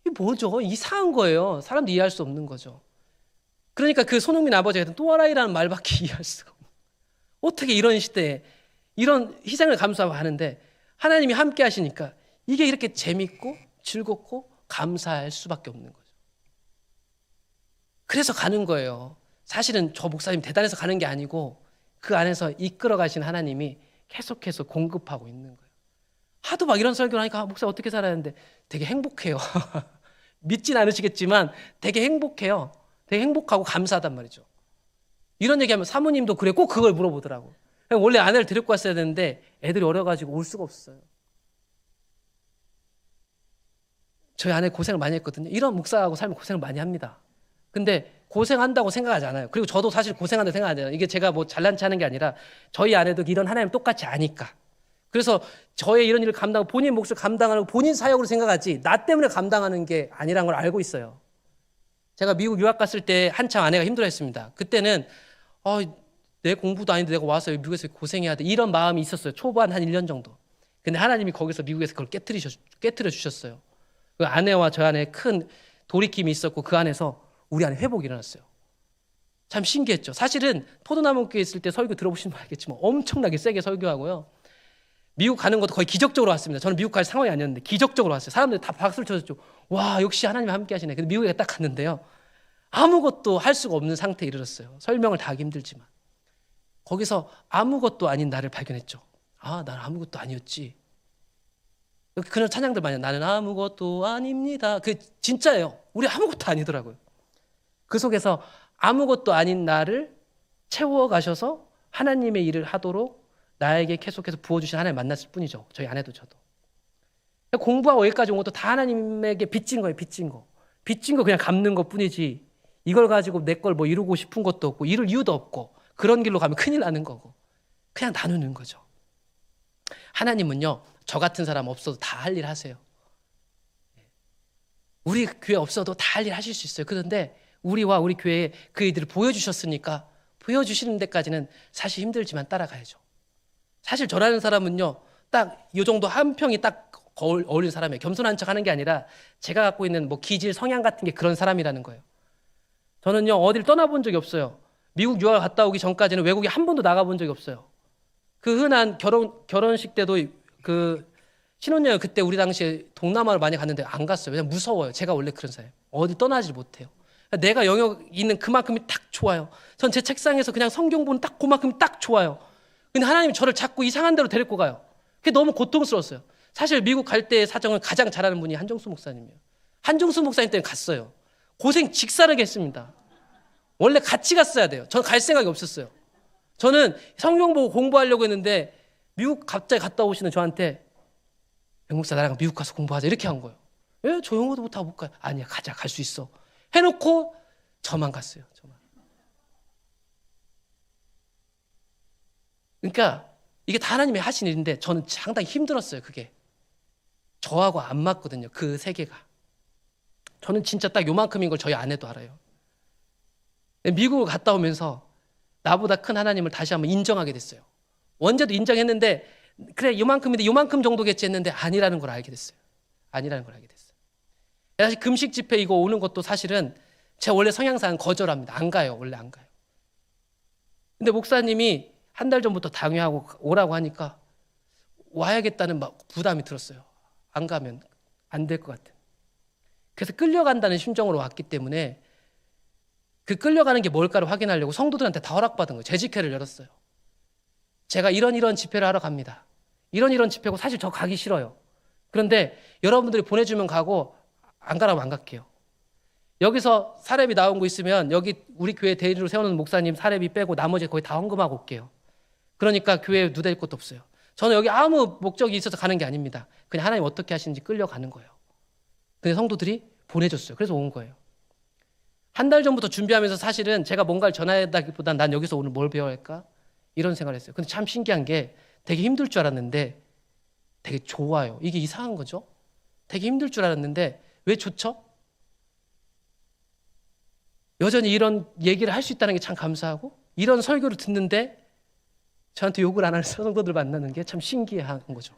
이게 뭐죠? 이상한 거예요. 사람도 이해할 수 없는 거죠. 그러니까 그 손흥민 아버지가 또 와라이라는 말밖에 이해할 수가 없는 거예요. 어떻게 이런 시대에 이런 희생을 감수하고 하는데 하나님이 함께 하시니까 이게 이렇게 재밌고 즐겁고 감사할 수밖에 없는 거죠. 그래서 가는 거예요. 사실은 저 목사님 대단해서 가는 게 아니고 그 안에서 이끌어 가신 하나님이 계속해서 공급하고 있는 거예요. 하도 막 이런 설교를 하니까 목사 어떻게 살아야 하는데 되게 행복해요. 믿진 않으시겠지만 되게 행복해요. 되게 행복하고 감사하단 말이죠. 이런 얘기하면 사모님도 그래 꼭 그걸 물어보더라고. 원래 아내를 데리고 왔어야 되는데 애들이 어려가지고 올 수가 없어요. 저희 아내 고생을 많이 했거든요. 이런 목사하고 살면 고생을 많이 합니다. 근데 고생한다고 생각하지 않아요. 그리고 저도 사실 고생한다고 생각하지 않아요. 이게 제가 뭐 잘난 체 하는 게 아니라 저희 아내도 이런 하나님 똑같이 아니까. 그래서 저의 이런 일을 감당하고 본인 몫을 감당하는 본인 사역으로 생각하지 나 때문에 감당하는 게 아니라는 걸 알고 있어요. 제가 미국 유학 갔을 때 한참 아내가 힘들어했습니다. 그때는 내 공부도 아닌데 내가 와서 미국에서 고생해야 돼. 이런 마음이 있었어요. 초반 한 1년 정도. 근데 하나님이 거기서 미국에서 그걸 깨트려 주셨어요. 그 아내와 저 안에 큰 돌이킴이 있었고 그 안에서 우리 안에 회복이 일어났어요. 참 신기했죠. 사실은 포도나무교회 있을 때 설교 들어보시면 알겠지만 엄청나게 세게 설교하고요. 미국 가는 것도 거의 기적적으로 왔습니다. 저는 미국 갈 상황이 아니었는데 기적적으로 왔어요. 사람들이 다 박수를 쳐줬죠. 와, 역시 하나님이 함께 하시네. 근데 미국에 딱 갔는데요. 아무것도 할 수가 없는 상태에 이르렀어요. 설명을 다 하기 힘들지만. 거기서 아무것도 아닌 나를 발견했죠. 아, 나는 아무것도 아니었지. 그런 찬양들 많이 나는 아무것도 아닙니다. 그 진짜예요. 우리 아무것도 아니더라고요. 그 속에서 아무것도 아닌 나를 채워가셔서 하나님의 일을 하도록 나에게 계속해서 부어주신 하나님 만났을 뿐이죠. 저희 아내도 저도. 공부하고 여기까지 온 것도 다 하나님에게 빚진 거예요. 빚진 거. 빚진 거 그냥 갚는 것 뿐이지 이걸 가지고 내 걸 뭐 이루고 싶은 것도 없고 이룰 이유도 없고 그런 길로 가면 큰일 나는 거고 그냥 나누는 거죠. 하나님은요, 저 같은 사람 없어도 다 할 일 하세요. 우리 교회 없어도 다 할 일 하실 수 있어요. 그런데 우리와 우리 교회에 그 일들을 보여주셨으니까 보여주시는 데까지는 사실 힘들지만 따라가야죠. 사실 저라는 사람은요, 딱 이 정도 한 평이 딱 어울리는 사람이에요. 겸손한 척 하는 게 아니라 제가 갖고 있는 뭐 기질, 성향 같은 게 그런 사람이라는 거예요. 저는요, 어딜 떠나본 적이 없어요. 미국 유학 갔다 오기 전까지는 외국에 한 번도 나가본 적이 없어요. 그 흔한 결혼식 때도 그 신혼여행 그때 우리 당시에 동남아를 많이 갔는데 안 갔어요. 왜냐면 무서워요. 제가 원래 그런 사람이에요. 어디 떠나질 못해요. 내가 영역 있는 그만큼이 딱 좋아요. 전 제 책상에서 그냥 성경 보는 딱 그만큼이 딱 좋아요. 근데 하나님이 저를 자꾸 이상한 데로 데리고 가요. 그게 너무 고통스러웠어요. 사실 미국 갈 때 사정을 가장 잘하는 분이 한정수 목사님이에요. 한정수 목사님 때문에 갔어요. 고생 직사르게 했습니다. 원래 같이 갔어야 돼요. 저는 갈 생각이 없었어요. 저는 성경 보고 공부하려고 했는데 미국 갑자기 갔다 오시는 저한테 백 목사 나랑 미국 가서 공부하자 이렇게 한 거예요. 왜? 저 영어도 못하고 못 가요. 아니야, 가자, 갈 수 있어 해놓고 저만 갔어요. 저만. 그러니까 이게 다 하나님이 하신 일인데 저는 상당히 힘들었어요. 그게 저하고 안 맞거든요. 그 세계가. 저는 진짜 딱 요만큼인 걸 저희 아내도 알아요. 미국을 갔다 오면서 나보다 큰 하나님을 다시 한번 인정하게 됐어요. 원제도 인정했는데 그래 요만큼인데 요만큼 정도겠지 했는데 아니라는 걸 알게 됐어요. 아니라는 걸 알게 됐어요. 사실 금식 집회 이거 오는 것도 사실은 제 원래 성향상 거절합니다. 안 가요. 원래 안 가요. 근데 목사님이 한 달 전부터 당회하고 오라고 하니까 와야겠다는 막 부담이 들었어요. 안 가면 안 될 것 같은. 그래서 끌려간다는 심정으로 왔기 때문에 그 끌려가는 게 뭘까를 확인하려고 성도들한테 다 허락받은 거예요. 재직회를 열었어요. 제가 이런 집회를 하러 갑니다. 이런 집회고 사실 저 가기 싫어요. 그런데 여러분들이 보내주면 가고 안 가라면 안 갈게요. 여기서 사례비 나온 거 있으면 여기 우리 교회 대리로 세우는 목사님 사례비 빼고 나머지 거의 다 헌금하고 올게요. 그러니까 교회에 누댈 것도 없어요. 저는 여기 아무 목적이 있어서 가는 게 아닙니다. 그냥 하나님 어떻게 하시는지 끌려가는 거예요. 근데 성도들이 보내줬어요. 그래서 온 거예요. 한 달 전부터 준비하면서 사실은 제가 뭔가를 전하다기보단 난 여기서 오늘 뭘 배워야 할까? 이런 생각을 했어요. 근데 참 신기한 게 되게 힘들 줄 알았는데 되게 좋아요. 이게 이상한 거죠. 되게 힘들 줄 알았는데 왜 좋죠? 여전히 이런 얘기를 할 수 있다는 게 참 감사하고 이런 설교를 듣는데 저한테 욕을 안 하는 성도들 만나는 게 참 신기한 거죠.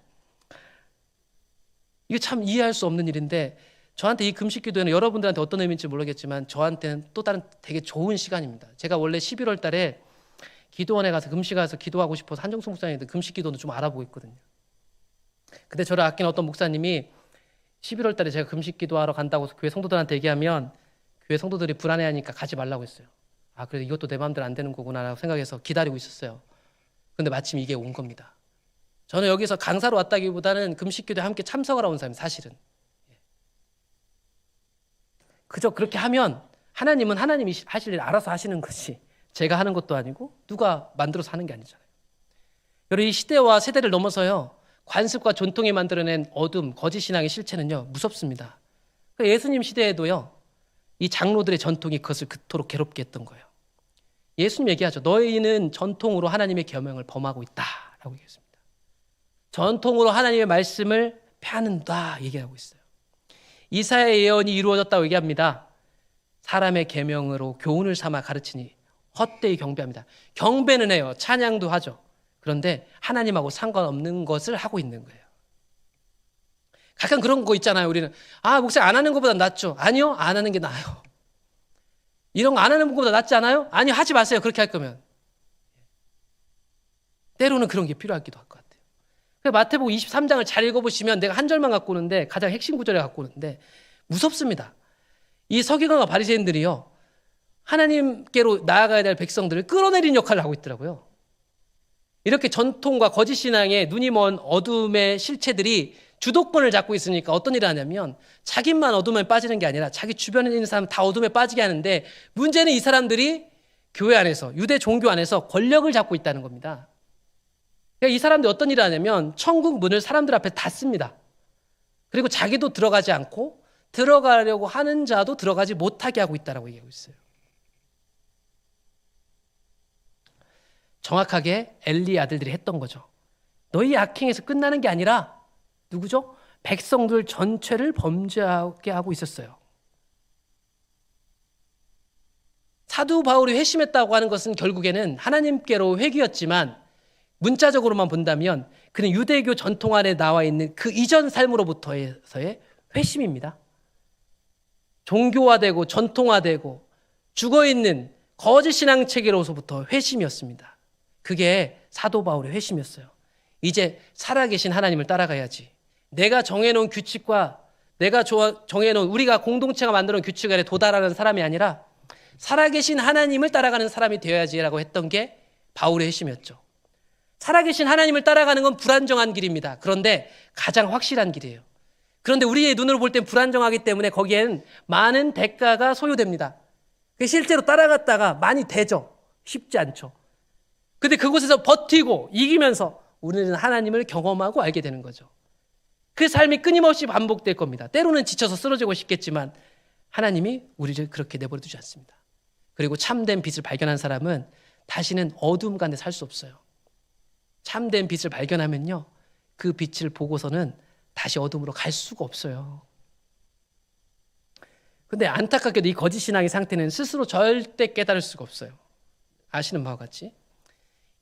이게 참 이해할 수 없는 일인데 저한테 이 금식 기도회는 여러분들한테 어떤 의미인지 모르겠지만 저한테는 또 다른 되게 좋은 시간입니다. 제가 원래 11월 달에 기도원에 가서 금식 가서 기도하고 싶어서 한정수 목사님들 금식 기도는 좀 알아보고 있거든요. 근데 저를 아끼는 어떤 목사님이 11월 달에 제가 금식 기도하러 간다고 교회 성도들한테 얘기하면 교회 성도들이 불안해하니까 가지 말라고 했어요. 아, 그래도 이것도 내 마음대로 안 되는 거구나라고 생각해서 기다리고 있었어요. 근데 마침 이게 온 겁니다. 저는 여기서 강사로 왔다기보다는 금식 기도에 함께 참석하러 온 사람이 사실은. 그저 그렇게 하면 하나님은 하나님이 하실 일 알아서 하시는 거지 제가 하는 것도 아니고 누가 만들어서 하는 게 아니잖아요. 여러분 이 시대와 세대를 넘어서요 관습과 전통이 만들어낸 어둠, 거짓 신앙의 실체는요 무섭습니다. 예수님 시대에도요 이 장로들의 전통이 그것을 그토록 괴롭게 했던 거예요. 예수님 얘기하죠. 너희는 전통으로 하나님의 계명을 범하고 있다라고 얘기했습니다. 전통으로 하나님의 말씀을 폐하는다 얘기하고 있어요. 이사야의 예언이 이루어졌다고 얘기합니다. 사람의 계명으로 교훈을 삼아 가르치니 헛되이 경배합니다. 경배는 해요. 찬양도 하죠. 그런데 하나님하고 상관없는 것을 하고 있는 거예요. 가끔 그런 거 있잖아요. 우리는 목사님 안 하는 것보다 낫죠. 아니요, 안 하는 게 나아요. 이런 거 안 하는 것보다 낫지 않아요? 아니요, 하지 마세요. 그렇게 할 거면. 때로는 그런 게 필요하기도 할 것 같아요. 마태복음 23장을 잘 읽어보시면 내가 한 절만 갖고 오는데 가장 핵심 구절에 갖고 오는데 무섭습니다. 이 서기관과 바리새인들이요 하나님께로 나아가야 될 백성들을 끌어내리는 역할을 하고 있더라고요. 이렇게 전통과 거짓 신앙에 눈이 먼 어둠의 실체들이 주도권을 잡고 있으니까 어떤 일을 하냐면 자기만 어둠에 빠지는 게 아니라 자기 주변에 있는 사람 다 어둠에 빠지게 하는데, 문제는 이 사람들이 교회 안에서, 유대 종교 안에서 권력을 잡고 있다는 겁니다. 그러니까 이 사람들이 어떤 일을 하냐면 천국 문을 사람들 앞에 닫습니다. 그리고 자기도 들어가지 않고 들어가려고 하는 자도 들어가지 못하게 하고 있다고 얘기하고 있어요. 정확하게 엘리 아들들이 했던 거죠. 너희 악행에서 끝나는 게 아니라 누구죠? 백성들 전체를 범죄하게 하고 있었어요. 사도 바울이 회심했다고 하는 것은 결국에는 하나님께로 회귀였지만, 문자적으로만 본다면 그는 유대교 전통 안에 나와 있는 그 이전 삶으로부터의 회심입니다. 종교화되고 전통화되고 죽어있는 거짓 신앙 체계로서부터 회심이었습니다. 그게 사도 바울의 회심이었어요. 이제 살아계신 하나님을 따라가야지. 내가 정해놓은 규칙과 내가 정해놓은, 우리가 공동체가 만들어놓은 규칙 안에 도달하는 사람이 아니라 살아계신 하나님을 따라가는 사람이 되어야지라고 했던 게 바울의 회심이었죠. 살아계신 하나님을 따라가는 건 불안정한 길입니다. 그런데 가장 확실한 길이에요. 그런데 우리의 눈으로 볼 땐 불안정하기 때문에 거기에는 많은 대가가 소요됩니다. 실제로 따라갔다가 많이 되죠. 쉽지 않죠. 근데 그곳에서 버티고 이기면서 우리는 하나님을 경험하고 알게 되는 거죠. 그 삶이 끊임없이 반복될 겁니다. 때로는 지쳐서 쓰러지고 싶겠지만 하나님이 우리를 그렇게 내버려 두지 않습니다. 그리고 참된 빛을 발견한 사람은 다시는 어둠 가운데 살 수 없어요. 참된 빛을 발견하면요, 그 빛을 보고서는 다시 어둠으로 갈 수가 없어요. 근데 안타깝게도 이 거짓 신앙의 상태는 스스로 절대 깨달을 수가 없어요. 아시는 바와 같이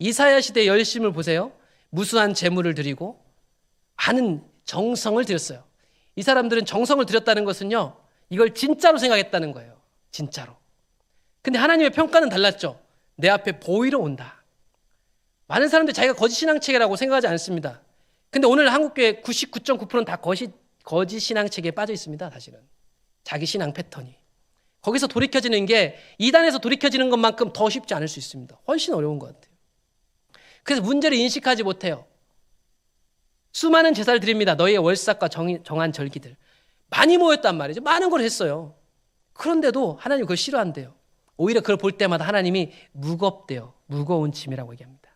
이사야 시대의 열심을 보세요. 무수한 재물을 드리고 많은 정성을 들였어요. 이 사람들은 정성을 들였다는 것은요, 이걸 진짜로 생각했다는 거예요. 진짜로. 근데 하나님의 평가는 달랐죠. 내 앞에 보이러 온다. 많은 사람들이 자기가 거짓 신앙 체계라고 생각하지 않습니다. 근데 오늘 한국교회 99.9%는 다 거짓 신앙 체계에 빠져 있습니다. 사실은 자기 신앙 패턴이. 거기서 돌이켜지는 게 이단에서 돌이켜지는 것만큼 더 쉽지 않을 수 있습니다. 훨씬 어려운 것 같아요. 그래서 문제를 인식하지 못해요. 수많은 제사를 드립니다. 너희의 월삭과 정한 절기들. 많이 모였단 말이죠. 많은 걸 했어요. 그런데도 하나님 그걸 싫어한대요. 오히려 그걸 볼 때마다 하나님이 무겁대요. 무거운 짐이라고 얘기합니다.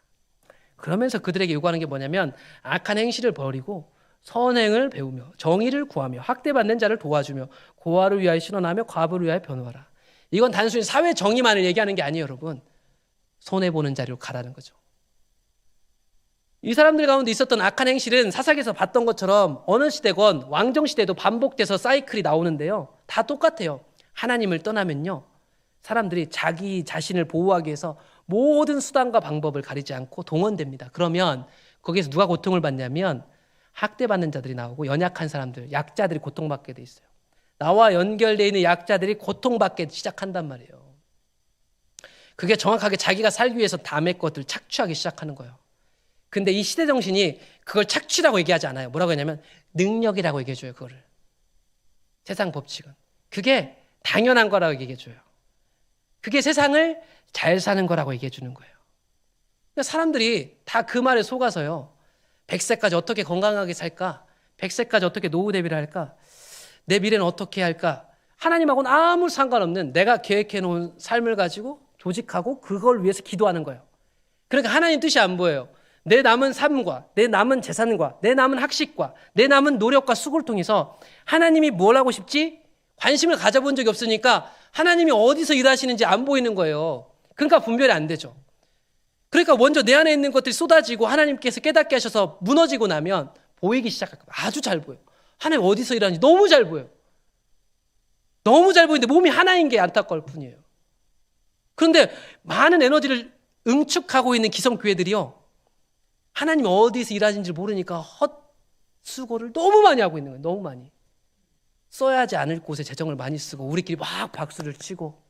그러면서 그들에게 요구하는 게 뭐냐면 악한 행실을 버리고 선행을 배우며 정의를 구하며 학대받는 자를 도와주며 고아를 위하여 신원하며 과부를 위하여 변호하라. 이건 단순히 사회 정의만을 얘기하는 게 아니에요, 여러분. 손해보는 자리로 가라는 거죠. 이 사람들 가운데 있었던 악한 행실은 사사기에서 봤던 것처럼 어느 시대건 왕정시대도 반복돼서 사이클이 나오는데요. 다 똑같아요. 하나님을 떠나면요, 사람들이 자기 자신을 보호하기 위해서 모든 수단과 방법을 가리지 않고 동원됩니다. 그러면 거기에서 누가 고통을 받냐면 학대받는 자들이 나오고 연약한 사람들, 약자들이 고통받게 돼 있어요. 나와 연결되어 있는 약자들이 고통받게 시작한단 말이에요. 그게 정확하게 자기가 살기 위해서 남의 것들 착취하기 시작하는 거예요. 근데 이 시대 정신이 그걸 착취라고 얘기하지 않아요. 뭐라고 하냐면 능력이라고 얘기해줘요. 그거를. 세상 법칙은. 그게 당연한 거라고 얘기해줘요. 그게 세상을 잘 사는 거라고 얘기해 주는 거예요. 그러니까 사람들이 다 그 말에 속아서요, 100세까지 어떻게 건강하게 살까? 100세까지 어떻게 노후 대비를 할까? 내 미래는 어떻게 할까? 하나님하고는 아무 상관없는 내가 계획해 놓은 삶을 가지고 조직하고 그걸 위해서 기도하는 거예요. 그러니까 하나님 뜻이 안 보여요. 내 남은 삶과 내 남은 재산과 내 남은 학식과 내 남은 노력과 수고를 통해서 하나님이 뭘 하고 싶지? 관심을 가져본 적이 없으니까 하나님이 어디서 일하시는지 안 보이는 거예요. 그러니까 분별이 안 되죠. 그러니까 먼저 내 안에 있는 것들이 쏟아지고 하나님께서 깨닫게 하셔서 무너지고 나면 보이기 시작할 거예요. 아주 잘 보여요. 하나님 어디서 일하는지 너무 잘 보여요. 너무 잘 보이는데 몸이 하나인 게 안타까울 뿐이에요. 그런데 많은 에너지를 응축하고 있는 기성교회들이요, 하나님이 어디서 일하시는지 모르니까 헛수고를 너무 많이 하고 있는 거예요. 너무 많이. 써야 하지 않을 곳에 재정을 많이 쓰고 우리끼리 막 박수를 치고,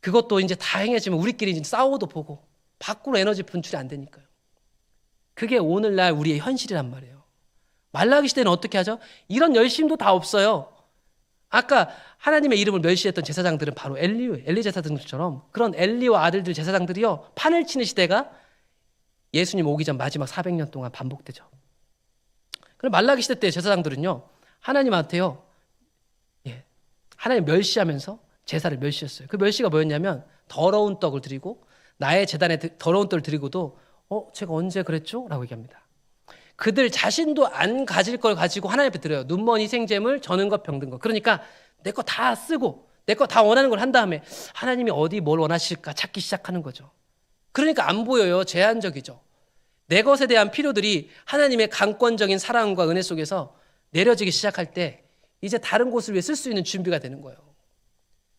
그것도 이제 다 행해지면 우리끼리 이제 싸워도 보고 밖으로 에너지 분출이 안 되니까요. 그게 오늘날 우리의 현실이란 말이에요. 말라기 시대는 어떻게 하죠? 이런 열심도 다 없어요. 아까 하나님의 이름을 멸시했던 제사장들은 바로 엘리 제사장들처럼 그런 엘리와 아들들 제사장들이요, 판을 치는 시대가 예수님 오기 전 마지막 400년 동안 반복되죠. 그럼 말라기 시대 때 제사장들은요, 하나님한테요, 하나님 멸시하면서 제사를 멸시했어요. 그 멸시가 뭐였냐면 더러운 떡을 드리고 나의 제단에 더러운 떡을 드리고도 제가 언제 그랬죠? 라고 얘기합니다. 그들 자신도 안 가질 걸 가지고 하나님 앞에 드려요. 눈먼 희생제물, 저는 것 병든 것. 그러니까 내 거 다 쓰고 내 거 다 원하는 걸 한 다음에 하나님이 어디 뭘 원하실까 찾기 시작하는 거죠. 그러니까 안 보여요. 제한적이죠. 내 것에 대한 필요들이 하나님의 강권적인 사랑과 은혜 속에서 내려지기 시작할 때 이제 다른 곳을 위해 쓸 수 있는 준비가 되는 거예요.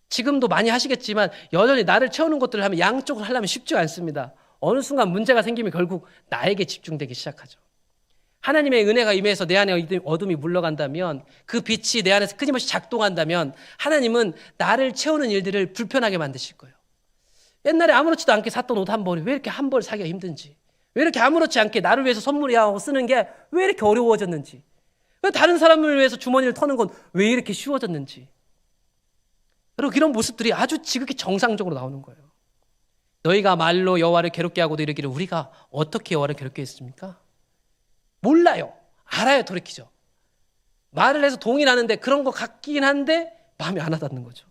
지금도 많이 하시겠지만 여전히 나를 채우는 것들을 하면 양쪽을 하려면 쉽지 않습니다. 어느 순간 문제가 생기면 결국 나에게 집중되기 시작하죠. 하나님의 은혜가 임해서 내 안에 어둠이 물러간다면, 그 빛이 내 안에서 끊임없이 작동한다면 하나님은 나를 채우는 일들을 불편하게 만드실 거예요. 옛날에 아무렇지도 않게 샀던 옷 한 벌이 왜 이렇게 한 벌 사기가 힘든지, 왜 이렇게 아무렇지 않게 나를 위해서 선물이라고 쓰는 게 왜 이렇게 어려워졌는지, 왜 다른 사람을 위해서 주머니를 터는 건 왜 이렇게 쉬워졌는지, 그리고 이런 모습들이 아주 지극히 정상적으로 나오는 거예요. 너희가 말로 여호와를 괴롭게 하고도 이르기를 우리가 어떻게 여호와를 괴롭게 했습니까? 몰라요. 알아요. 돌이키죠. 말을 해서 동의하는데 그런 거 같긴 한데 마음에 안 와닿는 거죠.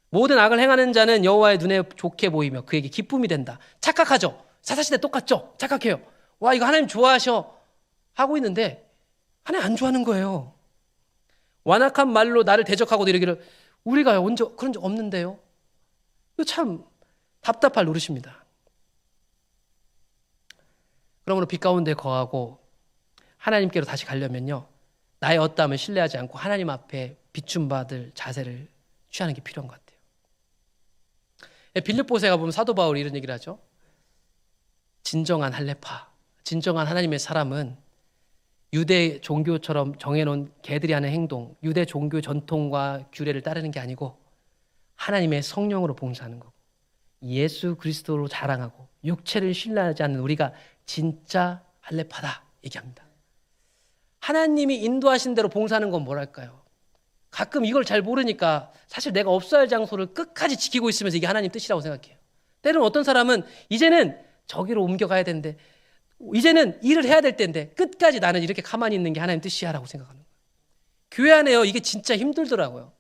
모든 악을 행하는 자는 여호와의 눈에 좋게 보이며 그에게 기쁨이 된다. 착각하죠. 사사시대 똑같죠. 착각해요. 와, 이거 하나님 좋아하셔 하고 있는데 하나님 안 좋아하는 거예요. 완악한 말로 나를 대적하고도 이르기를 우리가 언제 그런 적 없는데요. 이거 참 답답할 노릇입니다. 그러므로 빛 가운데 거하고 하나님께로 다시 가려면요, 나의 어떠함을 신뢰하지 않고 하나님 앞에 비춤받을 자세를 취하는 게 필요한 것 같아요. 빌립보서에 가보면 사도 바울이 이런 얘기를 하죠. 진정한 할례파, 진정한 하나님의 사람은 유대 종교처럼 정해놓은 개들이 하는 행동, 유대 종교 전통과 규례를 따르는 게 아니고 하나님의 성령으로 봉사하는 거고, 예수 그리스도로 자랑하고 육체를 신뢰하지 않는 우리가 진짜 할례파다 얘기합니다. 하나님이 인도하신 대로 봉사하는 건 뭐랄까요? 가끔 이걸 잘 모르니까 사실 내가 없어야 할 장소를 끝까지 지키고 있으면서 이게 하나님 뜻이라고 생각해요. 때로는 어떤 사람은 이제는 저기로 옮겨가야 되는데, 이제는 일을 해야 될 때인데 끝까지 나는 이렇게 가만히 있는 게 하나님 뜻이야 라고 생각하는 거예요. 교회 안에요, 이게 진짜 힘들더라고요.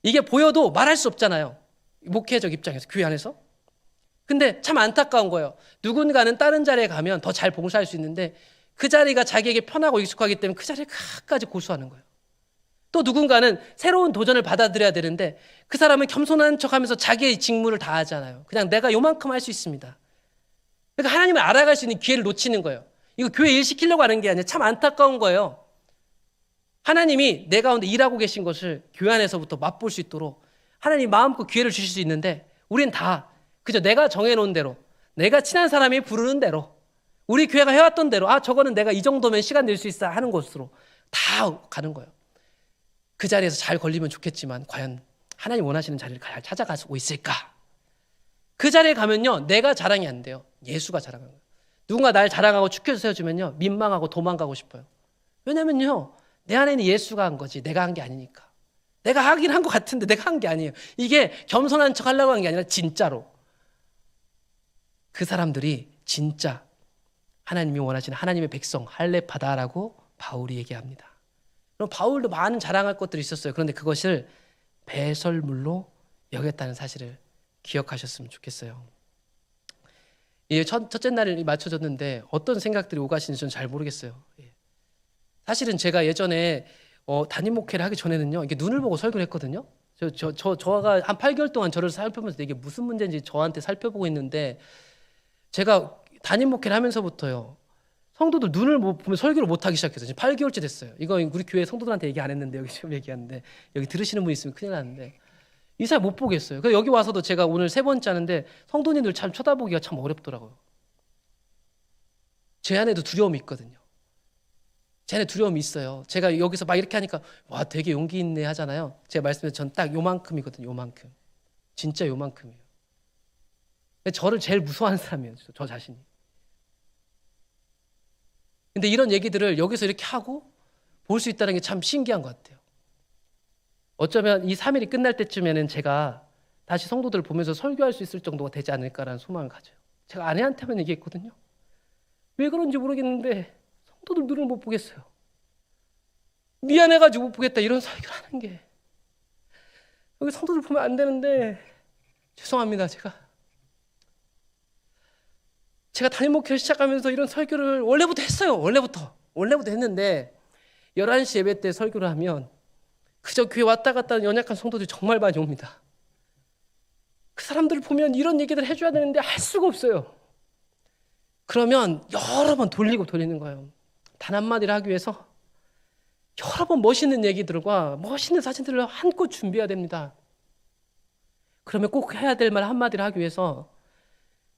이게 보여도 말할 수 없잖아요. 목회적 입장에서, 교회 안에서. 근데 참 안타까운 거예요. 누군가는 다른 자리에 가면 더 잘 봉사할 수 있는데 그 자리가 자기에게 편하고 익숙하기 때문에 그 자리를 끝까지 고수하는 거예요. 또 누군가는 새로운 도전을 받아들여야 되는데 그 사람은 겸손한 척하면서 자기의 직무를 다 하잖아요. 그냥 내가 요만큼 할 수 있습니다. 그러니까 하나님을 알아갈 수 있는 기회를 놓치는 거예요. 이거 교회 일 시키려고 하는 게 아니라 참 안타까운 거예요. 하나님이 내 가운데 일하고 계신 것을 교회 안에서부터 맛볼 수 있도록 하나님 마음껏 기회를 주실 수 있는데 우린 다 그저 내가 정해놓은 대로, 내가 친한 사람이 부르는 대로, 우리 교회가 해왔던 대로, 저거는 내가 이 정도면 시간 낼 수 있어 하는 곳으로 다 가는 거예요. 그 자리에서 잘 걸리면 좋겠지만 과연 하나님 원하시는 자리를 잘 찾아가고 있을까? 그 자리에 가면요, 내가 자랑이 안 돼요. 예수가 자랑하는 거예요. 누군가 날 자랑하고 축해서 세워주면요, 민망하고 도망가고 싶어요. 왜냐면요, 내 안에는 예수가 한 거지 내가 한 게 아니니까. 내가 하긴 한 것 같은데 내가 한 게 아니에요. 이게 겸손한 척 하려고 한 게 아니라 진짜로 그 사람들이 진짜 하나님이 원하시는 하나님의 백성 할례파다라고 바울이 얘기합니다. 그럼 바울도 많은 자랑할 것들이 있었어요. 그런데 그것을 배설물로 여겼다는 사실을 기억하셨으면 좋겠어요. 첫째 날이 맞춰졌는데 어떤 생각들이 오가시는지 저는 잘 모르겠어요. 사실은 제가 예전에 담임 목회를 하기 전에는요, 이게 눈을 보고 설교를 했거든요. 저가 한 8개월 동안 저를 살펴보면서 이게 무슨 문제인지 저한테 살펴보고 있는데, 제가 담임 목회를 하면서부터요, 성도들 눈을 보면 설교를 못하기 시작했어요. 지금 8개월째 됐어요. 이거 우리 교회 성도들한테 얘기 안 했는데 여기 지금 얘기하는데, 여기 들으시는 분 있으면 큰일 나는데 이 사람 못 보겠어요. 그래서 여기 와서도 제가 오늘 3번째 하는데 성도님들 참 쳐다보기가 참 어렵더라고요. 제 안에도 두려움이 있거든요. 제 안에 두려움이 있어요. 제가 여기서 막 이렇게 하니까 와 되게 용기 있네 하잖아요. 제가 말씀드린 전 딱 요만큼이거든요. 요만큼. 진짜 요만큼이에요. 저를 제일 무서워하는 사람이에요. 저 자신이. 근데 이런 얘기들을 여기서 이렇게 하고 볼 수 있다는 게 참 신기한 것 같아요. 어쩌면 이 3일이 끝날 때쯤에는 제가 다시 성도들을 보면서 설교할 수 있을 정도가 되지 않을까라는 소망을 가져요. 제가 아내한테만 얘기했거든요. 왜 그런지 모르겠는데 성도들 눈을 못 보겠어요. 미안해가지고 못 보겠다 이런 설교를 하는 게, 여기 성도들 보면 안 되는데 죄송합니다. 제가 담임 목회를 시작하면서 이런 설교를 원래부터 했어요. 원래부터 했는데 11시 예배 때 설교를 하면 그저 교회 왔다 갔다 하는 연약한 성도들이 정말 많이 옵니다. 그 사람들을 보면 이런 얘기들 해줘야 되는데 할 수가 없어요. 그러면 여러 번 돌리는 거예요. 단 한마디를 하기 위해서 여러 번 멋있는 얘기들과 멋있는 사진들을 한껏 준비해야 됩니다. 그러면 꼭 해야 될 말 한마디를 하기 위해서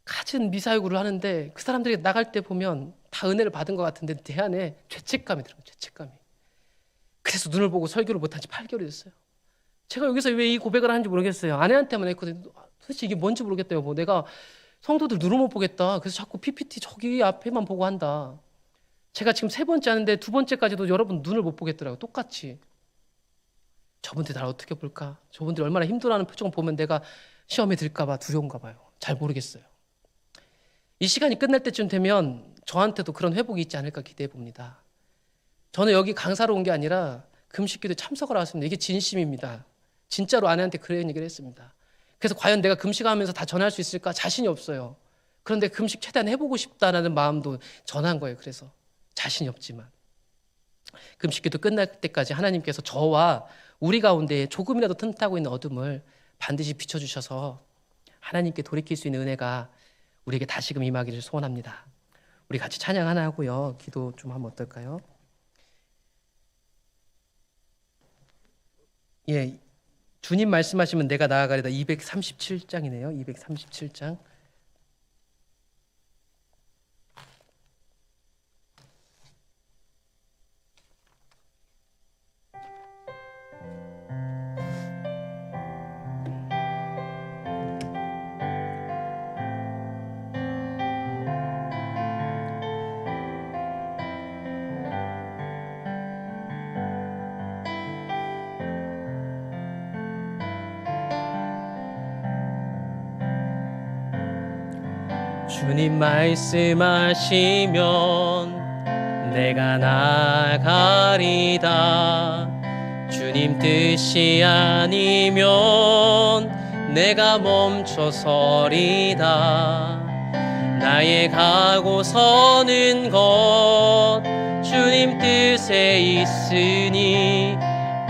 갖은 미사여구를 하는데 그 사람들이 나갈 때 보면 다 은혜를 받은 것 같은데 내 안에 죄책감이 들어요. 죄책감이. 그래서 눈을 보고 설교를 못한 지 8개월이 됐어요. 제가 여기서 왜 이 고백을 하는지 모르겠어요. 아내한테만 했거든요. 도대체 이게 뭔지 모르겠다 여보. 내가 성도들 눈을 못 보겠다. 그래서 자꾸 PPT 저기 앞에만 보고 한다. 제가 지금 3번째 하는데 2번째까지도 여러분 눈을 못 보겠더라고요. 똑같이. 저분들 날 어떻게 볼까? 저분들이 얼마나 힘들어하는 표정 보면 내가 시험에 들까 봐 두려운가 봐요. 잘 모르겠어요. 이 시간이 끝날 때쯤 되면 저한테도 그런 회복이 있지 않을까 기대해 봅니다. 저는 여기 강사로 온 게 아니라 금식기도에 참석을 왔습니다. 이게 진심입니다. 진짜로 아내한테 그런 얘기를 했습니다. 그래서 과연 내가 금식하면서 다 전할 수 있을까 자신이 없어요. 그런데 금식 최대한 해보고 싶다라는 마음도 전한 거예요. 그래서 자신이 없지만 금식기도 끝날 때까지 하나님께서 저와 우리 가운데 조금이라도 틈타고 있는 어둠을 반드시 비춰주셔서 하나님께 돌이킬 수 있는 은혜가 우리에게 다시금 임하기를 소원합니다. 우리 같이 찬양 하나 하고요. 기도 좀 하면 어떨까요? 예, 주님 말씀하시면 내가 나아가리다 237장이네요. 237장. 주님 말씀하시면 내가 나가리다. 주님 뜻이 아니면 내가 멈춰서리다. 나의 가고 서는 것 주님 뜻에 있으니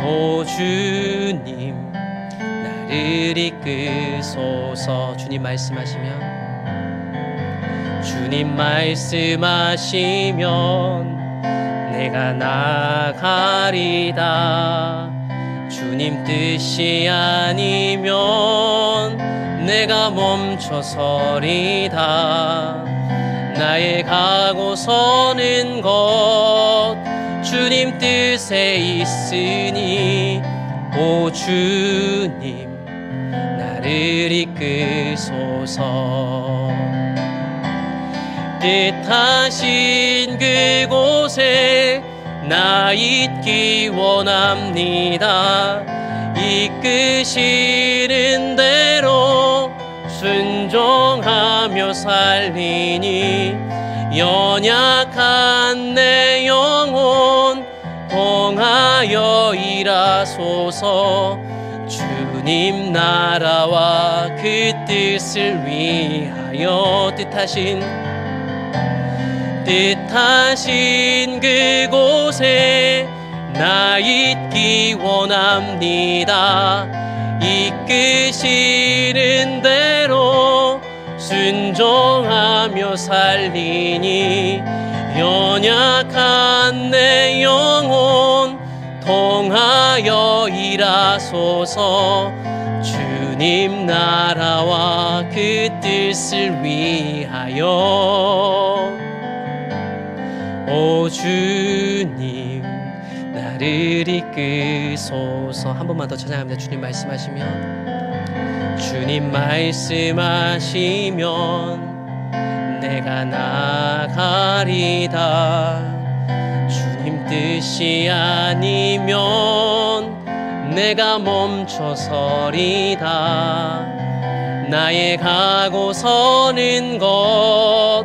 오 주님 나를 이끄소서. 주님 말씀하시면 내가 나가리다. 주님 뜻이 아니면 내가 멈춰서리다. 나의 가고 서는 것 주님 뜻에 있으니 오 주님 나를 이끄소서. 뜻하신 그곳에 나 있기 원합니다. 이끄시는 대로 순종하며 살리니 연약한 내 영혼 통하여 일하소서. 주님 나라와 그 뜻을 위하여 뜻하신 그곳에 나 있기 원합니다. 이끄시는 대로 순종하며 살리니 연약한 내 영혼 통하여 일하소서. 주님 나라와 그 뜻을 위하여 오 주님 나를 이끄소서. 한 번만 더 찬양합니다. 주님 말씀하시면 내가 나가리다. 주님 뜻이 아니면 내가 멈춰서리다. 나의 가고 서는 것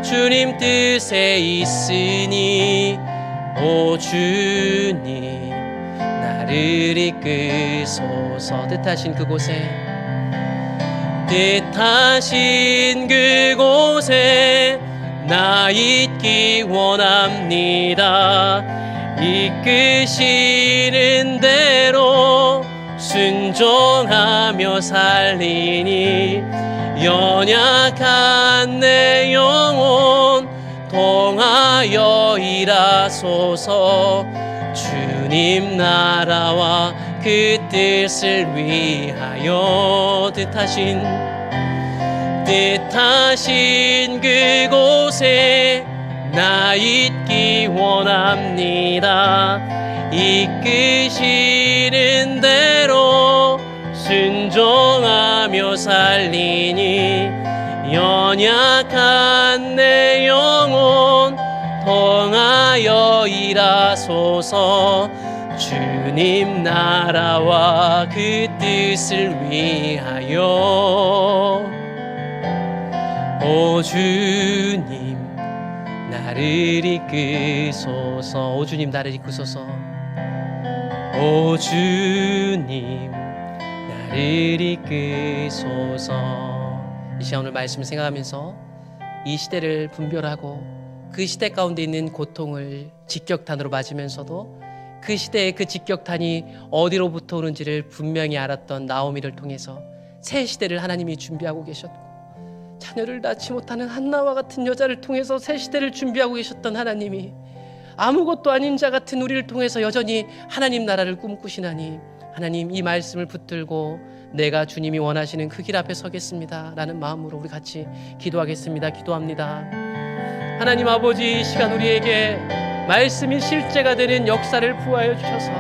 주님 뜻에 있으니 오 주님 나를 이끄소서. 뜻하신 그곳에 나 있기 원합니다. 이끄시는 대로 순종하며 살리니 연약한 내 영혼 통하여 일하소서. 주님 나라와 그 뜻을 위하여 뜻하신 그곳에 나 있기 원합니다. 이끄시는 대로 순종하며 살리니 연약한 내 영혼 통하여 일하소서. 주님 나라와 그 뜻을 위하여 오 주님 나를 이끄소서. 오 주님 나를 이끄소서. 오 주님 나를 이끄소서. 이 시간 오늘 말씀을 생각하면서 이 시대를 분별하고 그 시대 가운데 있는 고통을 직격탄으로 맞으면서도 그 시대의 그 직격탄이 어디로부터 오는지를 분명히 알았던 나오미를 통해서 새 시대를 하나님이 준비하고 계셨고, 자녀를 낳지 못하는 한나와 같은 여자를 통해서 새 시대를 준비하고 계셨던 하나님이 아무것도 아닌 자 같은 우리를 통해서 여전히 하나님 나라를 꿈꾸시나니, 하나님 이 말씀을 붙들고 내가 주님이 원하시는 그 길 앞에 서겠습니다 라는 마음으로 우리 같이 기도하겠습니다. 기도합니다. 하나님 아버지, 이 시간 우리에게 말씀이 실제가 되는 역사를 부어하여 주셔서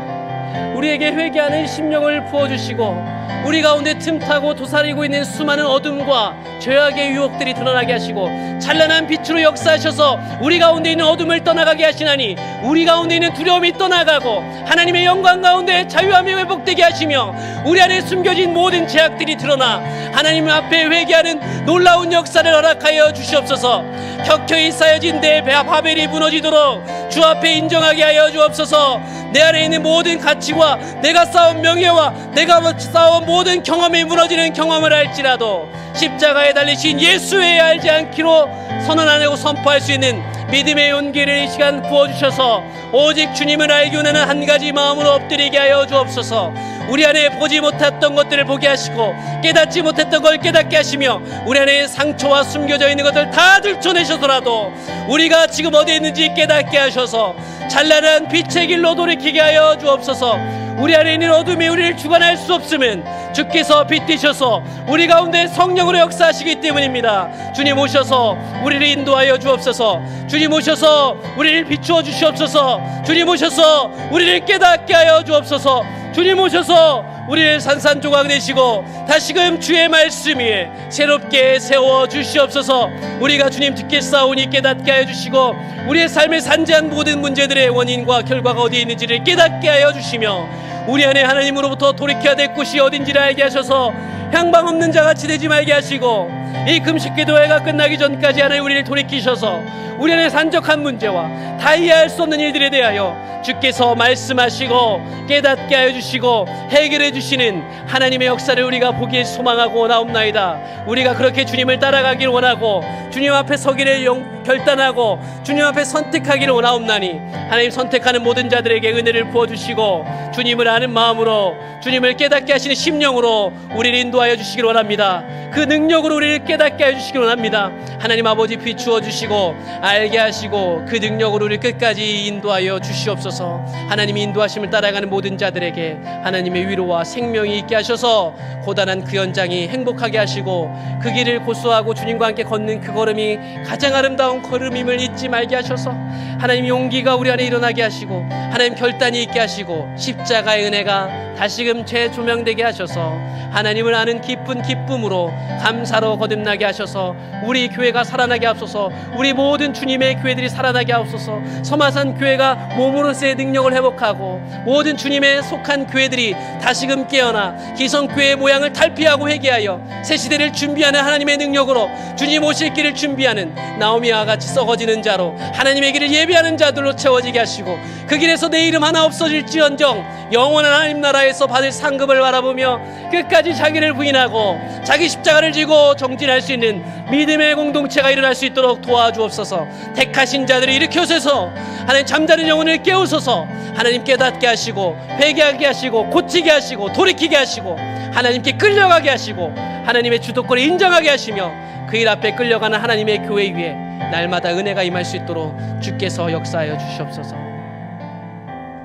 우리에게 회개하는 심령을 부어주시고, 우리 가운데 틈타고 도사리고 있는 수많은 어둠과 죄악의 유혹들이 드러나게 하시고 찬란한 빛으로 역사하셔서 우리 가운데 있는 어둠을 떠나가게 하시나니, 우리 가운데 있는 두려움이 떠나가고 하나님의 영광 가운데 자유함이 회복되게 하시며 우리 안에 숨겨진 모든 죄악들이 드러나 하나님 앞에 회개하는 놀라운 역사를 허락하여 주시옵소서. 켜켜이 쌓여진 내 바벨이 무너지도록 주 앞에 인정하게 하여 주옵소서. 내 안에 있는 모든 가치와 내가 쌓은 명예와 내가 쌓은 모든 경험이 무너지는 경험을 할지라도 십자가에 달리신 예수 외에 알지 않기로 선언하고 선포할 수 있는 믿음의 용기를 이 시간 부어주셔서 오직 주님을 알기 원하는 한 가지 마음으로 엎드리게 하여 주옵소서. 우리 안에 보지 못했던 것들을 보게 하시고 깨닫지 못했던 걸 깨닫게 하시며 우리 안에 상처와 숨겨져 있는 것들 다 들춰내셔서라도 우리가 지금 어디에 있는지 깨닫게 하셔서 찬란한 빛의 길로 돌이키게 하여 주옵소서. 우리 안에 있는 어둠이 우리를 주관할 수 없음은 주께서 빛되셔서 우리 가운데 성령으로 역사하시기 때문입니다. 주님 오셔서 우리를 인도하여 주옵소서. 주님 오셔서 우리를 비추어 주시옵소서. 주님 오셔서 우리를 깨닫게 하여 주옵소서. 주님 오셔서 우리를 산산조각 내시고 다시금 주의 말씀 위에 새롭게 세워 주시옵소서. 우리가 주님 듣겠사오니 깨닫게 하여 주시고 우리의 삶에 산재한 모든 문제들의 원인과 결과가 어디에 있는지를 깨닫게 하여 주시며 우리 안에 하나님으로부터 돌이켜야 될 곳이 어딘지를 알게 하셔서 향방 없는 자같이 되지 말게 하시고 이 금식기도회가 끝나기 전까지 하나님 우리를 돌이키셔서 우리 안에 산적한 문제와 다 이해할 수 없는 일들에 대하여 주께서 말씀하시고 깨닫게 하여 주시고 해결해 주시는 하나님의 역사를 우리가 보기에 소망하고 나옵나이다. 우리가 그렇게 주님을 따라가기를 원하고 주님 앞에 서기를 결단하고 주님 앞에 선택하기를 원하옵나니 하나님 선택하는 모든 자들에게 은혜를 부어주시고 주님을 아는 마음으로 주님을 깨닫게 하시는 심령으로 우리를 인도하여 주시기를 원합니다. 그 능력으로 우리를 깨닫게 하여 주시기를 원합니다. 하나님 아버지 비추어 주시고 알게 하시고 그 능력으로 우리를 끝까지 인도하여 주시옵소서. 하나님이 인도하심을 따라가는 모든 자들에게 하나님의 위로와 생명이 있게 하셔서 고단한 그 연장이 행복하게 하시고 그 길을 고수하고 주님과 함께 걷는 그 걸음이 가장 아름다운 걸음임을 잊지 말게 하셔서 하나님 용기가 우리 안에 일어나게 하시고 하나님 결단이 있게 하시고 십자가의 은혜가 다시금 재조명되게 하셔서 하나님을 아는 기쁜 기쁨으로 감사로 거듭나게 하셔서 우리 교회가 살아나게 하옵소서. 우리 모든 주님의 교회들이 살아나게 하옵소서. 서마산 교회가 몸으로서의 능력을 회복하고 모든 주님의 속한 교회들이 다시금 깨어나 기성교회의 모양을 탈피하고 회개하여 새 시대를 준비하는 하나님의 능력으로 주님 오실 길을 준비하는 나오미 노미와 같이 썩어지는 자로 하나님의 길을 예비하는 자들로 채워지게 하시고 그 길에서 내 이름 하나 없어질지언정 영원한 하나님 나라에서 받을 상급을 바라보며 끝까지 자기를 부인하고 자기 십자가를 지고 정진할 수 있는 믿음의 공동체가 일어날 수 있도록 도와주옵소서. 택하신 자들을 일으켜서서 하나님 잠자는 영혼을 깨우소서. 하나님 깨닫게 하시고 회개하게 하시고 고치게 하시고 돌이키게 하시고 하나님께 끌려가게 하시고 하나님의 주도권을 인정하게 하시며 그 일 앞에 끌려가는 하나님의 교회 위에 날마다 은혜가 임할 수 있도록 주께서 역사하여 주시옵소서.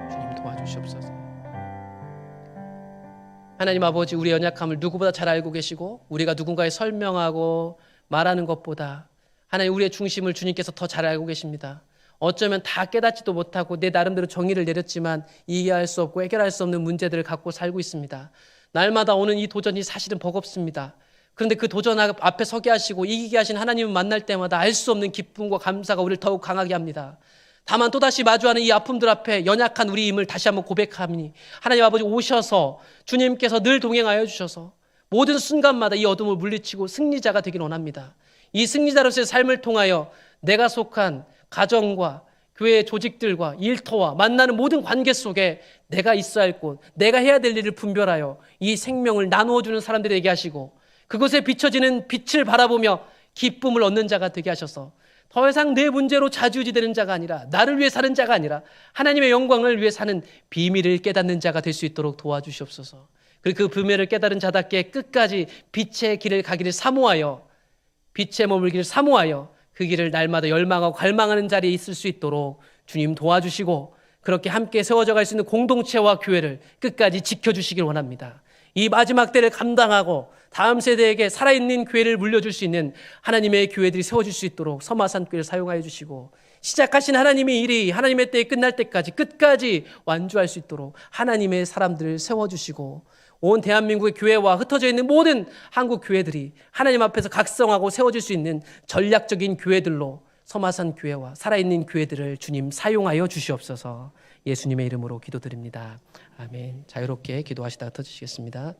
주님 도와주시옵소서. 하나님 아버지, 우리의 연약함을 누구보다 잘 알고 계시고 우리가 누군가에 설명하고 말하는 것보다 하나님 우리의 중심을 주님께서 더 잘 알고 계십니다. 어쩌면 다 깨닫지도 못하고 내 나름대로 정의를 내렸지만 이해할 수 없고 해결할 수 없는 문제들을 갖고 살고 있습니다. 날마다 오는 이 도전이 사실은 버겁습니다. 그런데 그 도전 앞에 서게 하시고 이기게 하신 하나님을 만날 때마다 알 수 없는 기쁨과 감사가 우리를 더욱 강하게 합니다. 다만 또다시 마주하는 이 아픔들 앞에 연약한 우리임을 다시 한번 고백하니 하나님 아버지 오셔서 주님께서 늘 동행하여 주셔서 모든 순간마다 이 어둠을 물리치고 승리자가 되길 원합니다. 이 승리자로서의 삶을 통하여 내가 속한 가정과 교회의 조직들과 일터와 만나는 모든 관계 속에 내가 있어야 할 곳, 내가 해야 될 일을 분별하여 이 생명을 나누어주는 사람들이 되게 하시고 그곳에 비춰지는 빛을 바라보며 기쁨을 얻는 자가 되게 하셔서 더 이상 내 문제로 좌지우지되는 자가 아니라 나를 위해 사는 자가 아니라 하나님의 영광을 위해 사는 비밀을 깨닫는 자가 될 수 있도록 도와주시옵소서. 그리고 그 비밀을 깨달은 자답게 끝까지 빛의 길을 가기를 사모하여 빛에 머물기를 사모하여 그 길을 날마다 열망하고 갈망하는 자리에 있을 수 있도록 주님 도와주시고 그렇게 함께 세워져 갈 수 있는 공동체와 교회를 끝까지 지켜주시길 원합니다. 이 마지막 때를 감당하고 다음 세대에게 살아있는 교회를 물려줄 수 있는 하나님의 교회들이 세워질 수 있도록 서마산교회를 사용하여 주시고 시작하신 하나님의 일이 하나님의 때에 끝날 때까지 끝까지 완주할 수 있도록 하나님의 사람들을 세워주시고 온 대한민국의 교회와 흩어져 있는 모든 한국 교회들이 하나님 앞에서 각성하고 세워질 수 있는 전략적인 교회들로 서마산 교회와 살아있는 교회들을 주님 사용하여 주시옵소서. 예수님의 이름으로 기도드립니다. 아멘. 자유롭게 기도하시다가 터지시겠습니다.